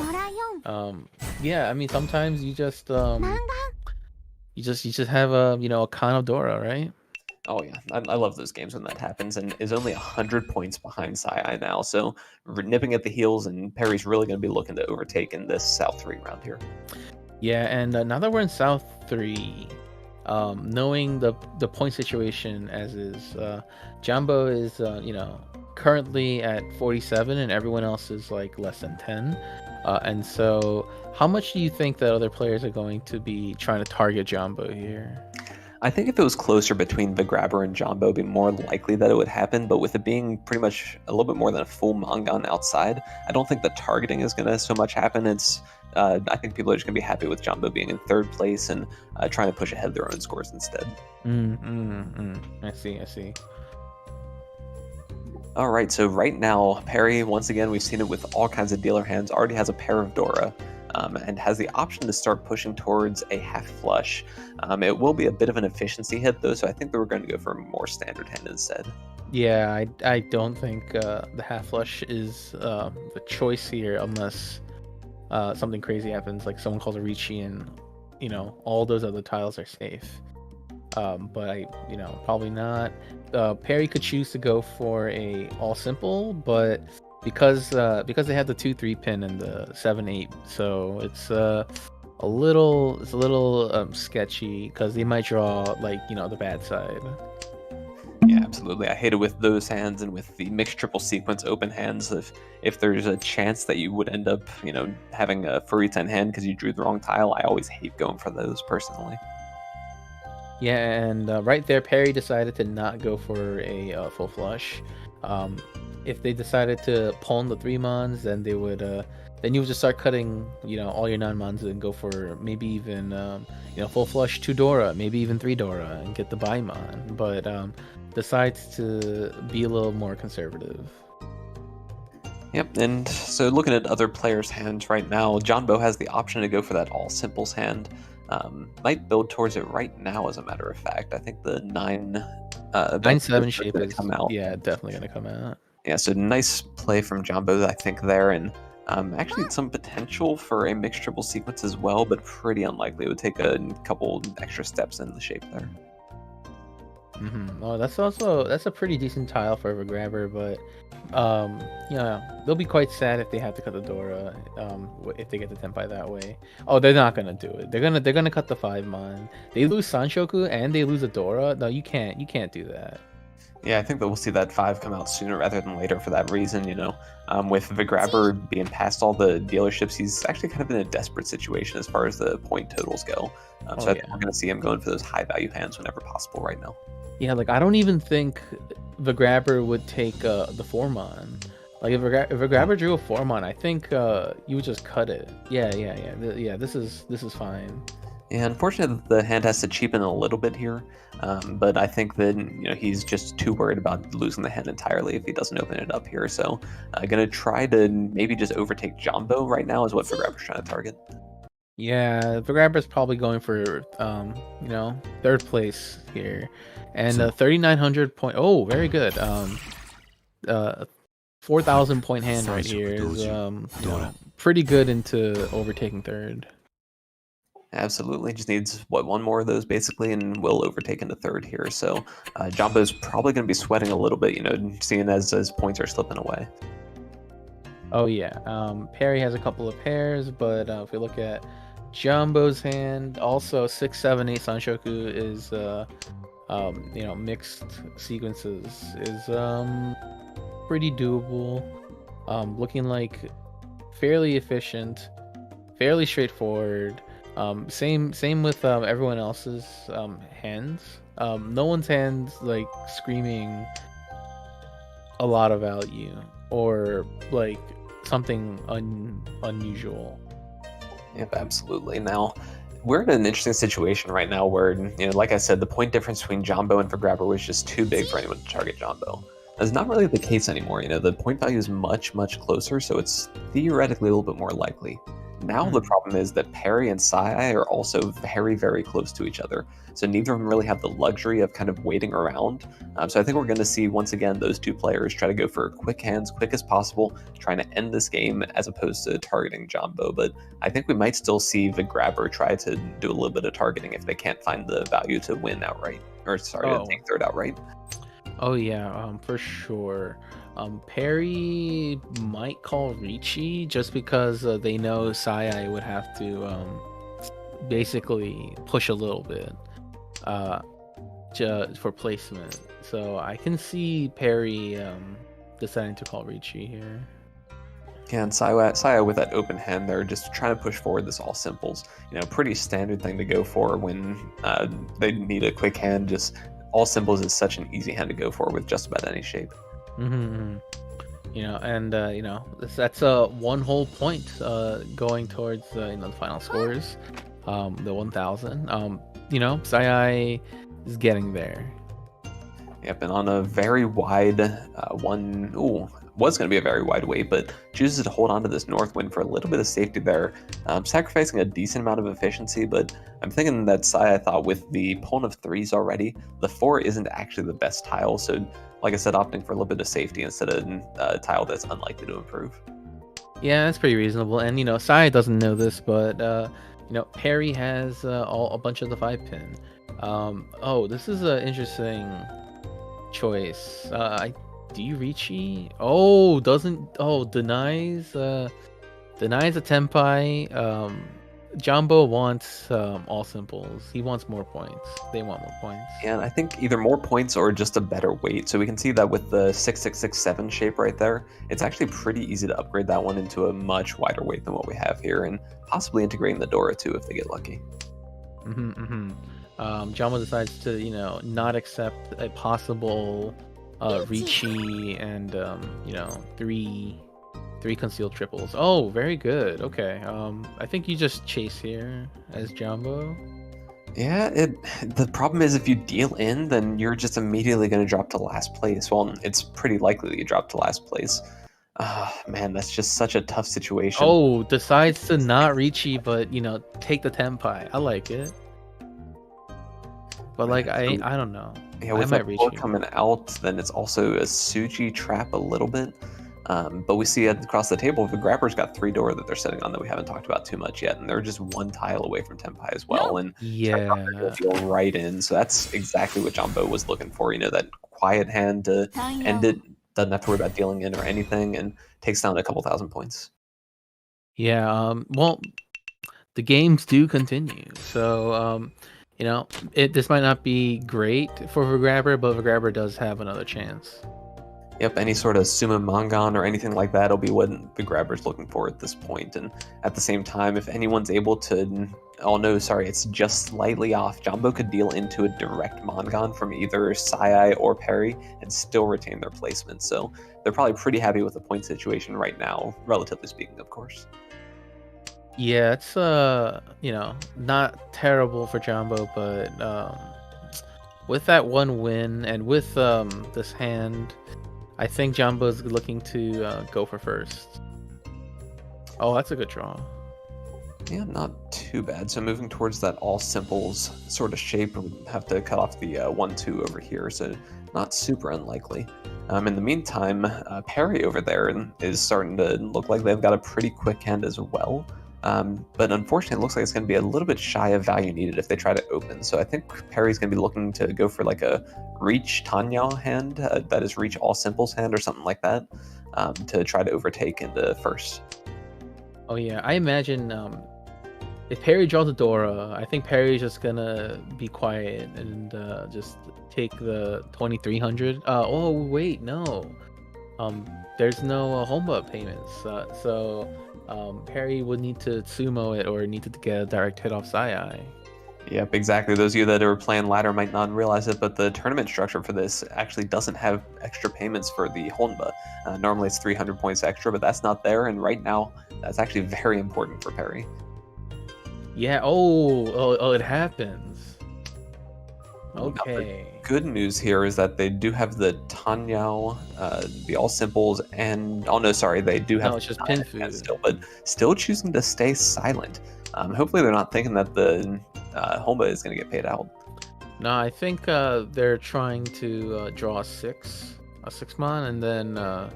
Yeah, I mean sometimes you just you just have a con of Dora, right? Oh yeah, I love those games when that happens, and is only 100 points behind Sai now, so nipping at the heels, and Perry's really going to be looking to overtake in this South 3 round here. Yeah, and now that we're in South 3, knowing the point situation as is, Jumbo is currently at 47, and everyone else is like less than 10. And so, how much do you think that other players are going to be trying to target Jumbo here? I think if it was closer between the grabber and Jumbo, it'd be more likely that it would happen, but with it being pretty much a little bit more than a full Mangan outside, I don't think the targeting is going to so much happen. It's I think people are just going to be happy with Jumbo being in 3rd place and trying to push ahead their own scores instead. I see. All right, so right now, Perry, once again, we've seen it with all kinds of dealer hands, already has a pair of Dora. And has the option to start pushing towards a half flush. It will be a bit of an efficiency hit, though, so I think that we're going to go for a more standard hand instead. Yeah, I don't think the half flush is the choice here unless something crazy happens, like someone calls a Ricci and all those other tiles are safe. but probably not. Perry could choose to go for a all simple, but because they have the 2-3 pin and the 7-8, so it's a little sketchy because they might draw the bad side. Yeah, absolutely. I hate it with those hands and with the mixed triple sequence open hands. If there's a chance that you would end up, having a Furita in hand because you drew the wrong tile, I always hate going for those personally. Yeah, and right there, Perry decided to not go for a full flush. If they decided to pawn the 3 mons, then they would then you would just start cutting all your non-mons and go for maybe even full flush 2 Dora, maybe even 3 Dora, and get the buy mon. But decides to be a little more conservative. Yep, and so looking at other players' hands right now, John Bo has the option to go for that all simples hand. Might build towards it right now, as a matter of fact. I think the 9-7 shape is come out. Yeah, definitely gonna come out. Yeah, so nice play from John Bo, I think, there, and actually some potential for a mixed triple sequence as well, but pretty unlikely. It would take a couple extra steps in the shape there. Oh, that's a pretty decent tile for a grabber, but they'll be quite sad if they have to cut the Dora, if they get the Tenpai that way. Oh, they're not gonna do it. They're gonna cut the 5 mon. They lose Sanshoku and they lose a Dora. No, you can't do that. Yeah, I think that we'll see that 5 come out sooner rather than later for that reason, with the grabber being past all the dealerships, he's actually kind of in a desperate situation as far as the point totals go. So I think we're going to see him going for those high value hands whenever possible right now. Yeah, I don't even think the grabber would take the 4 mon. If a grabber drew a 4 mon, I think you would just cut it. Yeah. This is fine. Yeah, unfortunately, the hand has to cheapen a little bit here, but I think that he's just too worried about losing the hand entirely if he doesn't open it up here. So, gonna try to maybe just overtake Jumbo right now is what Grabber's trying to target. Yeah, Grabber's probably going for 3rd place here, and 3,900 point. Oh, very good. 4,000 point hand right here is pretty good into overtaking 3rd. Absolutely, just needs one more of those basically, and will overtake into 3rd here. So Jumbo's probably going to be sweating a little bit, seeing as his points are slipping away. Oh yeah, Perry has a couple of pairs, but if we look at Jumbo's hand, also 6, 7, 8 Sanshoku is mixed sequences is pretty doable. Looking like fairly efficient, fairly straightforward. Same with everyone else's hands. No one's hands screaming a lot of value or something unusual. Yep, absolutely. Now we're in an interesting situation right now where like I said, the point difference between Jumbo and Grabber was just too big for anyone to target Jumbo. That's not really the case anymore. The point value is much closer, so it's theoretically a little bit more likely. Now the problem is that Perry and Sai are also very close to each other, so neither of them really have the luxury of kind of waiting around. So I think we're going to see once again those two players try to go for quick hands, quick as possible, trying to end this game as opposed to targeting Jumbo. But I think we might still see the Grabber try to do a little bit of targeting if they can't find the value to win outright, or to take 3rd outright. Oh yeah, for sure. Perry might call Ricci just because they know Sai would have to basically push a little bit for placement. So I can see Perry deciding to call Ricci here. Yeah, and Saya with that open hand there, just trying to push forward this all simples. Pretty standard thing to go for when they need a quick hand. Just all simples is such an easy hand to go for with just about any shape. That's a 1 whole point going towards the final scores, the 1,000. Sai is getting there. Yep, and on a very wide was going to be a very wide weight, but chooses to hold on to this north wind for a little bit of safety there, sacrificing a decent amount of efficiency. But I'm thinking that Sai, thought with the pawn of 3s already, the 4 isn't actually the best tile. So like I said, opting for a little bit of safety instead of a tile that's unlikely to improve. Yeah, that's pretty reasonable. And Sai doesn't know this, but Perry has a bunch of the 5-pin. Oh, this is an interesting choice. Do you Richie? Oh, denies a Tenpai. Jumbo wants all simples. He wants more points. They want more points. And I think either more points or just a better weight. So we can see that with the 6667 shape right there, it's actually pretty easy to upgrade that one into a much wider weight than what we have here, and possibly integrating the Dora too if they get lucky. Jumbo decides to not accept a possible Ricci and three concealed triples. Oh, very good. Okay. I think you just chase here as Jumbo. Yeah, the problem is if you deal in, then you're just immediately going to drop to last place. Well, it's pretty likely that you drop to last place. Man, that's just such a tough situation. Oh, decides to not Ricci, but take the Tenpai. I like it. But like, I don't know. Yeah, with I that might four Ricci. coming out, then it's also a Suji trap a little bit. But we see across the table, the grabber's got 3 Dora that they're sitting on that we haven't talked about too much yet, and they're just 1 tile away from Tenpai as well. And Yeah. will feel right in. So that's exactly what Jumbo was looking for. That quiet hand to end it. Doesn't have to worry about dealing in or anything, and takes down a couple thousand points. Yeah. Well, the games do continue. So this might not be great for Vigrabber, but Vigrabber does have another chance. Yep, any sort of Suma Mangan or anything like that will be what the grabber's looking for at this point. And at the same time, if anyone's able to... Oh no, sorry, it's just slightly off. Jumbo could deal into a direct Mangan from either Sai or Perry and still retain their placement. So they're probably pretty happy with the point situation right now, relatively speaking, of course. Yeah, it's not terrible for Jumbo, but with that one win and with this hand, I think Jumbo's looking to go for first. Oh, that's a good draw. Yeah, not too bad. So moving towards that all simples sort of shape, we'll have to cut off the 1-2 over here, so not super unlikely. In the meantime, Perry over there is starting to look like they've got a pretty quick hand as well. But unfortunately, it looks like it's going to be a little bit shy of value needed if they try to open. So I think Perry's going to be looking to go for like a Reach Tanya hand, that is Reach All Simples hand or something like that, to try to overtake into first. Oh yeah, I imagine if Perry draws a Dora, I think Perry's just gonna be quiet and just take the 2300. Oh wait, no. There's no Homba payments, so Perry would need to sumo it or need to get a direct hit off Sai. Yep, exactly. Those of you that are playing ladder might not realize it, but the tournament structure for this actually doesn't have extra payments for the Honba. Normally it's 300 points extra, but that's not there, and right now that's actually very important for Perry. Yeah, oh, it happens. Okay. Good news here is that they do have the Tanyao, the all simples, and they do have. No, it's just pin food. Still, but still choosing to stay silent. Hopefully, they're not thinking that the Honba is going to get paid out. No, I think they're trying to draw a 6-mon, and then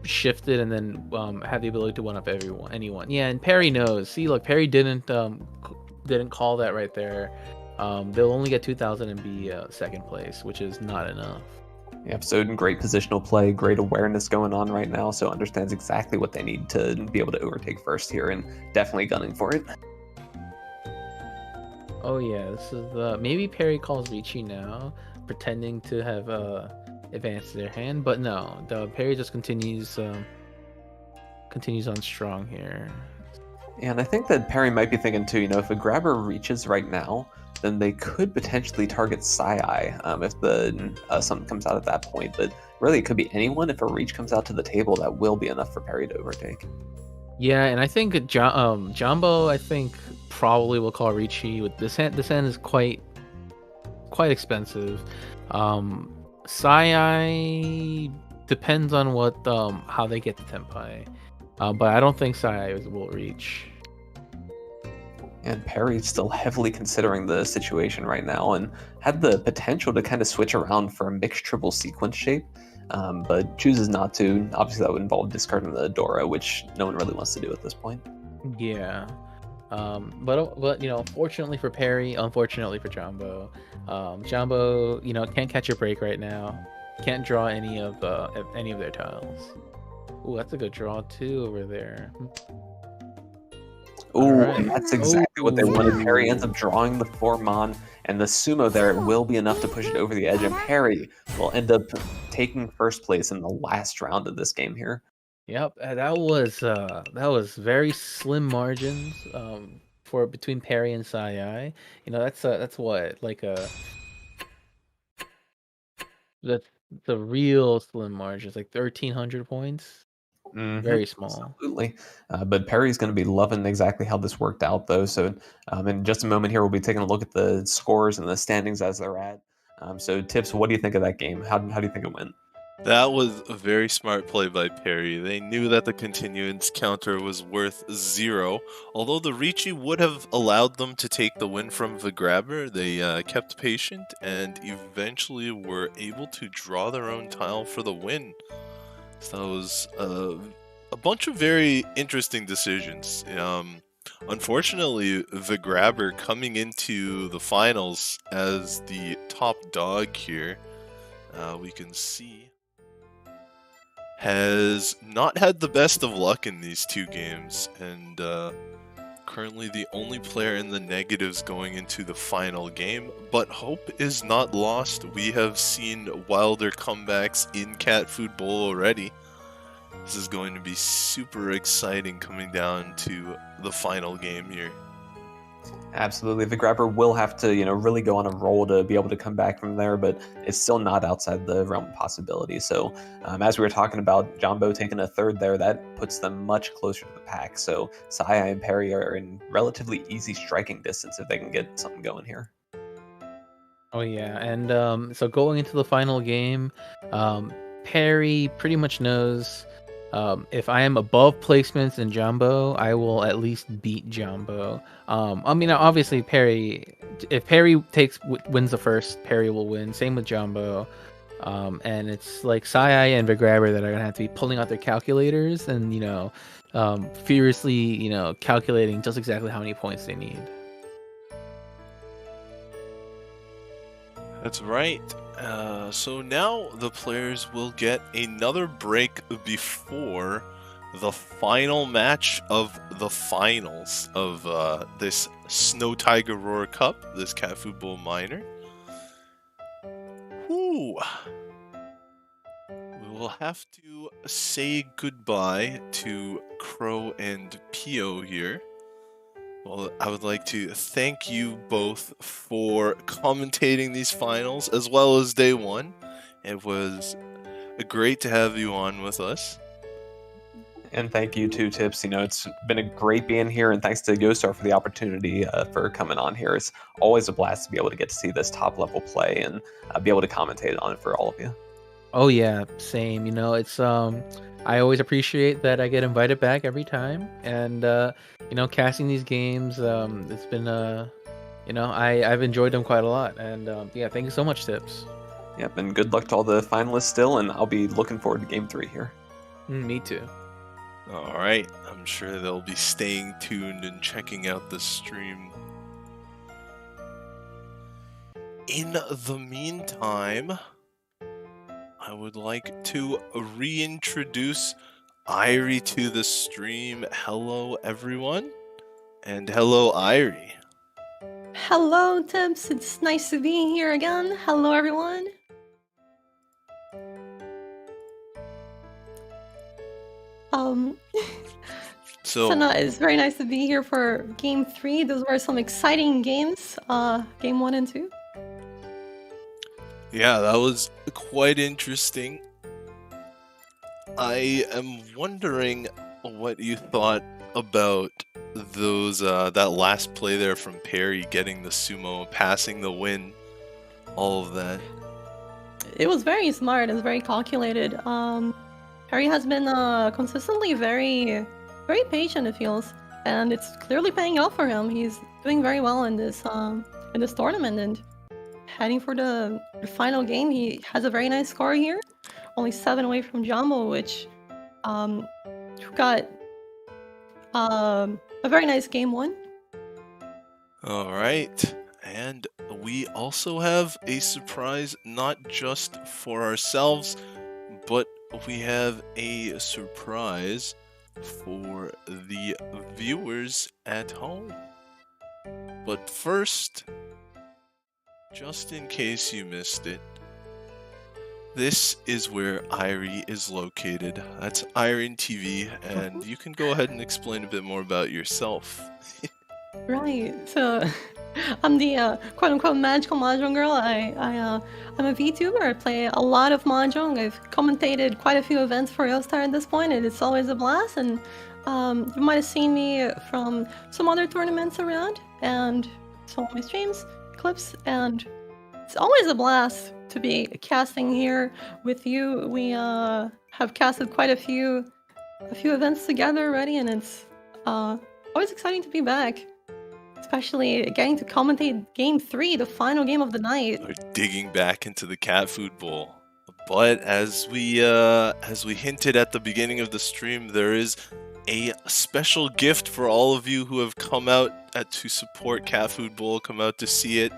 shift it, and then have the ability to one-up anyone. Yeah, and Perry knows. See, look, Perry didn't call that right there. They'll only get 2,000 and be second place, which is not enough. Yep, so in great positional play, great awareness going on right now, so understands exactly what they need to be able to overtake first here, and definitely gunning for it. Oh yeah, this is maybe Perry calls Ricci now, pretending to have advanced their hand, but no, Perry just continues on strong here. And I think that Perry might be thinking too, if a grabber reaches right now, then they could potentially target Sai if the something comes out at that point. But really, it could be anyone. If a reach comes out to the table, that will be enough for Perry to overtake. Yeah, and I think Jumbo, I think, probably will call Ricci with this hand. This hand is quite expensive. Sai depends on what how they get the Tenpai, but I don't think Sai will reach. And Perry's still heavily considering the situation right now and had the potential to kind of switch around for a mixed triple sequence shape. but chooses not to. Obviously, that would involve discarding the Dora, which no one really wants to do at this point. Yeah. But fortunately for Perry, unfortunately for Jumbo, Jumbo can't catch a break right now. Can't draw any of their tiles. Ooh, that's a good draw too over there. Ooh, Alright. and that's exactly what they wanted. Ooh. Perry ends up drawing the 4 Mon, and the Sumo there will be enough to push it over the edge, and Perry will end up taking first place in the last round of this game here. Yep, that was very slim margins for between Perry and Sai. That's what that's the real slim margins, like 1,300 points. Very small. Absolutely. But Perry's going to be loving exactly how this worked out, though. So in just a moment here, we'll be taking a look at the scores and the standings as they're at. So, Tips, what do you think of that game? How do you think it went? That was a very smart play by Perry. They knew that the continuance counter was worth 0. Although the Ricci would have allowed them to take the win from the grabber, they kept patient and eventually were able to draw their own tile for the win. So that was a bunch of very interesting decisions. Unfortunately, the grabber coming into the finals as the top dog here, we can see, has not had the best of luck in these 2 games, and currently the only player in the negatives going into the final game, but hope is not lost. We have seen wilder comebacks in Catfood Bowl already. This is going to be super exciting coming down to the final game here. Absolutely. The grabber will have to, really go on a roll to be able to come back from there, but it's still not outside the realm of possibility. So, as we were talking about Jumbo taking a 3rd there, that puts them much closer to the pack. So, Saya and Perry are in relatively easy striking distance if they can get something going here. Oh yeah, and so going into the final game, Perry pretty much knows if I am above placements in Jumbo, I will at least beat Jumbo. Obviously if Perry wins the first, Perry will win. Same with Jumbo. And it's like Sai and Vigrabber that are gonna have to be pulling out their calculators and furiously calculating just exactly how many points they need. That's right. So now the players will get another break before the final match of the finals of this Snow Tiger Roar Cup, this Catfood Bowl Minor. Whew. We will have to say goodbye to Crow and Pio here. Well, I would like to thank you both for commentating these finals as well as day 1. It was great to have you on with us. And thank you too, Tips. It's been a great being here, and thanks to Yostar for the opportunity for coming on here. It's always a blast to be able to get to see this top level play and be able to commentate on it for all of you. Oh yeah, same. It's I always appreciate that I get invited back every time, and casting these games, it's been I've enjoyed them quite a lot, and thank you so much, Tips. Yep, and good luck to all the finalists still, and I'll be looking forward to game 3 here. Me too. All right, I'm sure they'll be staying tuned and checking out the stream. In the meantime, I would like to reintroduce Irie to the stream. Hello, everyone. And hello, Irie. Hello, Tips. It's nice to be here again. Hello, everyone. So it's very nice to be here for Game 3. Those were some exciting games. Game 1 and 2. yeah, that was quite interesting. I am wondering what you thought about those that last play there from Perry, getting the sumo, passing the win, all of that. It was very smart. It was very calculated. Perry has been consistently very, very patient, it feels, and it's clearly paying off for him. He's doing very well in this tournament, and heading for the final game. He has a very nice score here. only 7 away from Jumbo, which got a very nice game 1. All right. And we also have a surprise, not just for ourselves, but we have a surprise for the viewers at home. But first, just in case you missed it, this is where Irie is located. That's Iron TV, and you can go ahead and explain a bit more about yourself. Right. So I'm the quote-unquote magical Mahjong girl. I'm a VTuber. I play a lot of Mahjong. I've commentated quite a few events for Yostar at this point, and it's always a blast. And you might have seen me from some other tournaments around, and some of my streams, clips, and it's always a blast to be casting here with you. We have casted quite a few events together already, and it's always exciting to be back. Especially getting to commentate Game 3, the final game of the night. We're digging back into the Catfood Bowl. But as we hinted at the beginning of the stream, there is a special gift for all of you who have come out to support Catfood Bowl, come out to see it.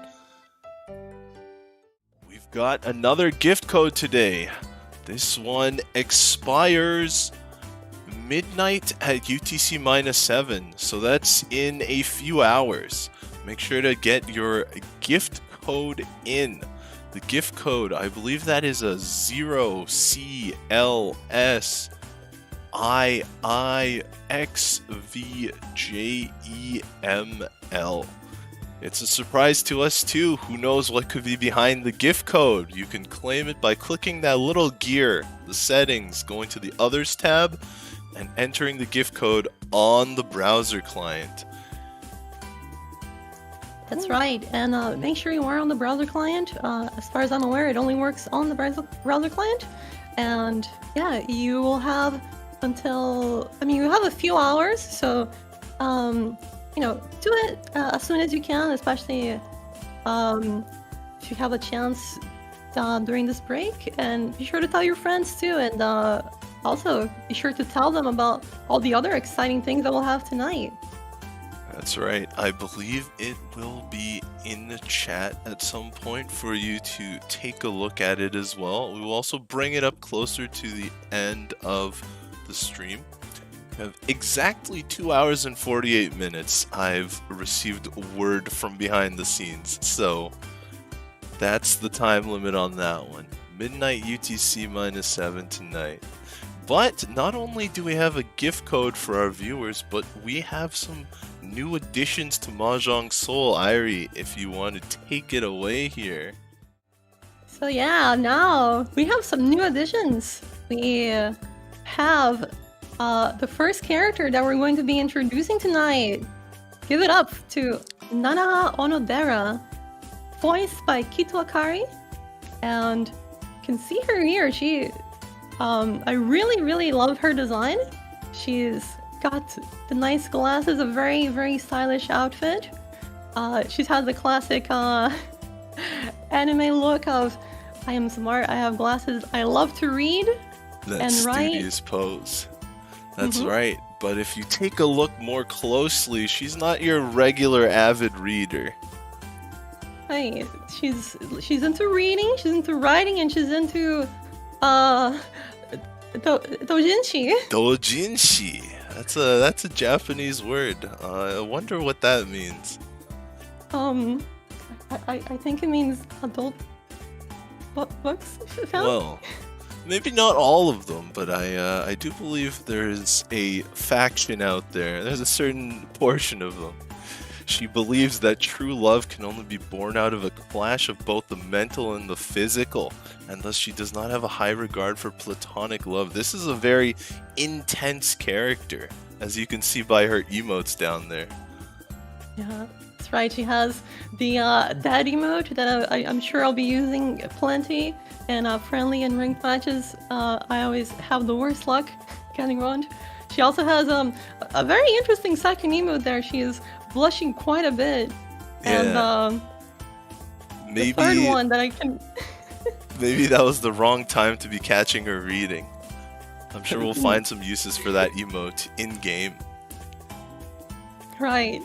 We've got another gift code today. This one expires midnight at UTC -7, so that's in a few hours. Make sure to get your gift code in. The gift code, I believe that is a 0CLSIIXVJEML. It's a surprise to us too. Who knows what could be behind the gift code? You can claim it by clicking that little gear, the settings, going to the Others tab, and entering the gift code on the browser client. That's right, and make sure you are on the browser client. As far as I'm aware, it only works on the browser client. And yeah, you will have until, you have a few hours, so do it as soon as you can, especially if you have a chance during this break. And be sure to tell your friends too, and also be sure to tell them about all the other exciting things that we'll have tonight. That's right. I believe it will be in the chat at some point for you to take a look at it as well. We will also bring it up closer to the end of the stream. We have exactly 2 hours and 48 minutes. I've received word from behind the scenes, so that's the time limit on that one. Midnight UTC -7 tonight. But not only do we have a gift code for our viewers, but we have some new additions to Mahjong Soul. Irie, if you want to take it away here. So yeah, now we have some new additions. We have the first character that we're going to be introducing tonight. Give it up to Nana Onodera, voiced by Kito Akari. And you can see her here. I really love her design. She's got the nice glasses, a very, very stylish outfit. She's had the classic anime look of, I am smart, I have glasses, I love to read That and write. studious pose. That's right. But if you take a look more closely, she's not your regular avid reader. Hey, she's into reading, she's into writing, and she's into doujinshi. Doujinshi. That's a Japanese word. I wonder what that means. I think it means adult books. Well, maybe not all of them, but I do believe there's a faction out there. There's a certain portion of them. She believes that true love can only be born out of a clash of both the mental and the physical, and thus she does not have a high regard for platonic love. This is a very intense character, as you can see by her emotes down there. Yeah, that's right. She has the dad emote that I'm sure I'll be using plenty in friendly and ranked matches. I always have the worst luck getting around. She also has a very interesting second emote there. She is blushing quite a bit. Yeah. And Maybe the third one that I can... Maybe that was the wrong time to be catching her reading. I'm sure we'll find some uses for that emote in-game. Right.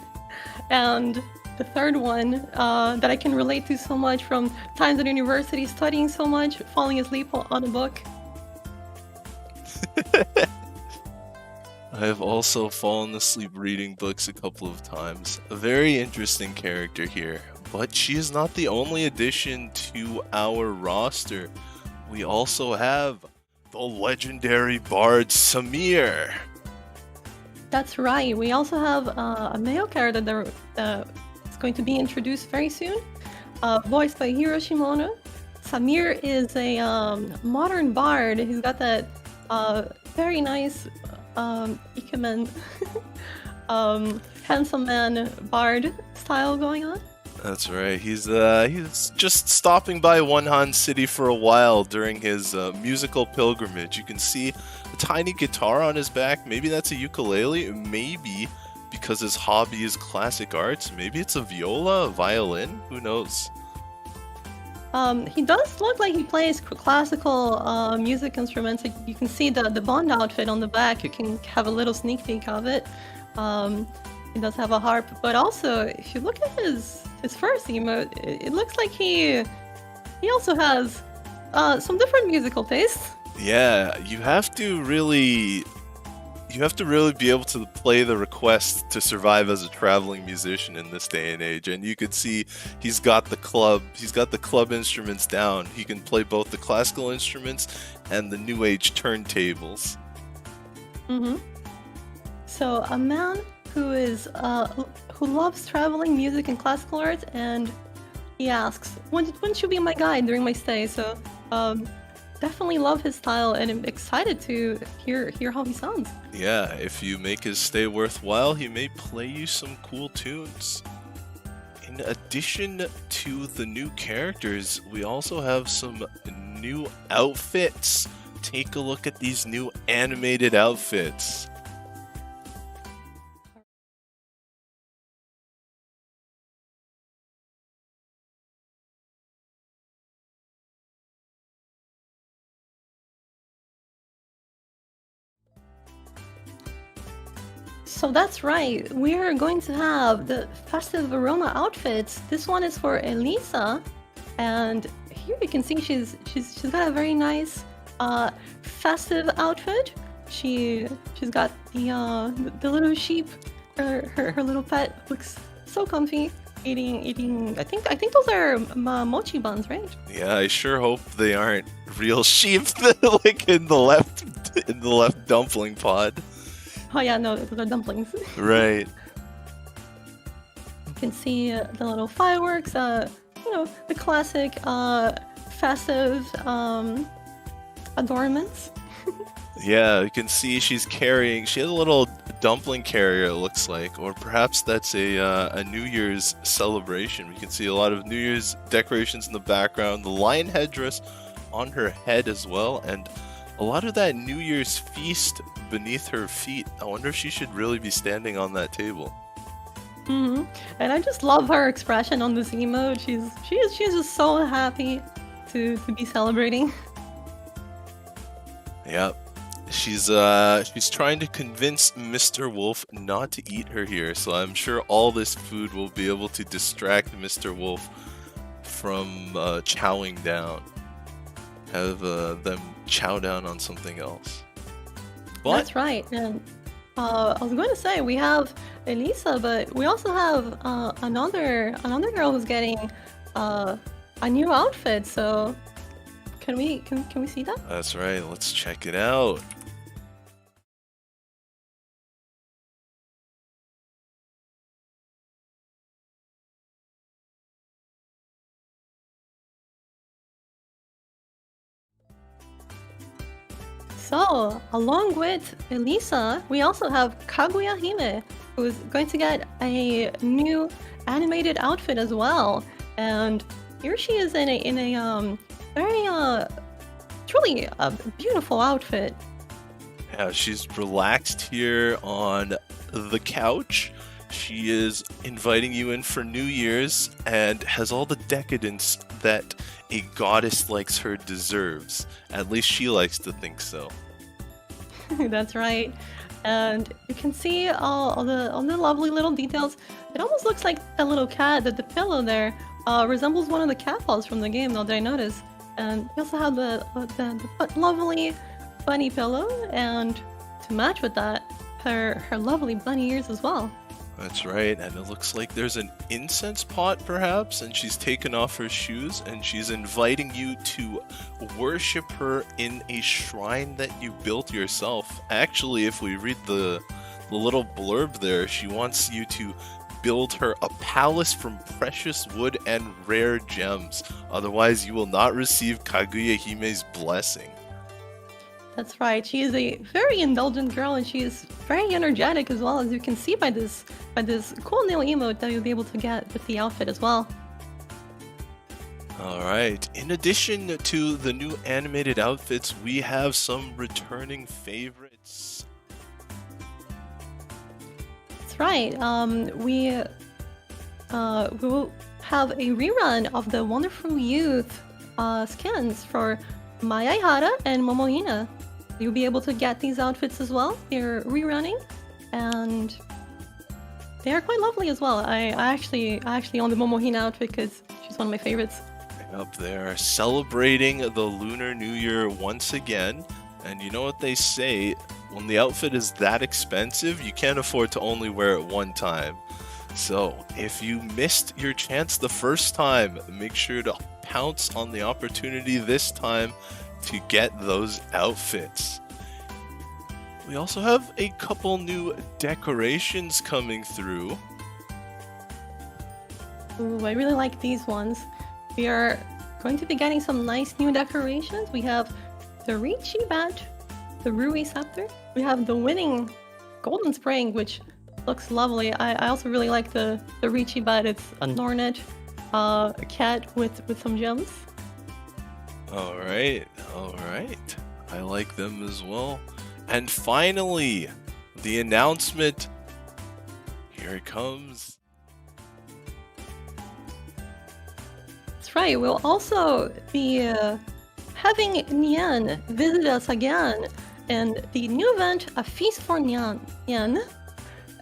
And the third one that I can relate to so much from times at university, studying so much, falling asleep on a book. I have also fallen asleep reading books a couple of times. A very interesting character here, but she is not the only addition to our roster. We also have the legendary bard Samir. That's right. We also have a male character that's going to be introduced very soon, voiced by Hiro Shimono. Samir is a modern bard. He's got that very nice ikemen, handsome man bard style going on. That's right. He's just stopping by Wonhan City for a while during his musical pilgrimage. You can see a tiny guitar on his back. Maybe that's a ukulele. Maybe because his hobby is classic arts. Maybe it's a viola, a violin. Who knows? He does look like he plays classical music instruments. You can see the Bond outfit on the back. You can have a little sneak peek of it. He does have a harp, but also if you look at his first emote, it looks like he also has some different musical tastes. Yeah, you have to really be able to play the request to survive as a traveling musician in this day and age. And you could see he's got the club instruments down. He can play both the classical instruments and the new age turntables. Mm-hmm. So a man who loves traveling music and classical arts, and he asks, wouldn't you be my guide during my stay? So definitely love his style, and I'm excited to hear how he sounds. Yeah, if you make his stay worthwhile, he may play you some cool tunes. In addition to the new characters, we also have some new outfits. Take a look at these new animated outfits. So that's right, we're going to have the festive aroma outfits. This one is for Elisa, and here you can see she's got a very nice festive outfit. She's got the little sheep, her little pet looks so comfy, eating. I think those are mochi buns, right? Yeah, I sure hope they aren't real sheep like in the left dumpling pod. Oh yeah, no, those are dumplings. Right. You can see the little fireworks, the classic festive adornments. Yeah, you can see she has a little dumpling carrier, it looks like, or perhaps that's a New Year's celebration. We can see a lot of New Year's decorations in the background, the lion headdress on her head as well, and a lot of that New Year's feast beneath her feet. I wonder if she should really be standing on that table. Mm-hmm. And I just love her expression on this emote. She's just so happy to be celebrating. Yep. She's trying to convince Mr. Wolf not to eat her here, so I'm sure all this food will be able to distract Mr. Wolf from chowing down. Have them chow down on something else. But That's right. And I was going to say we have Elisa, but we also have another girl who's getting a new outfit. So can we see that? that's right, let's check it out. So, along with Elisa, we also have Kaguya Hime, who's going to get a new animated outfit as well. And here she is in a very truly a beautiful outfit. Yeah, she's relaxed here on the couch. She is inviting you in for New Year's and has all the decadence that a goddess likes her deserves. At least she likes to think so. That's right. And you can see all the lovely little details. It almost looks like that little cat, that the pillow there resembles one of the cat paws from the game, now that I notice. And you also have the lovely bunny pillow, and to match with that, her lovely bunny ears as well. That's right, and it looks like there's an incense pot perhaps, and she's taken off her shoes and she's inviting you to worship her in a shrine that you built yourself. Actually, if we read the little blurb there, she wants you to build her a palace from precious wood and rare gems. Otherwise, you will not receive Kaguya Hime's blessing. That's right. She is a very indulgent girl, and she is very energetic as well, as you can see by this cool new emote that you'll be able to get with the outfit as well. Alright, in addition to the new animated outfits, we have some returning favorites. That's right. We will have a rerun of the Wonderful Youth skins for Maya Ihara and Momohina. You'll be able to get these outfits as well. They're rerunning, and they are quite lovely as well. I actually own the Momohina outfit because she's one of my favorites. Up there, celebrating the Lunar New Year once again. And you know what they say, when the outfit is that expensive, you can't afford to only wear it one time. So, if you missed your chance the first time, make sure to pounce on the opportunity this time to get those outfits. We also have a couple new decorations coming through. Ooh, I really like these ones. We are going to be getting some nice new decorations. We have the Riichi badge, the Rui scepter. We have the winning golden spring, which looks lovely. I also really like the Riichi badge. It's a Nornet cat with some gems. Alright. I like them as well. And finally, the announcement. Here it comes. That's right. We'll also be having Nyan visit us again in the new event, A Feast for Nyan.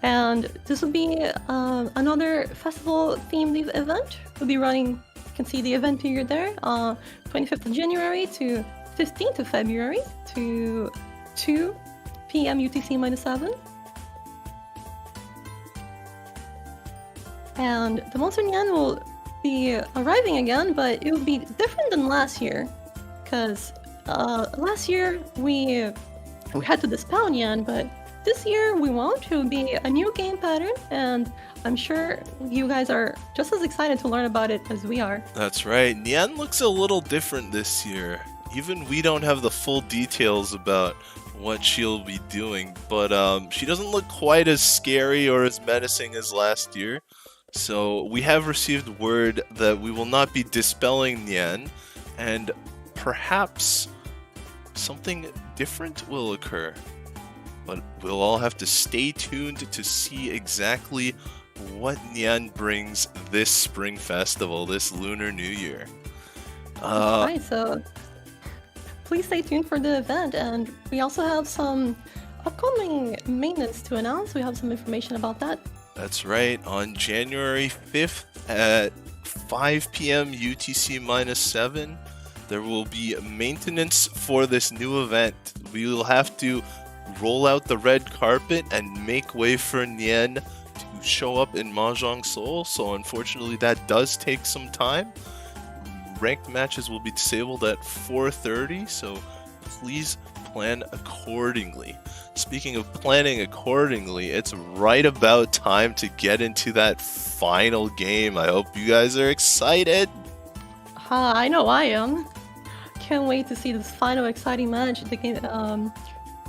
And this will be another festival-themed event. We'll be running, you can see the event period there, 25th of January to 15th of February to 2 p.m. UTC-7. And the Monster Nyan will be arriving again, but it will be different than last year. Because last year we had to dispel Nyan, but this year we won't. It will be a new game pattern, and I'm sure you guys are just as excited to learn about it as we are. That's right. Nyan looks a little different this year. Even we don't have the full details about what she'll be doing, but she doesn't look quite as scary or as menacing as last year. So we have received word that we will not be dispelling Nyan, and perhaps something different will occur. But we'll all have to stay tuned to see exactly what Nyan brings this spring festival, this Lunar New Year. Right, so please stay tuned for the event, and we also have some upcoming maintenance to announce. We have some information about that. That's right, on January 5th at 5 p.m. UTC-7, there will be maintenance for this new event. We will have to roll out the red carpet and make way for Nyan to show up in Mahjong Soul, so unfortunately that does take some time. Ranked matches will be disabled at 4:30, so please plan accordingly. Speaking of planning accordingly, it's right about time to get into that final game. I hope you guys are excited. I know I am. Can't wait to see this final exciting match. The game,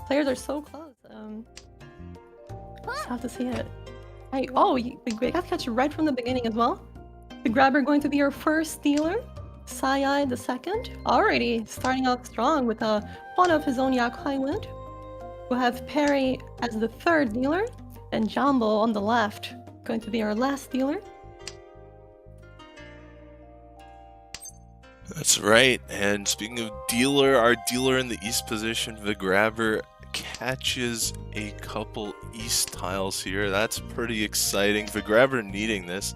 players are so close. Just have to see it. We got to catch it right from the beginning as well. The grabber going to be our first dealer, Sayai the second, already starting out strong with one of his own Yakuhai wind. We'll have Perry as the third dealer, and Jumbo on the left. going to be our last dealer. That's right. And speaking of dealer, our dealer in the east position, the grabber, catches a couple east tiles here. That's pretty exciting. The grabber needing this,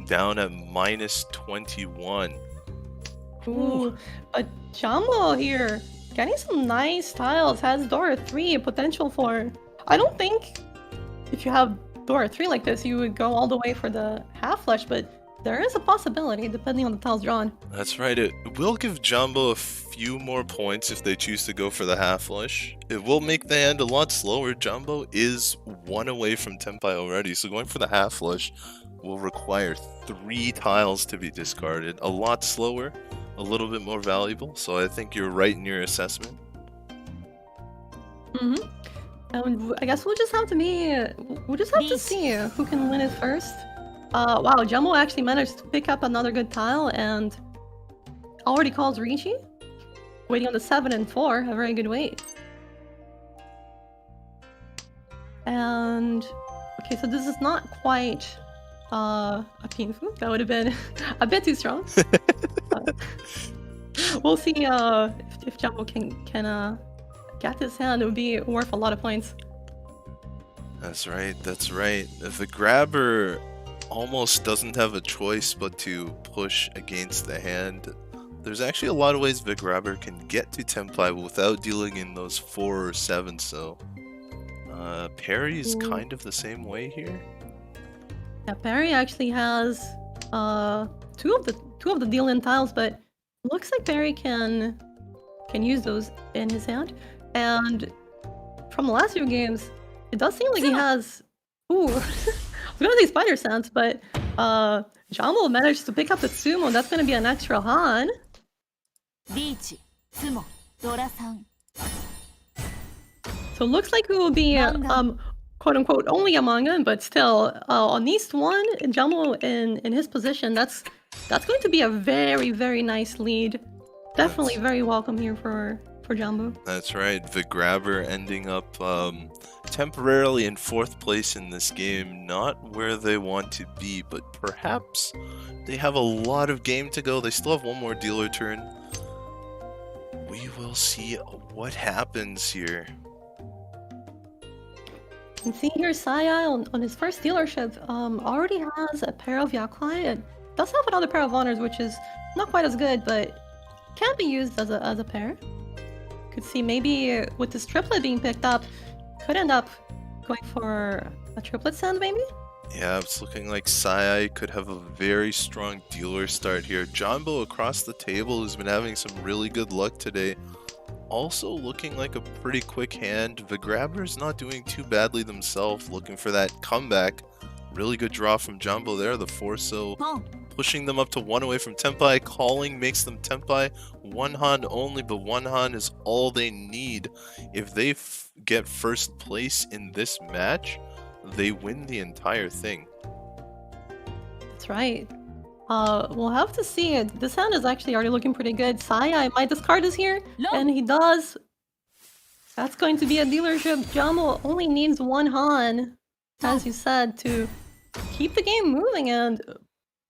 down at -21. Ooh, but Jumbo here getting some nice tiles. Has Dora 3 potential for. I don't think if you have Dora 3 like this, you would go all the way for the half flush, but there is a possibility depending on the tiles drawn. That's right. It will give Jumbo a few more points if they choose to go for the half flush. It will make the hand a lot slower. Jumbo is 1 away from Tenpai already, so going for the half flush will require 3 tiles to be discarded. A lot slower, a little bit more valuable, so I think you're right in your assessment. And I guess we'll just have to see who can win it first. Wow, Jumbo actually managed to pick up another good tile and already calls Richie. Waiting on the 7 and 4, a very good wait. And okay, so this is not quite a Pinfu. That would have been a bit too strong. We'll see if Jumbo can get this hand. It would be worth a lot of points. That's right, that's right. The grabber almost doesn't have a choice but to push against the hand. There's actually a lot of ways the grabber can get to Tenpai without dealing in those 4 or 7, so Perry is kind of the same way here. Yeah, Perry actually has two of the deal-in tiles, but looks like Perry can use those in his hand. And from the last few games, it does seem like he has. Ooh, I was gonna say Spider Sense, but Jumbo managed to pick up the Sumo. That's gonna be an extra Han. Reach, Sumo, Dora 3. So it looks like we will be quote unquote only a manga, but still on East 1, Jumbo in his position. That's going to be a very, very nice lead. Definitely very welcome here for Jumbo. That's right. The grabber ending up temporarily in 4th place in this game. Not where they want to be, but perhaps they have a lot of game to go. They still have 1 more dealer turn. We will see what happens here. You can see here Saya on his first dealership already has a pair of Yakuai. It does have another pair of honors, which is not quite as good, but can be used as a pair. Could see maybe with this triplet being picked up, could end up going for a triplet send maybe? Yeah, it's looking like Sai could have a very strong dealer start here. Jumbo across the table has been having some really good luck today. Also looking like a pretty quick hand. The grabber's not doing too badly themselves, looking for that comeback. Really good draw from Jumbo there, the 4-so. Pushing them up to 1 away from Tenpai. Calling makes them Tenpai. 1 Han only, but 1 Han is all they need. If they get first place in this match, they win the entire thing. That's right. We'll have to see it. This hand is actually already looking pretty good. Saya might discard this here, and he does. That's going to be a dealership. Jumbo only needs 1 Han, as you said, to keep the game moving, and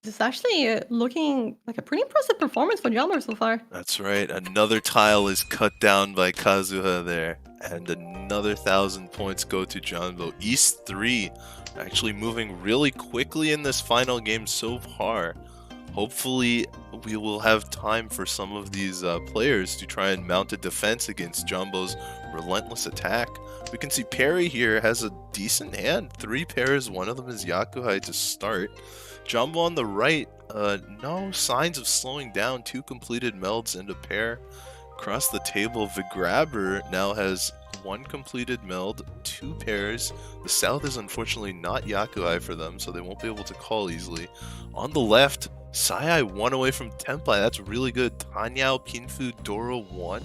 it's actually looking like a pretty impressive performance for Jumbo so far. That's right. Another tile is cut down by Kazuha there, and another 1,000 points go to Jumbo. East 3 actually moving really quickly in this final game so far. Hopefully we will have time for some of these players to try and mount a defense against Jumbo's relentless attack. We can see Perry here has a decent hand. 3 pairs, 1 of them is Yakuhai to start. Jumbo on the right, no signs of slowing down. 2 completed melds and a pair. Across the table, the grabber now has 1 completed meld, 2 pairs. The south is unfortunately not Yakuhai for them, so they won't be able to call easily. On the left, Sai 1 away from Tenpai. That's really good. Tanyao, Pinfu, Dora 1.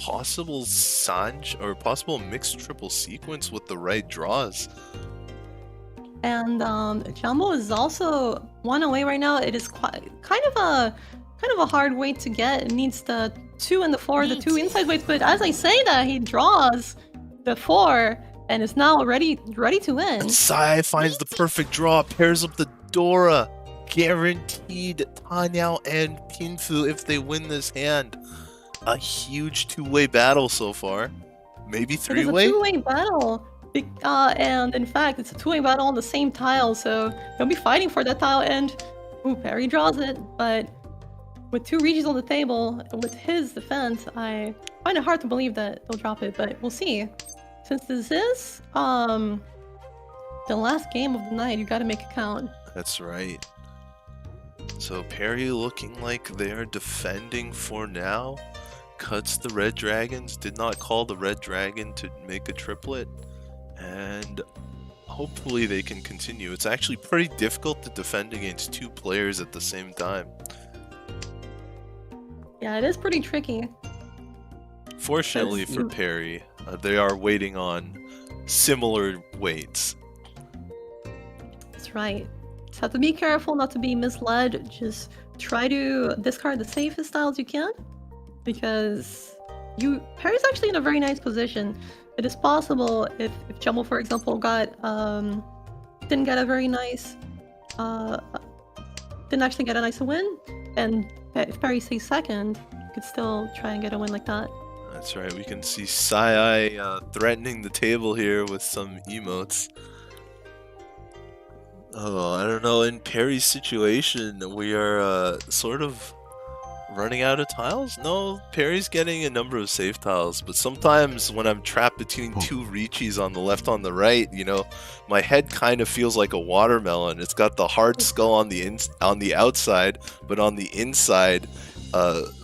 Possible Sanj, or possible mixed triple sequence with the right draws. And Jumbo is also 1 away right now. It is kind of a hard weight to get. It needs the 2 and the 4, the 2 inside weights. But as I say that, he draws the 4, and is now ready to win. And Sai finds the perfect draw, pairs up the Dora. Guaranteed Tanyao and Pinfu if they win this hand. A huge two-way battle so far. Maybe three-way? It's a two-way battle. And in fact, it's a two-way battle on the same tile, so they'll be fighting for that tile, and Perry draws it, but with 2 Regis on the table, with his defense, I find it hard to believe that they'll drop it, but we'll see. Since this is the last game of the night, you gotta make it count. That's right. So Perry looking like they are defending for now. Cuts the red dragons, did not call the red dragon to make a triplet, and hopefully they can continue. It's actually pretty difficult to defend against 2 players at the same time. Yeah, it is pretty tricky. Fortunately for Perry, they are waiting on similar weights. That's right. Just have to be careful not to be misled. Just try to discard the safest styles you can, because Perry's actually in a very nice position. It is possible if Jumbo, for example, didn't get a very nice, didn't actually get a nice win, and if Perry stays second, you could still try and get a win like that. That's right, we can see Sai threatening the table here with some emotes. Oh, I don't know, in Perry's situation, we are sort of running out of tiles? No, Perry's getting a number of safe tiles, but sometimes when I'm trapped between 2 Reachies on the left on the right, you know, my head kind of feels like a watermelon. It's got the hard skull on the outside, but on the inside,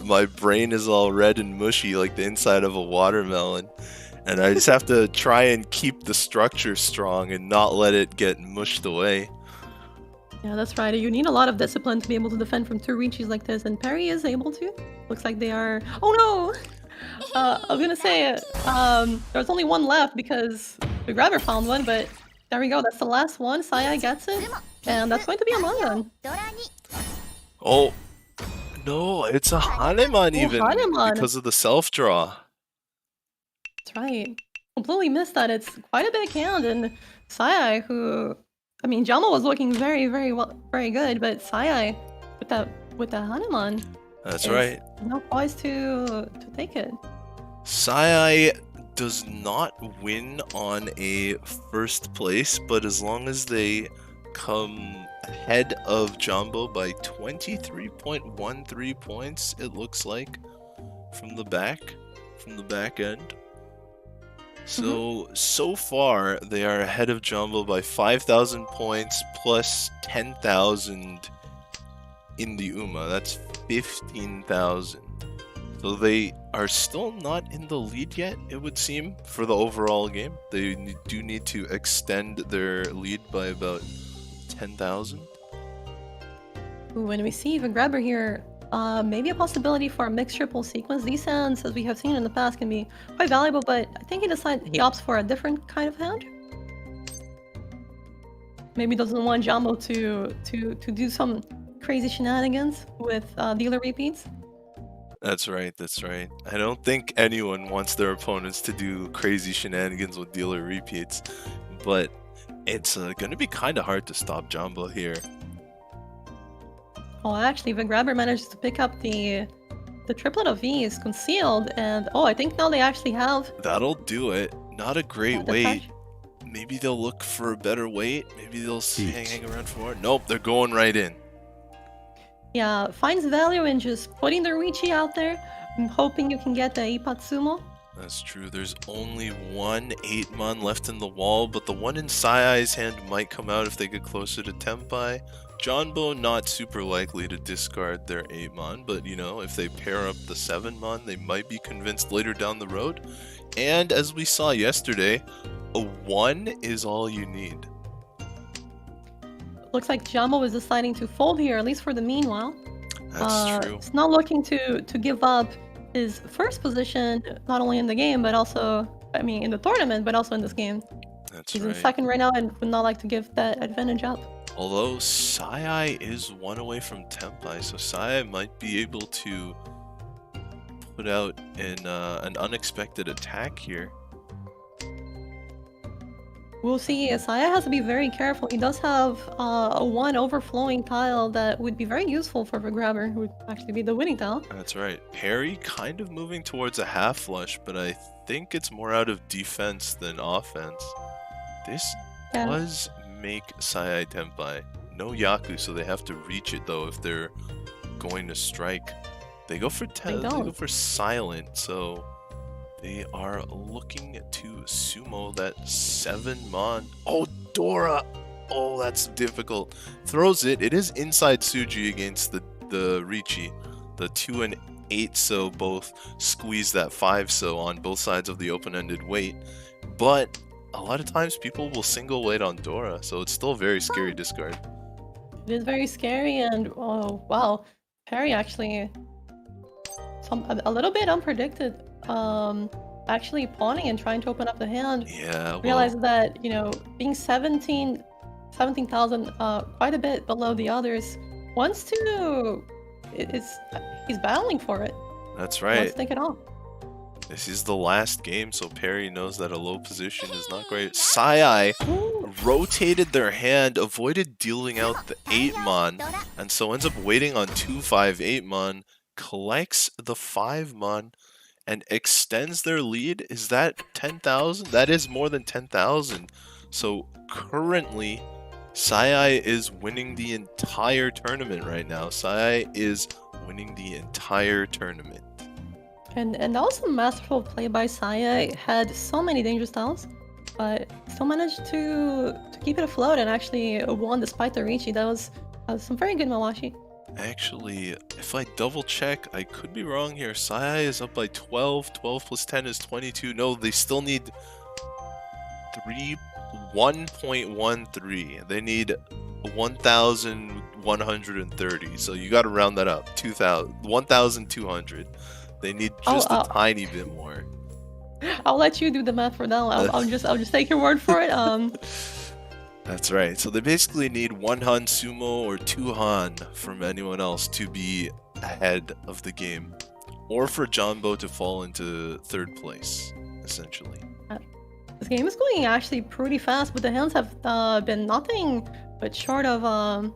my brain is all red and mushy like the inside of a watermelon. And I just have to try and keep the structure strong and not let it get mushed away. Yeah, that's right. You need a lot of discipline to be able to defend from 2 Reachies like this, and Perry is able to. Looks like they are... Oh no! I was gonna say, there's only 1 left because the grabber found one, but there we go. That's the last one. Sai gets it, and that's going to be a Mahjong. Oh, no, it's a Haneman even, Haneman. because of the self-draw. That's right. Completely missed that. It's quite a big hand, and Sai, who... I mean, Jamo was looking very, very good, but Sai with that Hanuman. That's right. Not poised to take it. Sai does not win on a first place, but as long as they come ahead of Jumbo by 23.13 points, it looks like, from the back end. So far, they are ahead of Jumbo by 5,000 points plus 10,000 in the UMA. That's 15,000. So they are still not in the lead yet, it would seem, for the overall game. They do need to extend their lead by about 10,000. When we see the grabber here, maybe a possibility for a mixed triple sequence. These hands, as we have seen in the past, can be quite valuable, but I think he opts for a different kind of hand. Maybe doesn't want Jumbo to do some crazy shenanigans with dealer repeats. That's right, that's right. I don't think anyone wants their opponents to do crazy shenanigans with dealer repeats, but it's going to be kind of hard to stop Jumbo here. Oh, actually, the grabber manages to pick up the triplet of V's concealed, and I think now they actually have... That'll do it. Not a great weight. Maybe they'll look for a better weight. Maybe they'll hang around for more. Nope, they're going right in. Yeah, finds value in just putting the Riichi out there. I'm hoping you can get the Ipatsumo. That's true. There's only 1 8-man left in the wall, but the one in Sai-Ai's hand might come out if they get closer to Tenpai. Janbo not super likely to discard their 8-man, but you know, if they pair up the 7-man, they might be convinced later down the road. And as we saw yesterday, a 1 is all you need. Looks like Jumbo is deciding to fold here, at least for the meanwhile. That's true. He's not looking to give up his first position, not only in the game, but also, I mean, in the tournament, but also in this game. That's He's right. in second right now and would not like to give that advantage up. Although Sai-Ai is 1 away from Tenpai, so Sai-Ai might be able to put out an unexpected attack here. We'll see. Saya has to be very careful. He does have a one overflowing tile that would be very useful for the grabber, who would actually be the winning tile. That's right. Perry kind of moving towards a half flush, but I think it's more out of defense than offense. This does make Sai Tenpai. No Yaku, so they have to reach it though if they're going to strike. They go for they go for silent, so they are looking to sumo that 7 mon. Oh, Dora! Oh, that's difficult. Throws it. It is inside Suji against the Richi. The 2 and 8 so both squeeze that 5 so on both sides of the open-ended weight. But a lot of times people will single weight on Dora, so it's still a very scary discard. It is very scary, and oh wow, Perry actually a little bit unpredicted. Actually pawning and trying to open up the hand. Yeah, well, realizes that, you know, being 17,000 quite a bit below the others, wants to he's battling for it. That's right. Let's take it off. This is the last game, so Perry knows that a low position is not great. Sai rotated their hand, avoided dealing out the 8 mon, and so ends up waiting on 2-5-8 mon, collects the 5 mon, and extends their lead. Is that 10,000? That is more than 10,000. So currently, Sai is winning the entire tournament right now. Sai is winning the entire tournament. And that was a masterful play by Saya. Had so many dangerous tiles, but still managed to keep it afloat and actually won despite the Richi. That was some very good Mawashi. Actually, if I double check, I could be wrong here. Sai is up by 12. 12 plus 10 is 22. No, they still need 1.13. They need 1,130. So you got to round that up. 1,200. They need just a tiny bit more. I'll let you do the math for now. I'll just take your word for it. That's right. So they basically need 1 Han sumo or 2 Han from anyone else to be ahead of the game, or for Jumbo to fall into 3rd place, essentially. This game is going actually pretty fast, but the hands have been nothing but short of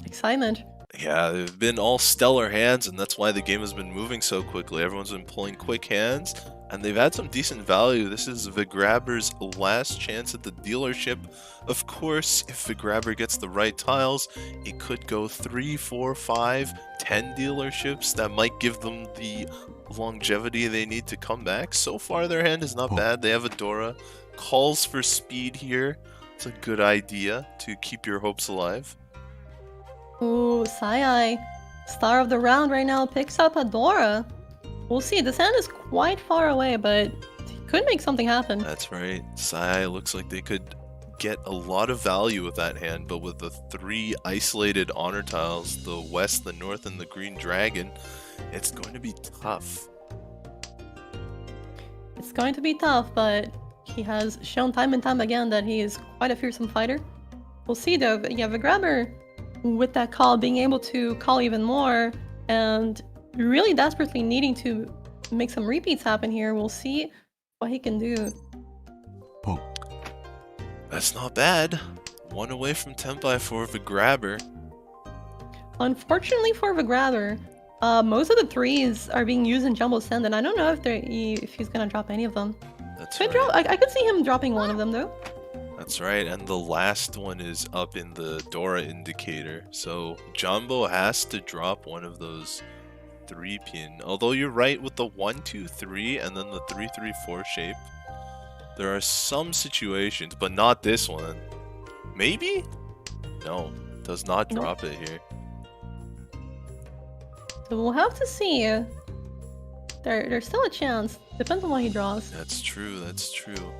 excitement. Yeah, they've been all stellar hands, and that's why the game has been moving so quickly. Everyone's been pulling quick hands, and they've had some decent value. This is the grabber's last chance at the dealership. Of course, if the grabber gets the right tiles, it could go 3, 4, 5, 10 dealerships. That might give them the longevity they need to come back. So far, their hand is not bad. They have a Dora. Calls for speed here. It's a good idea to keep your hopes alive. Ooh, Sai, star of the round right now, picks up a Dora. We'll see. This hand is quite far away, but he could make something happen. That's right. Sai looks like they could get a lot of value with that hand, but with the 3 isolated honor tiles, the west, the north, and the green dragon, it's going to be tough. It's going to be tough, but he has shown time and time again that he is quite a fearsome fighter. We'll see though. Yeah, the grabber, with that call, being able to call even more and really desperately needing to make some repeats happen here. We'll see what he can do. Oh. That's not bad. 1 away from Tenpai for the grabber. Unfortunately for the grabber, most of the 3s are being used in Jumbo Send, and I don't know if he's gonna drop any of them. That's right. right. I could see him dropping one of them though. That's right, and the last one is up in the Dora indicator. So Jumbo has to drop one of those 3-pin. Although you're right with the 1, 2, 3 and then the 3, 3, 4 shape. There are some situations, but not this one. Maybe? No, does not drop it here. So we'll have to see. There's still a chance. Depends on what he draws. That's true, that's true.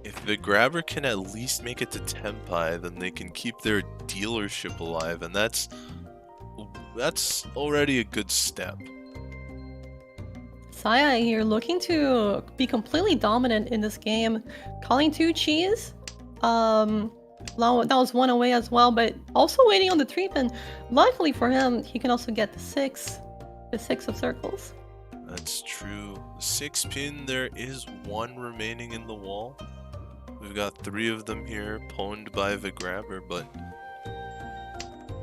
If the grabber can at least make it to Tenpai, then they can keep their dealership alive, and that's already a good step. Saya here looking to be completely dominant in this game. Calling 2 cheese. That was 1 away as well, but also waiting on the 3-pin. Luckily for him, he can also get the 6 of circles. That's true. 6-pin, there is 1 remaining in the wall. We've got 3 of them here, pwned by the grabber, but...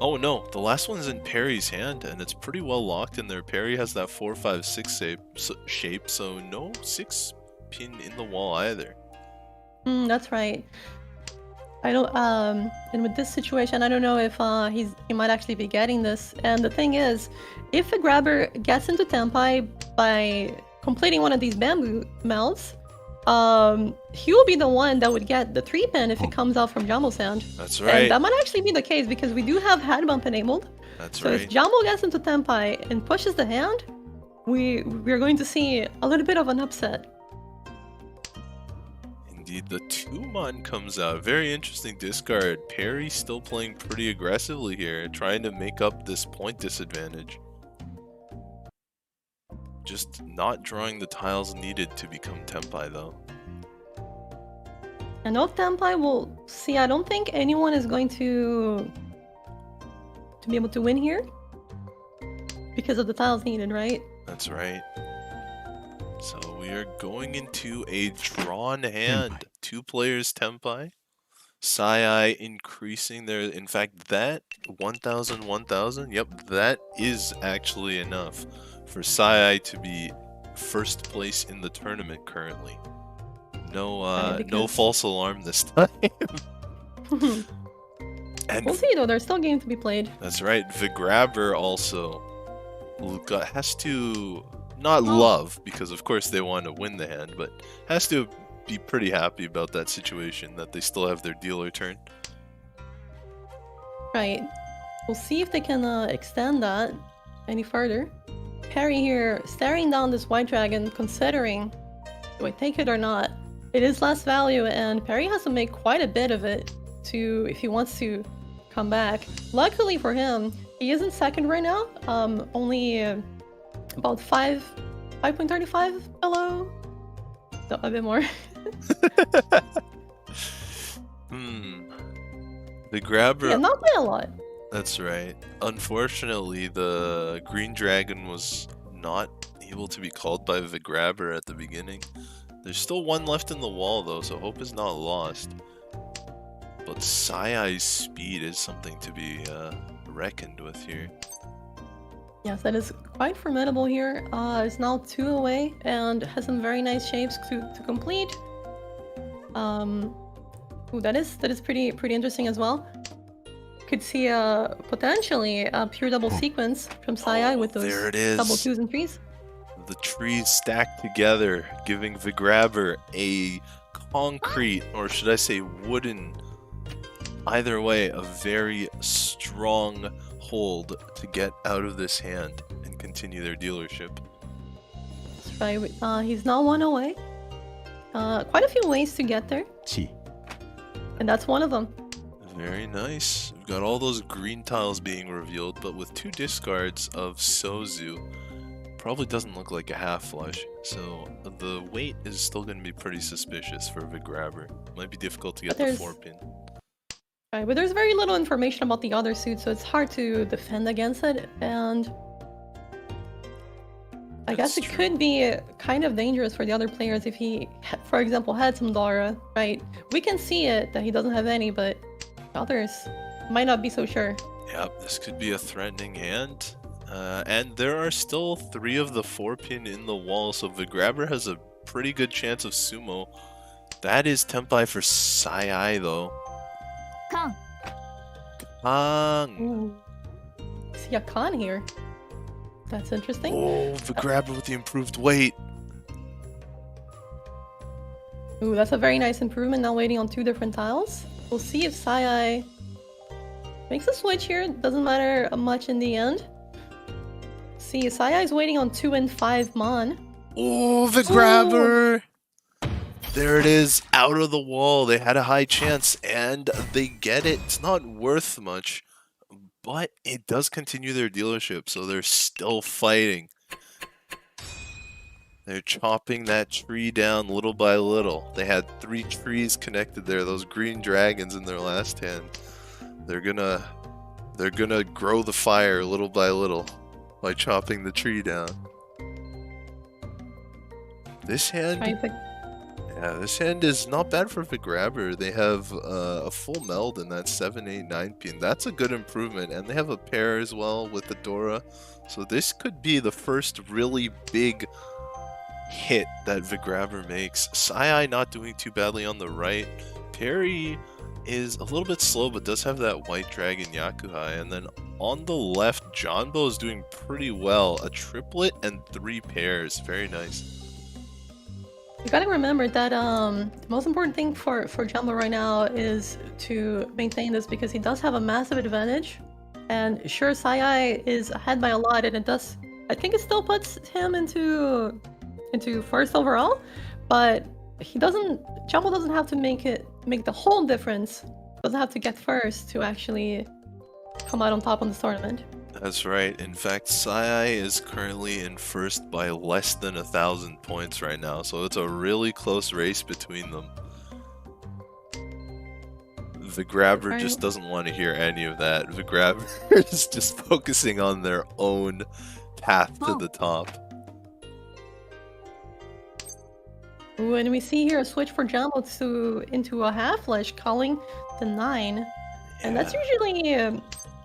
Oh no, the last one's in Perry's hand, and it's pretty well locked in there. Perry has that 4-5-6 shape, so no 6-pin in the wall either. That's right. I don't. And with this situation, I don't know if he might actually be getting this. And the thing is, if the grabber gets into Tenpai by completing one of these bamboo melts, he will be the one that would get the 3-pin if it comes out from Jumbo's hand. That's right. And that might actually be the case because we do have head bump enabled. That's so right. if Jumbo gets into Tenpai and pushes the hand, we're going to see a little bit of an upset. Indeed, the 2-mon comes out. Very interesting discard. Perry still playing pretty aggressively here, trying to make up this point disadvantage. Just not drawing the tiles needed to become Tenpai, though. And no Tenpai will see. I don't think anyone is going to be able to win here because of the tiles needed, right? That's right. So we are going into a drawn hand. 2 players Tenpai. Sai increasing their... In fact, that 1,000, 1,000, yep, that is actually enough for Sai to be first place in the tournament currently. No, no false alarm this time. And we'll see though, there's still games to be played. that's right, the grabber also has to not love, because of course they want to win the hand, but has to be pretty happy about that situation, that they still have their dealer turn. Right. We'll see if they can extend that any further. Perry here staring down this white dragon, considering do I take it or not. It is less value, and Perry has to make quite a bit of it to if he wants to come back. Luckily for him, he is in second right now. Only about 5.35 below. No, a bit more. The grabber. Yeah, not by a lot. That's right. Unfortunately, the green dragon was not able to be called by the grabber at the beginning. There's still 1 left in the wall though, so hope is not lost. But Sai-Ai's speed is something to be reckoned with here. Yes, that is quite formidable here. It's now 2 away and has some very nice shapes to complete. Ooh, that is pretty interesting as well. Could see potentially a pure double sequence from Sai with those there it is. double 2s and 3s. The trees stacked together, giving the grabber a concrete, or should I say wooden, either way, a very strong hold to get out of this hand and continue their dealership. That's right. He's now 1 away. Quite a few ways to get there, 地 and that's one of them. Very nice. We've got all those green tiles being revealed, but with 2 discards of Sozu, probably doesn't look like a half flush. So the weight is still going to be pretty suspicious for the grabber. Might be difficult to get the 4-pin. Right, but there's very little information about the other suit, so it's hard to defend against it, and I guess it could be kind of dangerous for the other players if he, for example, had some Dara, right? We can see it that he doesn't have any, but others might not be so sure. Yep, this could be a threatening hand. And there are still 3 of the 4-pin in the wall, so the grabber has a pretty good chance of sumo. That is Tenpai for Sai-Ai though. Khan. Kang! Ooh. See a Khan here. That's interesting. Oh, the grabber with the improved weight. Ooh, that's a very nice improvement, now waiting on 2 different tiles. We'll see if Sai-Ai makes a switch here. Doesn't matter much in the end. See, Sai-Ai's waiting on 2 and 5 Mon. Oh, the grabber! There it is, out of the wall. They had a high chance, and they get it. It's not worth much, but it does continue their dealership, so they're still fighting. They're chopping that tree down little by little. They had 3 trees connected there, those green dragons in their last hand. They're gonna grow the fire little by little by chopping the tree down. This hand, Yeah, this hand is not bad for the grabber. They have a full meld in that 7, 8, 9 pin. That's a good improvement. And they have a pair as well with the Dora. So this could be the first really big hit that the grabber makes. Sai not doing too badly on the right. Perry is a little bit slow, but does have that white dragon Yakuhai. And then on the left, Jonbo is doing pretty well. A triplet and 3 pairs. Very nice. You gotta remember that the most important thing for Jumbo right now is to maintain this, because he does have a massive advantage. And sure, Sai is ahead by a lot, and I think it still puts him into first overall, but Jumbo doesn't have to make the whole difference. Doesn't have to get first to actually come out on top on this tournament. That's right. In fact, Sai is currently in first by less than 1,000 points right now, so it's a really close race between them. The grabber just doesn't want to hear any of that. The grabber is just focusing on their own path to the top. Ooh, and we see here a switch for Jumbo into a half flush, calling the 9. And that's usually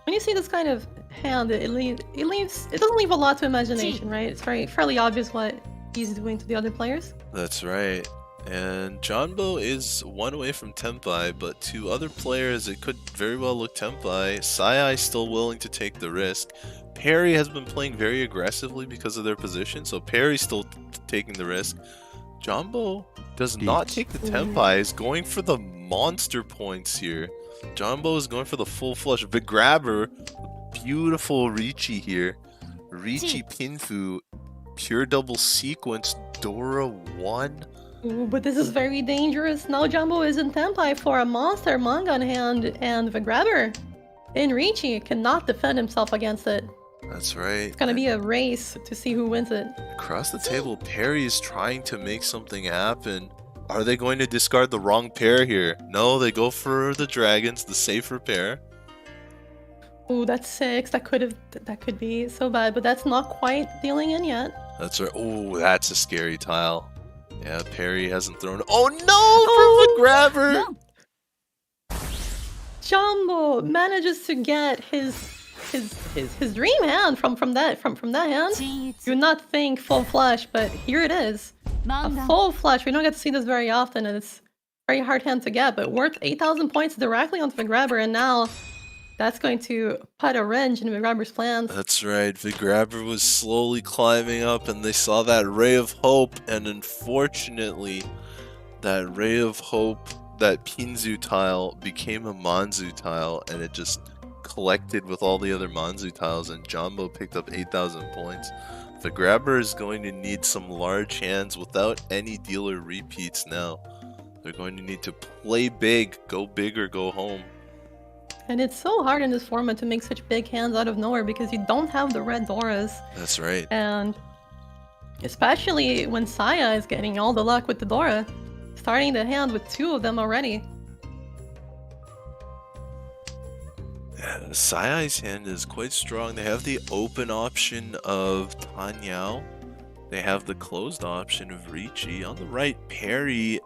when you see this kind of hand, it doesn't leave a lot to imagination, right? It's fairly obvious what he's doing to the other players. That's right. And Jonbo is 1 away from Tenpai, but to other players it could very well look Tenpai. Sai still willing to take the risk. Perry has been playing very aggressively because of their position, so Perry's still taking the risk. Jonbo does not take the Tenpai, is going for the monster points here. Jonbo is going for the full flush. The grabber, beautiful Riichi here. Riichi Pinfu, pure double sequence, Dora 1. Ooh, but this is very dangerous. Now Jumbo is in Tenpai for a monster Mangan hand, and the grabber in Riichi cannot defend himself against it. That's right. It's gonna be a race to see who wins it. Across the table, Perry is trying to make something happen. Are they going to discard the wrong pair here? No, they go for the dragons, the safer pair. Ooh, that's 6. That could be so bad, but that's not quite dealing in yet. That's right. Oh, that's a scary tile. Yeah, Perry hasn't thrown. Oh no, from the grabber! No. Jumbo manages to get his dream hand from that hand. You would not think full flush, but here it is. A full flush. We don't get to see this very often, and it's a very hard hand to get, but worth 8,000 points directly onto the grabber, and now that's going to put a wrench in the grabber's plans. That's right. The grabber was slowly climbing up, and they saw that ray of hope, and unfortunately, that ray of hope, that Pinzu tile, became a Manzu tile, and it just collected with all the other Manzu tiles, and Jumbo picked up 8,000 points. The grabber is going to need some large hands without any dealer repeats now. They're going to need to play big, go big or go home. And it's so hard in this format to make such big hands out of nowhere because you don't have the red Doras. That's right. And especially when Saya is getting all the luck with the Dora, starting the hand with 2 of them already. Yeah, Sai's hand is quite strong. They have the open option of Tanyao. They have the closed option of Riichi. On the right, Perry,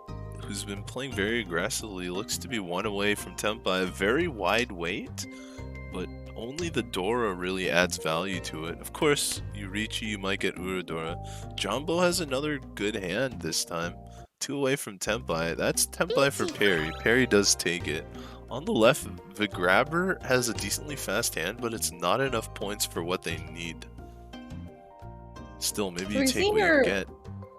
who's been playing very aggressively, looks to be 1 away from Tenpai. A very wide weight, but only the Dora really adds value to it. Of course, you Riichi, you might get Uradora. Jumbo has another good hand this time. 2 away from Tenpai. That's Tenpai for Perry. Perry does take it. On the left, the grabber has a decently fast hand, but it's not enough points for what they need. Still, maybe you take what you get.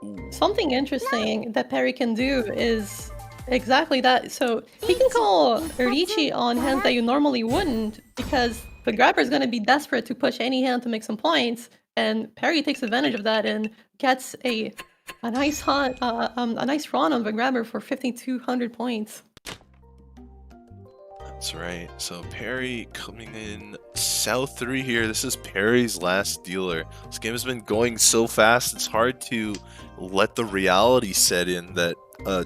Ooh. Something interesting that Perry can do is exactly that. So he can call Riichi on hands that you normally wouldn't, because the grabber is going to be desperate to push any hand to make some points, and Perry takes advantage of that and gets a nice run on the grabber for 5,200 points. That's right. So Perry coming in South 3 here. This is Perry's last dealer. This game has been going so fast, it's hard to let the reality set in that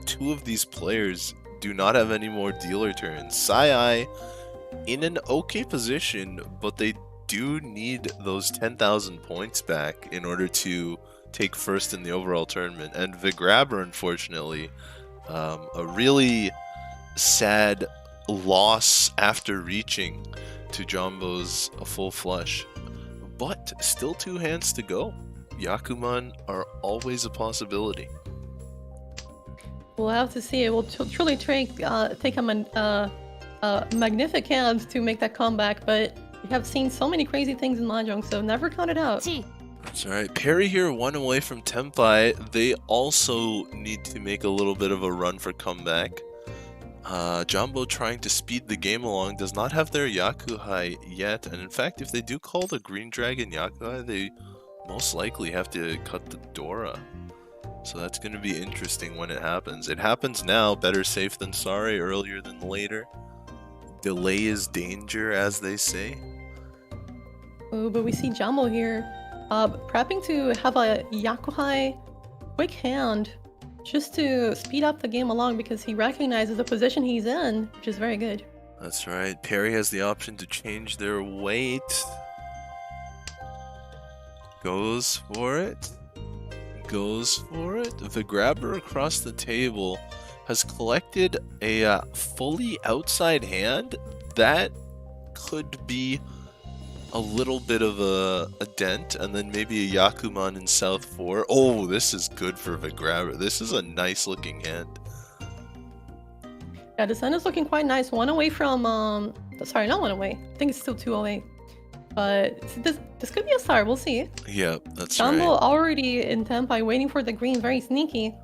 2 of these players do not have any more dealer turns. Sai in an okay position, but they do need those 10,000 points back in order to take first in the overall tournament. And Vigrabber, unfortunately, a really sad loss after reaching to Jumbo's full flush. But still 2 hands to go. Yakuman are always a possibility. We'll have to see. It will truly take him a magnificent to make that comeback, but we have seen so many crazy things in Mahjong, so never count it out. That's right. Perry here 1 away from Tenpai. They also need to make a little bit of a run for comeback. Jumbo trying to speed the game along, does not have their Yakuhai yet, and in fact if they do call the Green Dragon Yakuhai, they most likely have to cut the Dora. So that's going to be interesting when it happens. It happens now, better safe than sorry, earlier than later. Delay is danger, as they say. Oh, but we see Jumbo here prepping to have a Yakuhai quick hand just to speed up the game along because he recognizes the position he's in, which is very good. That's right. Perry has the option to change their weight. Goes for it. Goes for it. The grabber across the table has collected a fully outside hand. That could be a little bit of a dent, and then maybe a Yakuman in South 4. Oh, this is good for the grabber. This is a nice looking hand. Yeah, the sun is looking quite nice. 1 away from, sorry, not 1 away. I think it's still 2 away. But this could be a star, we'll see. Yeah, that's Jumbo right. already in Tenpai waiting for the green, very sneaky.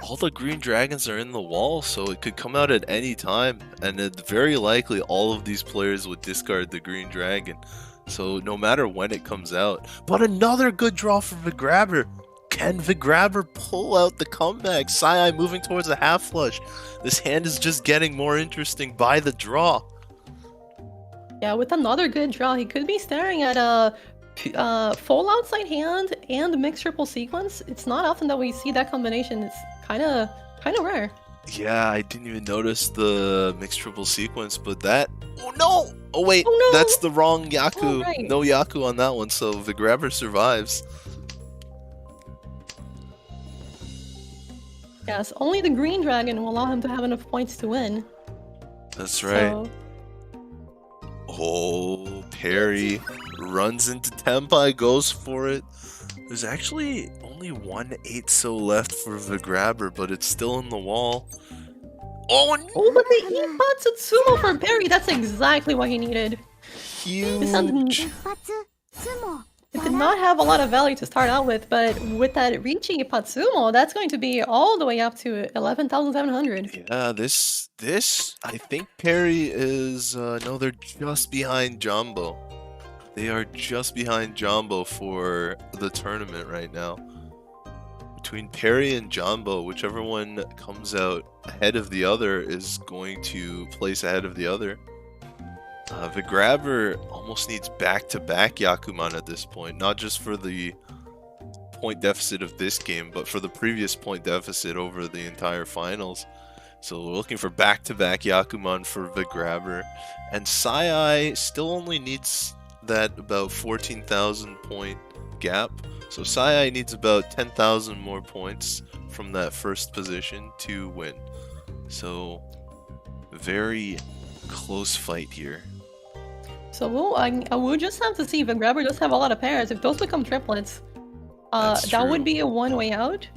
All the green dragons are in the wall, so it could come out at any time, and it's very likely all of these players would discard the green dragon. So no matter when it comes out. But another good draw for Vigrabber. Can Vigrabber pull out the comeback? Sai moving towards a half flush. This hand is just getting more interesting by the draw. Yeah, with another good draw, he could be staring at a full outside hand and mixed triple sequence. It's not often that we see that combination. It's kind of rare. Yeah, I didn't even notice the mixed triple sequence, but that... Oh no! Oh wait, Oh, no! that's the wrong Yaku. Oh, right. No Yaku on that one, so Vigrabber survives. Yes, only the green dragon will allow him to have enough points to win. That's right. So, Oh, Perry runs into Tenpai, goes for it. There's actually only 1 8-so left for Vigrabber, but it's still in the wall. Oh, oh, but the Ipatsu for Perry, that's exactly what he needed. huge! 一発相撲 It did not have a lot of value to start out with, but with that reaching Ipatsumo, that's going to be all the way up to 11,700. Yeah, this, I think Perry is, no, they're just behind Jumbo. They are just behind Jumbo for the tournament right now. Between Perry and Jumbo, whichever one comes out ahead of the other is going to place ahead of the other. Vigrabber almost needs back-to-back Yakuman at this point, not just for the point deficit of this game, but for the previous point deficit over the entire finals. So we're looking for back-to-back Yakuman for Vigrabber. And Sai still only needs that about 14,000 point gap. So Sai needs about 10,000 more points from that first position to win. So very close fight here. So we'll just have to see if Vigrabber does have a lot of pairs. If those become triplets, That's that would true. be a one-way out.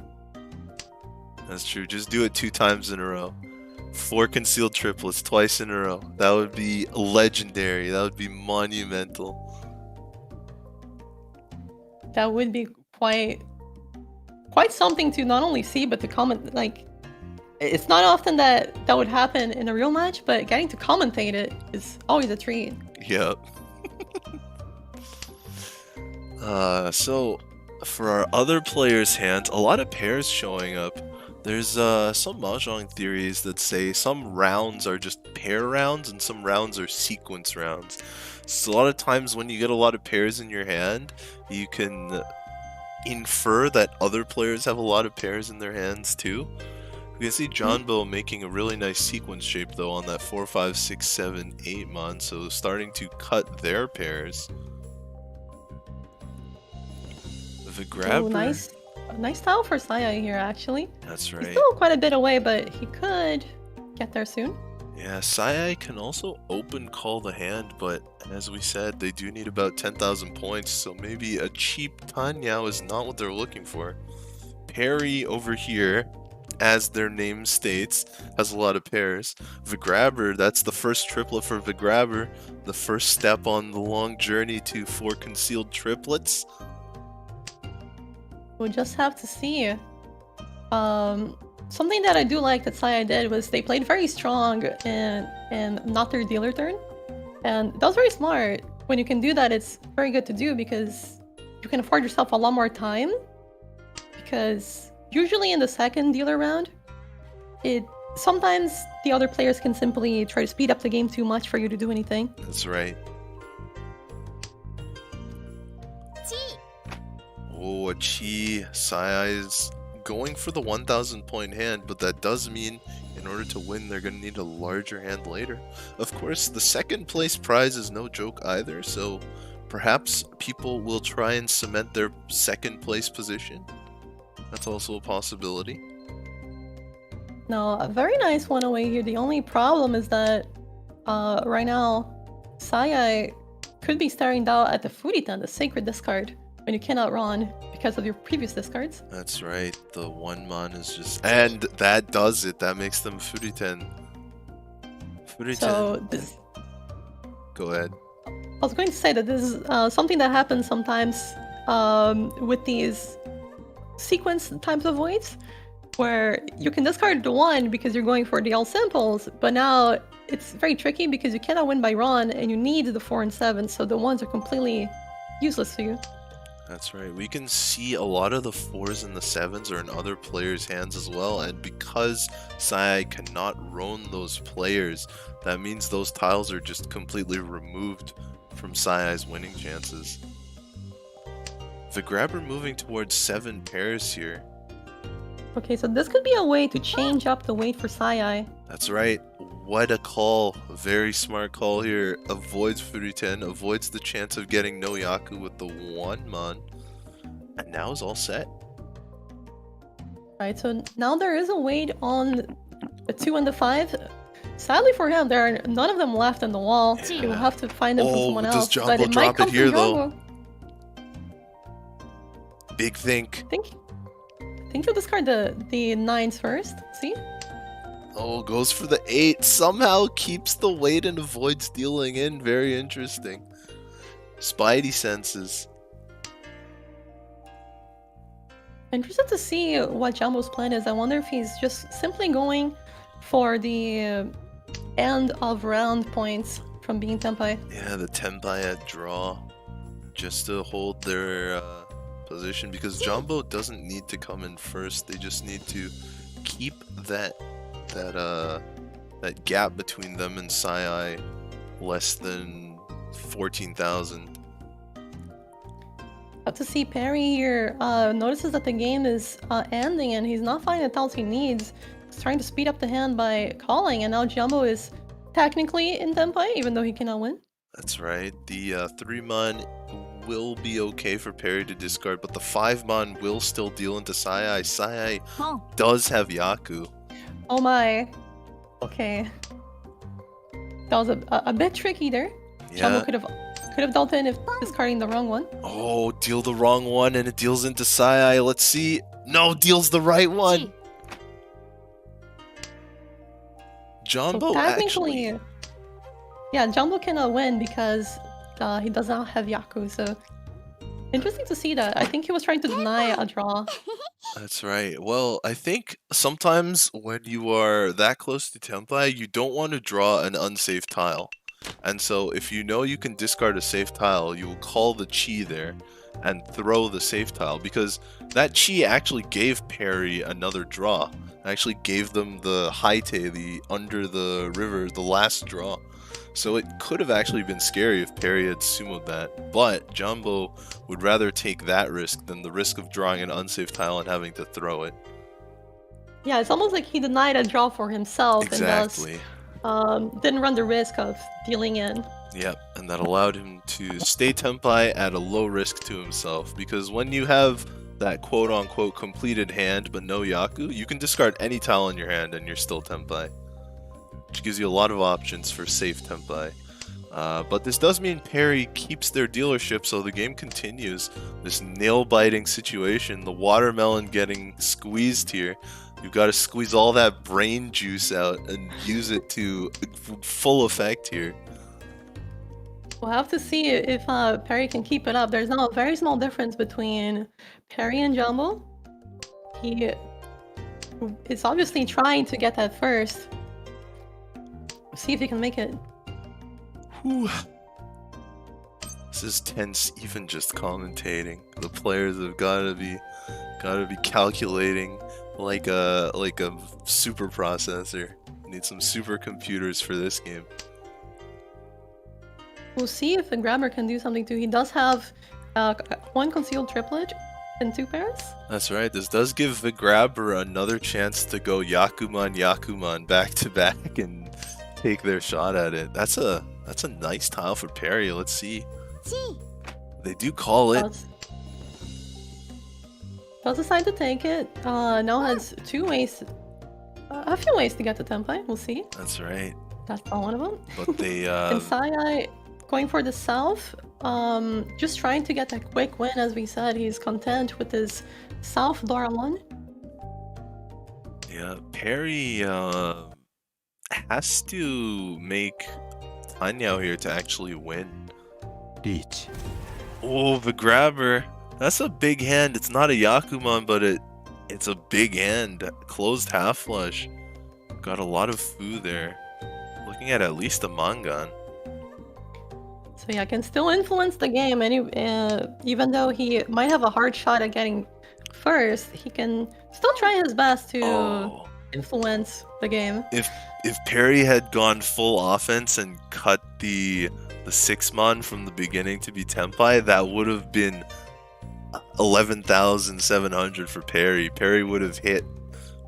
That's true. Just do it 2 times in a row. 4 concealed triplets twice in a row. That would be legendary. That would be monumental. That would be quite something to not only see but to comment. Like, it's not often that would happen in a real match, but getting to commentate it is always a treat. Yep. So for our other players' hands, a lot of pairs showing up. There's some Mahjong theories that say some rounds are just pair rounds and some rounds are sequence rounds. So a lot of times when you get a lot of pairs in your hand, you can infer that other players have a lot of pairs in their hands too. We can see Jumbo making a really nice sequence shape though on that 4, 5, 6, 7, 8 mon, so starting to cut their pairs. The grabber. Oh, nice tile for Saya here, actually. That's He's right. still quite a bit away, but he could get there soon. Yeah, Sai can also open call the hand, but as we said, they do need about 10,000 points, so maybe a cheap Tanyao is not what they're looking for. Parry over here, as their name states, has a lot of pairs. Vigrabber, that's the first triplet for Vigrabber, the first step on the long journey to 4 concealed triplets. We'll just have to see. Something that I do like that Saya did was they played very strong and not their dealer turn. And that was very smart. When you can do that, it's very good to do because you can afford yourself a lot more time. Because usually in the second dealer round, sometimes the other players can simply try to speed up the game too much for you to do anything. That's right. Oh, a Chi. Sai's going for the 1,000 point hand, but that does mean in order to win, they're going to need a larger hand later. Of course, the second place prize is no joke either, so perhaps people will try and cement their second place position. That's also a possibility. No, a very nice one away here. The only problem is that right now, Saya could be staring down at the Furitan, the sacred discard, when you cannot run because of your previous discards. That's right, the 1-man is just... And that does it, that makes them Furiten. Furiten. So this... Go ahead. I was going to say that this is something that happens sometimes with these sequence types of voids, where you can discard the 1 because you're going for the all simples, but now it's very tricky because you cannot win by run and you need the 4 and 7, so the 1s are completely useless to you. That's right. We can see a lot of the 4s and the 7s are in other players' hands as well, and because Sai cannot roam those players, that means those tiles are just completely removed from Sai's winning chances. The grabber moving towards 7 pairs here. Okay, so this could be a way to change up the weight for Sai. That's right. What a call. Very smart call here. Avoids Furiten, avoids the chance of getting no Yaku with the 1-man. And now is all set. Right, so now there is a weight on the 2 and the 5. Sadly for him, there are none of them left on the wall. Yeah. He will have to find them from someone does else. Jumbo But it might drop come it here, from though? Jumbo. Big think. Think you'll discard the 9s first. See? Oh, goes for the 8. Somehow keeps the weight and avoids dealing in. Very interesting. Spidey senses. Interested to see what Jumbo's plan is. I wonder if he's just simply going for the end of round points from being Tenpai. Yeah, the Tenpai at draw. Just to hold their position. Because Jumbo doesn't need to come in first. They just need to keep that gap between them and Sai less than 14,000. Up to see Perry here notices that the game is ending and he's not finding the tiles he needs. He's trying to speed up the hand by calling, and now Jumbo is technically in Tenpai even though he cannot win. That's right. The 3-man will be okay for Perry to discard, but the 5-man will still deal into Sai. Sai does have Yaku. Oh my. Okay. That was a bit tricky there. Yeah. Jumbo could have dealt in if discarding the wrong one. Oh, deal the wrong one and it deals into Sai. Let's see. No, deals the right one. Jumbo So technically, actually. yeah, Jumbo cannot win because he does not have Yaku. So interesting to see that. I think he was trying to deny a draw. That's right. Well, I think sometimes when you are that close to Tenpai, you don't want to draw an unsafe tile. And so if you know you can discard a safe tile, you will call the Chi there and throw the safe tile, because that Chi actually gave Perry another draw. Actually gave them the Haite, the under the river, the last draw. So it could have actually been scary if Perry had sumoed that, but Jumbo would rather take that risk than the risk of drawing an unsafe tile and having to throw it. Yeah, it's almost like he denied a draw for himself Exactly. and thus didn't run the risk of dealing in. Yep, and that allowed him to stay Tenpai at a low risk to himself, because when you have that quote-unquote completed hand but no Yaku, you can discard any tile in your hand and you're still Tenpai, which gives you a lot of options for safe Tenpai. But this does mean Perry keeps their dealership, so the game continues. This nail-biting situation, the watermelon getting squeezed here. You've got to squeeze all that brain juice out and use it to full effect here. We'll have to see if Perry can keep it up. There's now a very small difference between Perry and Jumbo. He is obviously trying to get that first. See if he can make it. Whew. This is tense, even just commentating. The players have gotta be calculating like a super processor. Need some supercomputers for this game. We'll see if the grabber can do something too. He does have one concealed triplet and 2 pairs. That's right. This does give the grabber another chance to go Yakuman back to back and take their shot at it. That's a nice tile for Perry. Let's see. They do call it. Does decide to take it. Now has 2 ways, a few ways to get to Tenpai. We'll see. That's right. That's not one of them. But they And Sai going for the south, just trying to get that quick win. As we said, he's content with his south Dora 1. Yeah, Perry has to make Tanyao here to actually win. リーチ Oh, the grabber. That's a big hand. It's not a Yakuman, but it's a big hand. Closed half flush. Got a lot of food there. Looking at least a Mangan. So yeah, can still influence the game. Even though he might have a hard shot at getting first, he can still try his best to influence the game. If Perry had gone full offense and cut the 6-mon from the beginning to be Tenpai, that would have been 11,700 for Perry. Perry would have hit.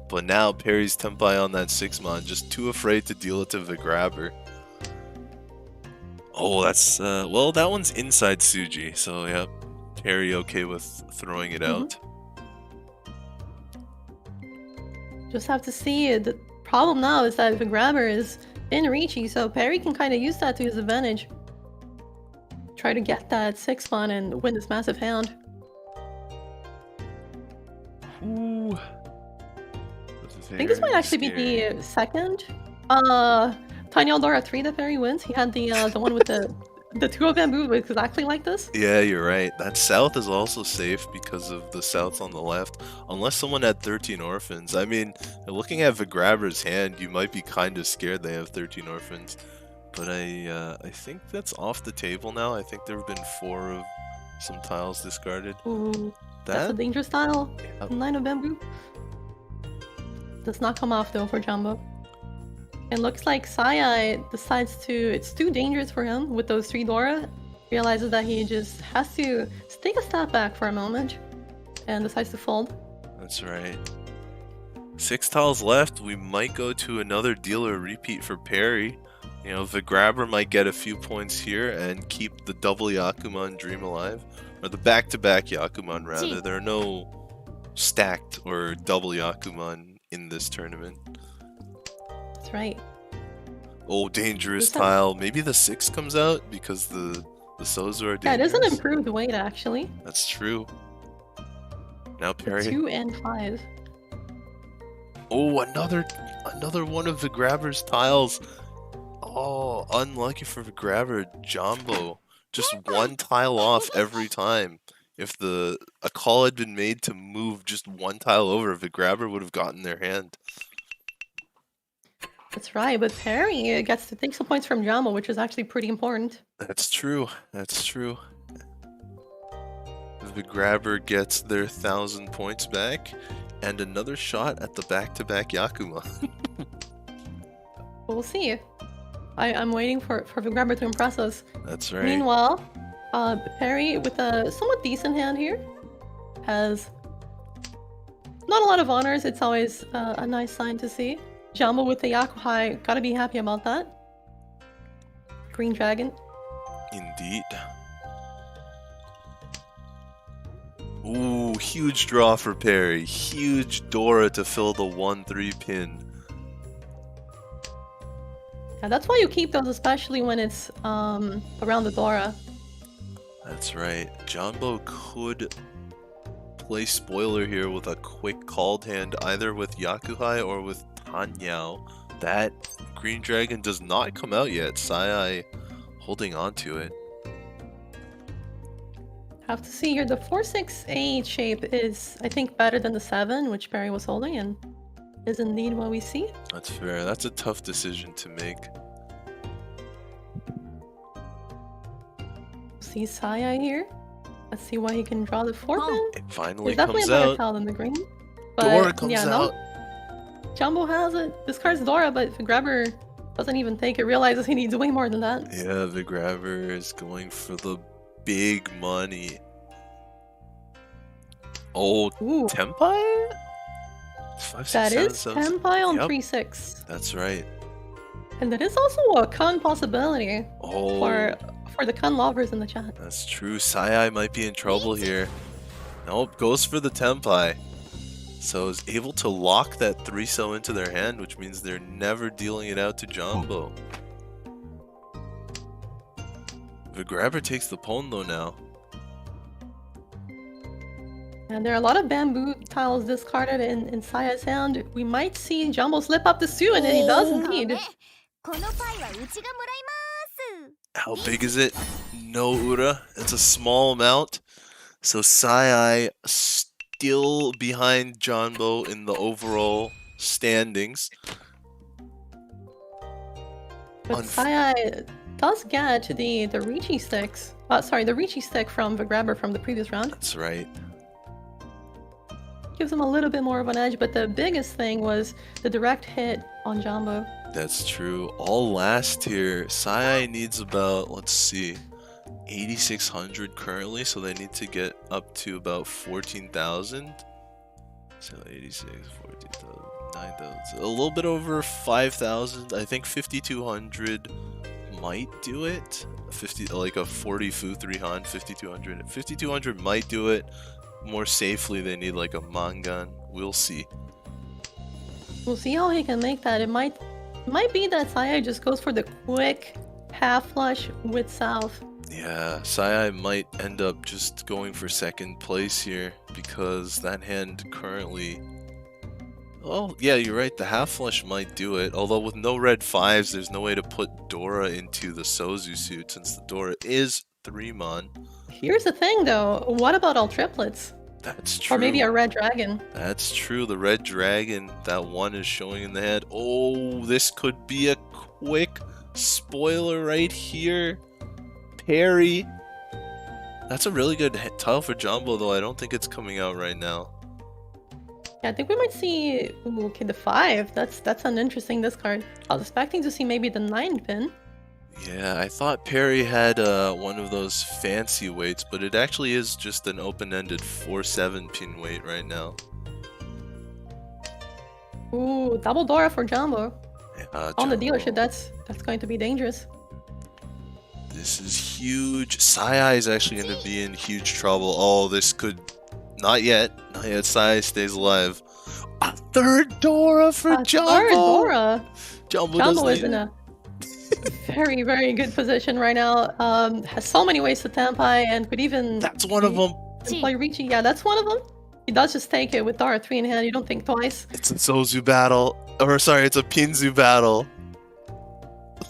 But now Perry's Tenpai on that 6-mon, just too afraid to deal it to the grabber. Oh, that's well, that one's inside Suji, so yeah, Perry okay with throwing it out. Just have to see. The problem now is that the grabber is in Reachy, so Perry can kind of use that to his advantage. Try to get that 6-mon and win this massive hand. Ooh. I think this might actually be the second Tiny Dora 3 that Perry wins. He had the one with the 2 of bamboo was exactly like this. Yeah, you're right. That south is also safe because of the south on the left. Unless someone had 13 orphans. I mean, looking at the grabber's hand, you might be kind of scared they have 13 orphans. But I think that's off the table now. I think there have been 4 of some tiles discarded. Ooh, that's a dangerous tile. Yep. 9 of bamboo. Does not come off though for Jumbo. It looks like Sai decides it's too dangerous for him with those 3 Dora. Realizes that he just has to take a step back for a moment and decides to fold. That's right. 6 tiles left. We might go to another dealer repeat for Perry. You know, the grabber might get a few points here and keep the double Yakuman dream alive. Or the back-to-back Yakuman, rather. There are no stacked or double Yakuman in this tournament. That's right. Oh, dangerous tile. Maybe the 6 comes out because the Sozu are dangerous. Yeah, it is an improved weight, actually. That's true. Now Perry. 2 and 5. Oh, another one of the grabber's tiles. Oh, unlucky for the grabber, Jumbo. Just 1 tile off every time. If a call had been made to move just 1 tile over, the grabber would have gotten their hand. That's right, but Perry gets to take some points from Jumbo, which is actually pretty important. That's true. That's true. The grabber gets their 1,000 points back, and another shot at the back-to-back Yakuma. We'll see. I'm waiting for the grabber to impress us. That's right. Meanwhile, Perry, with a somewhat decent hand here, has not a lot of honors. It's always a nice sign to see. Jumbo with the Yakuhai, gotta be happy about that. Green Dragon. Indeed. Ooh, huge draw for Perry. Huge Dora to fill the 1-3 pin. Yeah, that's why you keep those, especially when it's around the Dora. That's right. Jumbo could play spoiler here with a quick called hand, either with Yakuhai or with Tanyao. That Green Dragon does not come out yet. Sayai holding on to it. Have to see here, the 4-6-8 shape is, I think, better than the 7, which Perry was holding, and is indeed what we see. That's fair. That's a tough decision to make. See Sayai here. Let's see why he can draw the 4-pin. It finally There's definitely comes a better out. tile than the green. Dora comes yeah, out. No, Jumbo has it. This card's Dora, but if the grabber doesn't even take it, realizes he needs way more than that. Yeah, the grabber is going for the big money. Oh, Ooh, Tempai? 5, 6, that 7, is 7, Tempai on Yep. 3-6. That's right. And that is also a Kun possibility Oh, for the Kun lovers in the chat. that's true. Sayai might be in trouble here. Nope, goes for the Tempai. So is able to lock that 3-so into their hand, which means they're never dealing it out to Jumbo. The grabber takes the pawn though now. And there are a lot of bamboo tiles discarded in Saya's hand. We might see Jumbo slip up the Su, and he does indeed. このパイはうちがもらいます。 How big is it? No Ura. It's a small amount. So Sayai still behind Jumbo in the overall standings. But Sayai does get the Ricci sticks. Sorry, the Ricci stick from the grabber from the previous round. That's right. Gives him a little bit more of an edge, but the biggest thing was the direct hit on Jumbo. That's true. All last here. Sayai needs about, let's see, 8,600 currently, so they need to get up to about 14,000. So 86, 14,000, 9,000. A little bit over 5,000. I think 5,200 might do it. 50, like a 40 Fu 300, 5,200. 5,200 might do it. More safely, they need like a Mangan. We'll see. We'll see how he can make that. It might be that Sayai just goes for the quick half flush with South. Yeah, Sayai might end up just going for second place here because that hand currently... Oh, yeah, you're right. The half flush might do it. Although with no red 5s, there's no way to put Dora into the Sozu suit since the Dora is 3-mon. Here's the thing, though. What about all triplets? That's true. Or maybe a red dragon. That's true. The red dragon, that one is showing in the head. Oh, this could be a quick spoiler right here. Perry. That's a really good tile for Jumbo, though. I don't think it's coming out right now. Yeah, I think we might see... Ooh, okay, the 5. That's an interesting discard. I was expecting to see maybe the 9 pin. Yeah, I thought Perry had one of those fancy weights, but it actually is just an open-ended 4-7 pin weight right now. Ooh, double Dora for Jumbo. On the Jumbo. dealership, that's going to be dangerous. This is huge. Sayai is actually going to be in huge trouble. Oh, this could... Not yet. Not yet. Sayai stays alive. A third Dora for Jumbo! Third Dora! Jumbo is in a very, very good position right now. Has so many ways to Tempai and could even... That's one of them. Play Ricci. Yeah, that's one of them. He does just take it with Dora 3 in hand. You don't think twice. It's a Sozu battle. Or sorry, it's a Pinzu battle.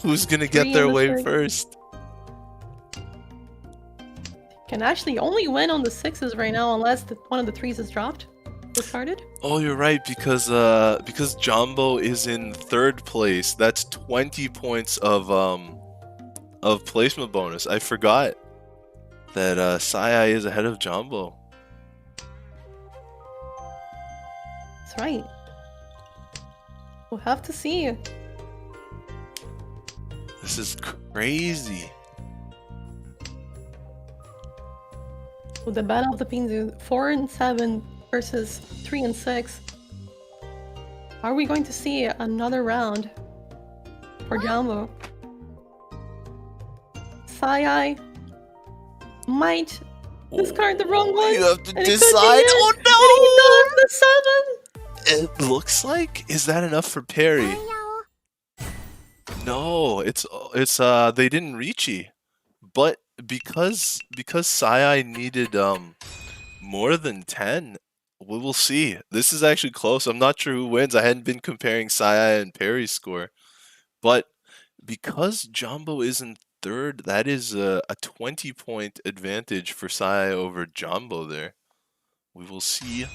Who's going to get their way first? Can actually only win on the 6s right now unless one of the 3s is dropped. Discarded. Oh, you're right, because Jumbo is in third place. That's 20 points of placement bonus. I forgot that Sayai is ahead of Jumbo. That's right. We'll have to see. This is crazy. With the battle of the Pinzu, 4 and 7 versus 3 and 6. are we going to see another round for Jumbo? Sai might discard the wrong one. You have to and it could be decide. it, Oh and he does the 7. no! It looks like, is that enough for Perry? No, it's they didn't reach E. But because Sai needed more than 10, we will see. This is actually close. I'm not sure who wins. I hadn't been comparing Sai and Perry's score. But because Jumbo is in third, that is a 20-point advantage for Sai over Jumbo there. We will see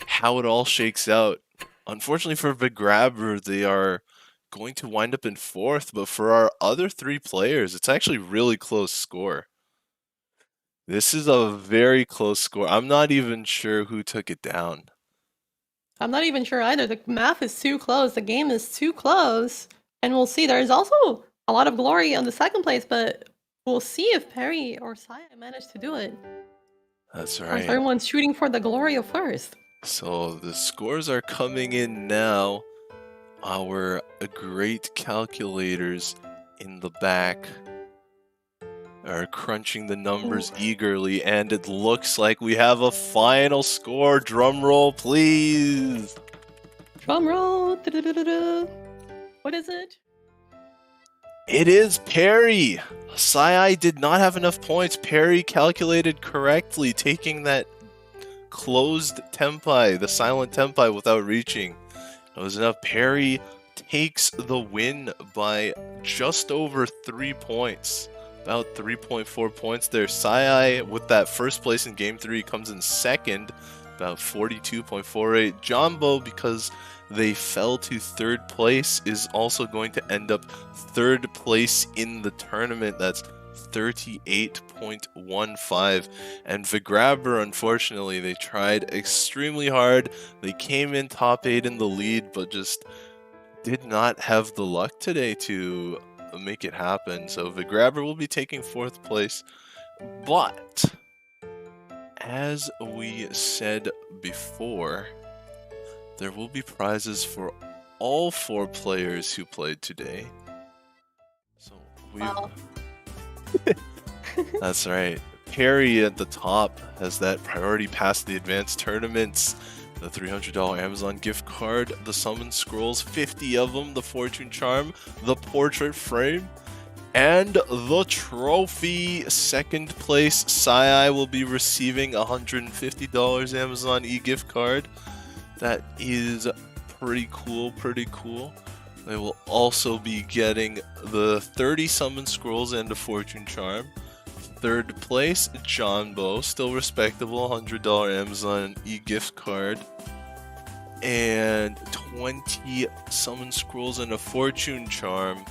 how it all shakes out. Unfortunately for the grabber, they are going to wind up in fourth, but for our other 3 players, it's actually really close score. This is a very close score. I'm not even sure who took it down. I'm not even sure either. The math is too close. The game is too close. And we'll see. There's also a lot of glory on the second place, but we'll see if Perry or Sai manage to do it. That's Or right. if everyone's shooting for the glory of first. So the scores are coming in now. Our great calculators in the back are crunching the numbers eagerly, and it looks like we have a final score. Drum roll, please. Drum roll. Da-da-da-da-da. What is it? It is Perry. Sai did not have enough points. Perry calculated correctly, taking that closed tempai, the silent tempai, without reaching. It was enough. Perry takes the win by just over 3 points. About 3.4 points there. Sai, with that first place in Game 3, comes in second. About 42.48. Jumbo, because they fell to third place, is also going to end up third place in the tournament. That's 38.15. And the grabber, unfortunately, they tried extremely hard. They came in top 8 in the lead, but just did not have the luck today to make it happen. So the grabber will be taking fourth place. But as we said before, there will be prizes for all 4 players who played today. So Wow. That's right. Perry at the top has that priority pass the advanced tournaments, the $300 Amazon gift card, the summon scrolls, 50 of them, the fortune charm, the portrait frame, and the trophy. Second place, Sai will be receiving a $150 Amazon e-gift card. That is pretty cool, pretty cool. They will also be getting the 30 summon scrolls and a fortune charm. Third place, Jumbo, still respectable, $100 Amazon e-gift card. And 20 summon scrolls and a fortune charm.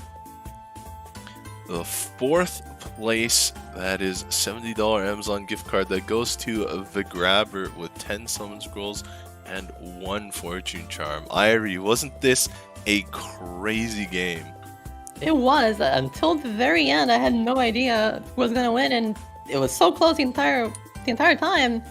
The fourth place, that is $70 Amazon gift card that goes to the grabber with 10 summon scrolls and 1 fortune charm. Irie, wasn't this a crazy game? It was. Until the very end, I had no idea who was gonna win, and it was so close the entire time.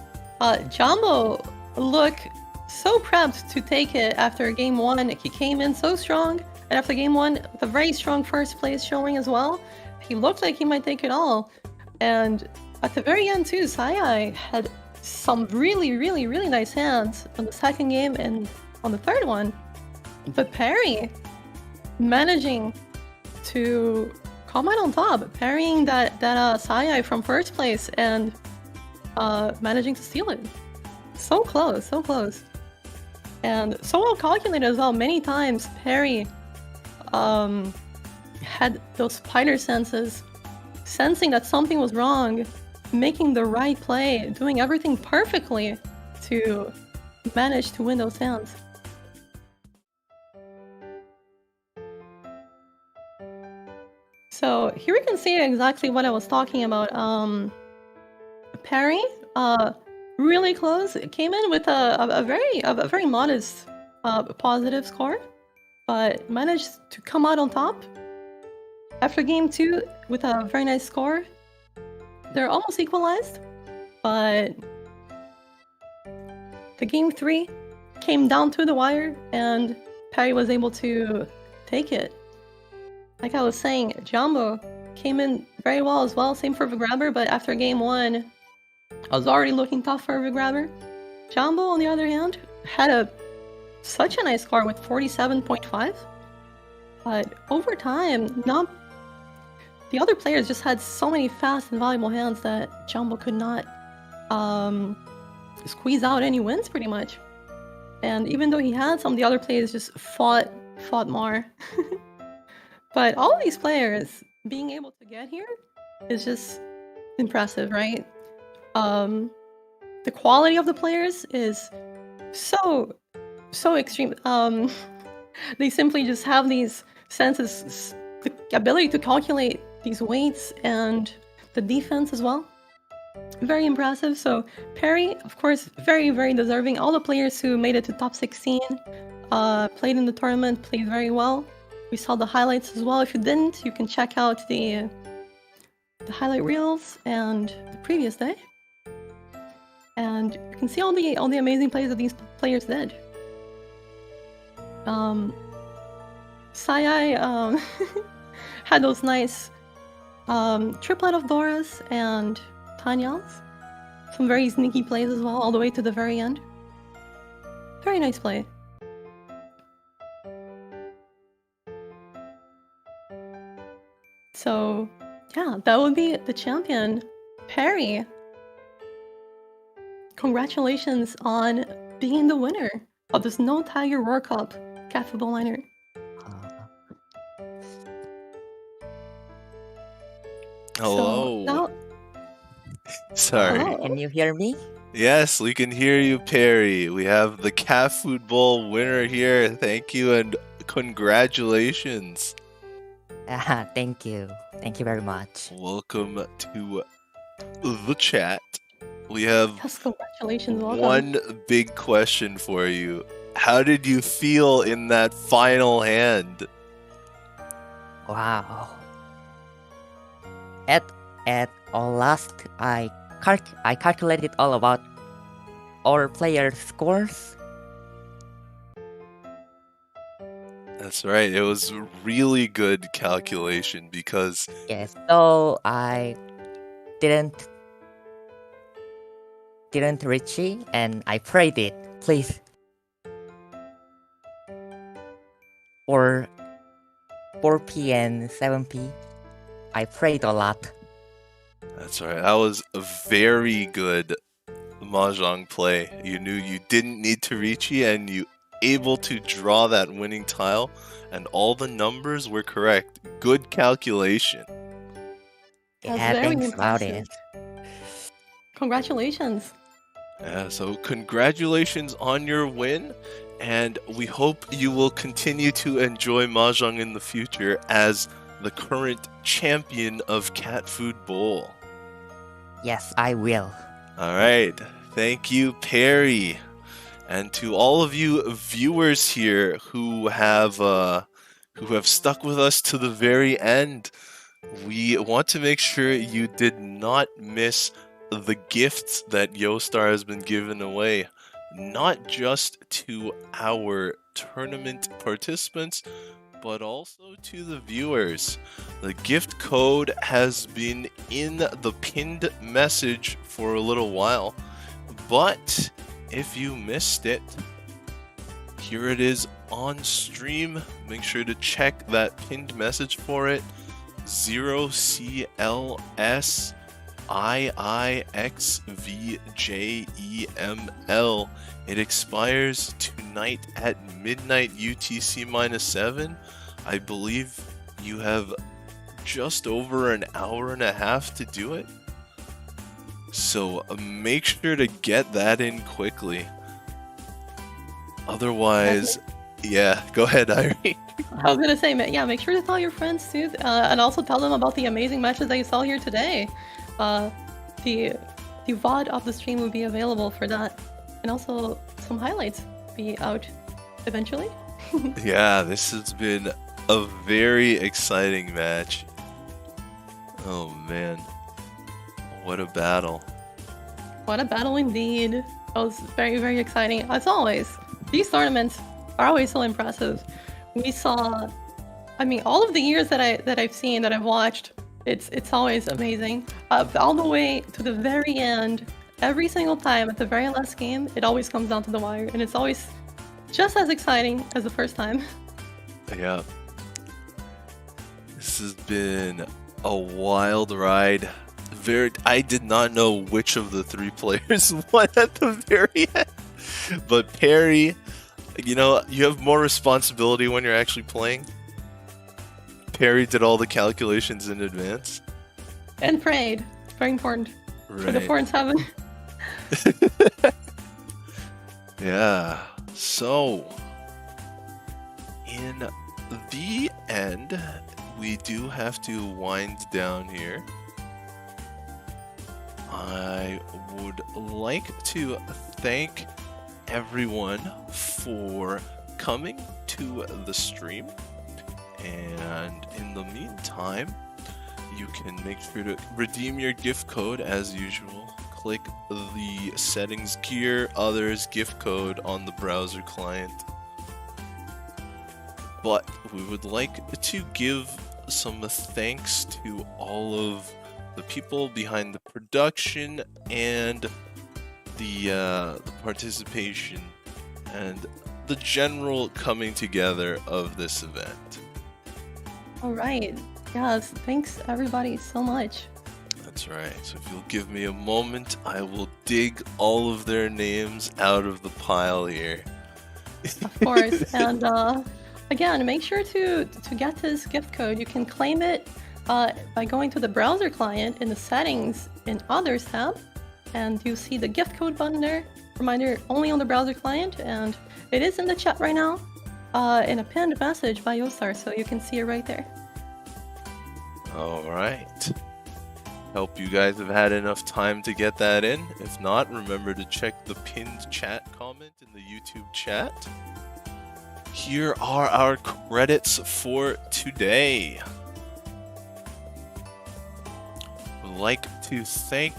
Jumbo looked so prepped to take it after game 1. He came in so strong, and after game 1, with a very strong first place showing as well, he looked like he might take it all. And at the very end too, Sai had some really nice hands on the second game and on the third one. But Perry managing to come out on top, parrying that Sai from first place and managing to steal it. So close, so close. And so well calculated as well. Many times Perry had those spider senses, sensing that something was wrong, making the right play, doing everything perfectly to manage to win those hands. So here we can see exactly what I was talking about. Perry, really close. It came in with a very modest positive score, but managed to come out on top. After game 2 with a very nice score. They're almost equalized, but the game 3 came down to the wire, and Perry was able to take it. Like I was saying, Jumbo came in very well as well. Same for Vigrabber, but after game 1, I was already looking tough for Vigrabber. Jumbo, on the other hand, had such a nice score with 47.5. But over time, the other players just had so many fast and valuable hands that Jumbo could not squeeze out any wins pretty much. And even though he had some, the other players just fought more. But all of these players being able to get here is just impressive, right? The quality of the players is so extreme. They simply just have these senses, the ability to calculate these weights and the defense as well. Very impressive. So Perry, of course, very, very deserving. All the players who made it to top 16 played in the tournament, played very well. We saw the highlights as well. If you didn't, you can check out the highlight reels and the previous day. And you can see all the amazing plays that these players did. Sai had those nice triplet of Doras and Tanyals. Some very sneaky plays as well, all the way to the very end. Very nice play. So, yeah, that would be the champion, Perry. Congratulations on being the winner of this No Tiger World Cup Catfood Bowl liner. Hello. So now, Sorry. hello. Can you hear me? Yes, we can hear you, Perry. We have the Catfood Bowl winner here. Thank you and congratulations. Thank you. Thank you very much. Welcome to the chat. We have Yes, congratulations, welcome. one big question for you. How did you feel in that final hand? Wow. At last, I calculated all about our players' scores. That's right. It was a really good calculation because Yes. So I didn't reach it, and I prayed it. Please. For 4P and 7P, I prayed a lot. that's right. That was a very good Mahjong play. You knew you didn't need to reach it and you able to draw that winning tile and all the numbers were correct. Good calculation. That's Yeah, very thanks about impressive. it. Congratulations. Yeah, so congratulations on your win, and we hope you will continue to enjoy Mahjong in the future as the current champion of Catfood Bowl. Yes, I will. All right, thank you, Perry, and to all of you viewers here who have stuck with us to the very end. We want to make sure you did not miss the gifts that Yostar has been giving away, not just to our tournament participants, but also to the viewers. The gift code has been in the pinned message for a little while, but if you missed it, here it is on stream. Make sure to check that pinned message for it. 0CLS-IIXVJEML. It expires tonight at midnight UTC-7. I believe you have just over an hour and a half to do it. So make sure to get that in quickly. Otherwise, yeah, go ahead, Irene. I was gonna say, yeah, make sure to tell your friends too, and also tell them about the amazing matches that you saw here today. The VOD of the stream will be available for that, and also some highlights be out eventually. Yeah, this has been a very exciting match. Oh man, what a battle. What a battle indeed. That was very, very exciting. As always, these tournaments are always so impressive. We saw, I mean, all of the years that I've seen, that I've watched, it's always amazing. All the way to the very end, every single time at the very last game, it always comes down to the wire, and it's always just as exciting as the first time. Yeah. This has been a wild ride. I did not know which of the three players won at the very end. But Perry, you know, you have more responsibility when you're actually playing. Perry did all the calculations in advance. And prayed. It's very important. For the 4 and 7. Yeah. So, in the end, we do have to wind down here. I would like to thank everyone for coming to the stream. And in the meantime, you can make sure to redeem your gift code as usual. Click the settings gear others gift code on the browser client. But we would like to give some thanks to all of the people behind the production and the participation and the general coming together of this event. All right. Yes, thanks everybody so much. That's right. So if you'll give me a moment, I will dig all of their names out of the pile here. Of course. And again, make sure to get this gift code. You can claim it by going to the browser client in the settings in others tab, and you see the gift code button there. Reminder, only on the browser client, and it is in the chat right now in a pinned message by Yostar, so you can see it right there. All right. Hope you guys have had enough time to get that in. If not, remember to check the pinned chat comment in the YouTube chat. Here are our credits for today. We'd like to thank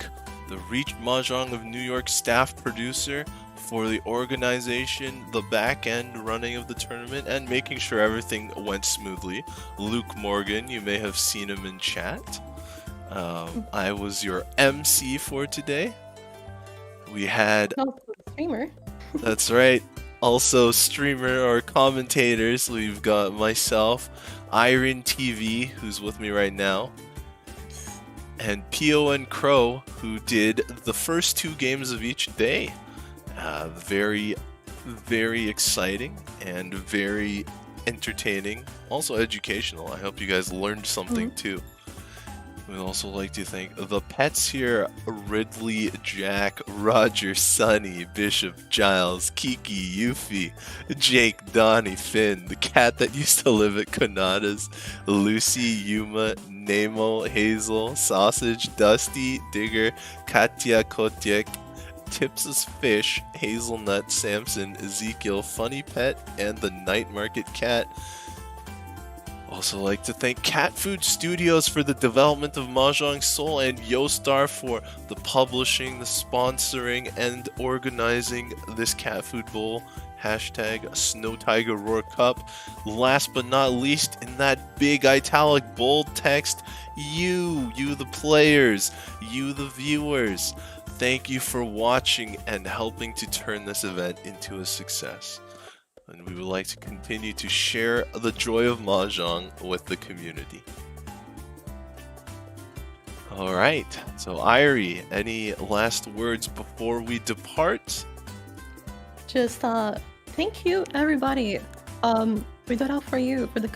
the Reach Mahjong of New York staff producer for the organization, the back end running of the tournament, and making sure everything went smoothly. Luke Morgan, you may have seen him in chat. I was your MC for today. We had... streamer. That's right. Also streamer or commentators. We've got myself, Irene TV, who's with me right now, and PON Crow, who did the first 2 games of each day. Very, very exciting and very entertaining. Also educational. I hope you guys learned something too. We'd also like to thank the pets here: Ridley, Jack, Roger, Sunny, Bishop, Giles, Kiki, Yuffie, Jake, Donnie, Finn, the cat that used to live at Kanada's, Lucy, Yuma, Nemo, Hazel, Sausage, Dusty, Digger, Katya, Kotiek, Tips's Fish, Hazelnut, Samson, Ezekiel, Funny Pet, and the Night Market Cat. Also like to thank Catfood Studios for the development of Mahjong Soul, and Yostar for the publishing, the sponsoring, and organizing this Catfood Bowl. Hashtag Snow Tiger Roar Cup. Last but not least, in that big italic bold text, you the players, you the viewers. Thank you for watching and helping to turn this event into a success. And we would like to continue to share the joy of Mahjong with the community. Alright, so Irie, any last words before we depart? Just thank you everybody. We did out for you for the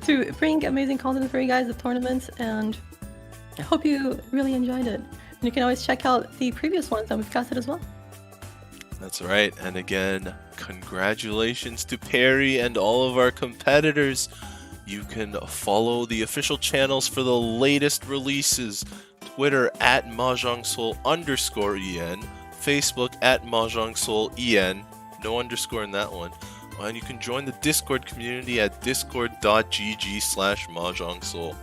to bring amazing content for you guys, the tournaments, and I hope you really enjoyed it. And you can always check out the previous ones that we've casted as well. That's right, and again, congratulations to Perry and all of our competitors. You can follow the official channels for the latest releases. Twitter at MahjongSoul_EN, Facebook at MahjongSoulEN, no underscore in that one. And you can join the Discord community at discord.gg/MahjongSoul.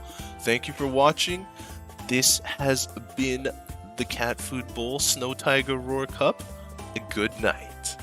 Thank you for watching. This has been the Catfood Bowl Snow Tiger Roar Cup. Good night.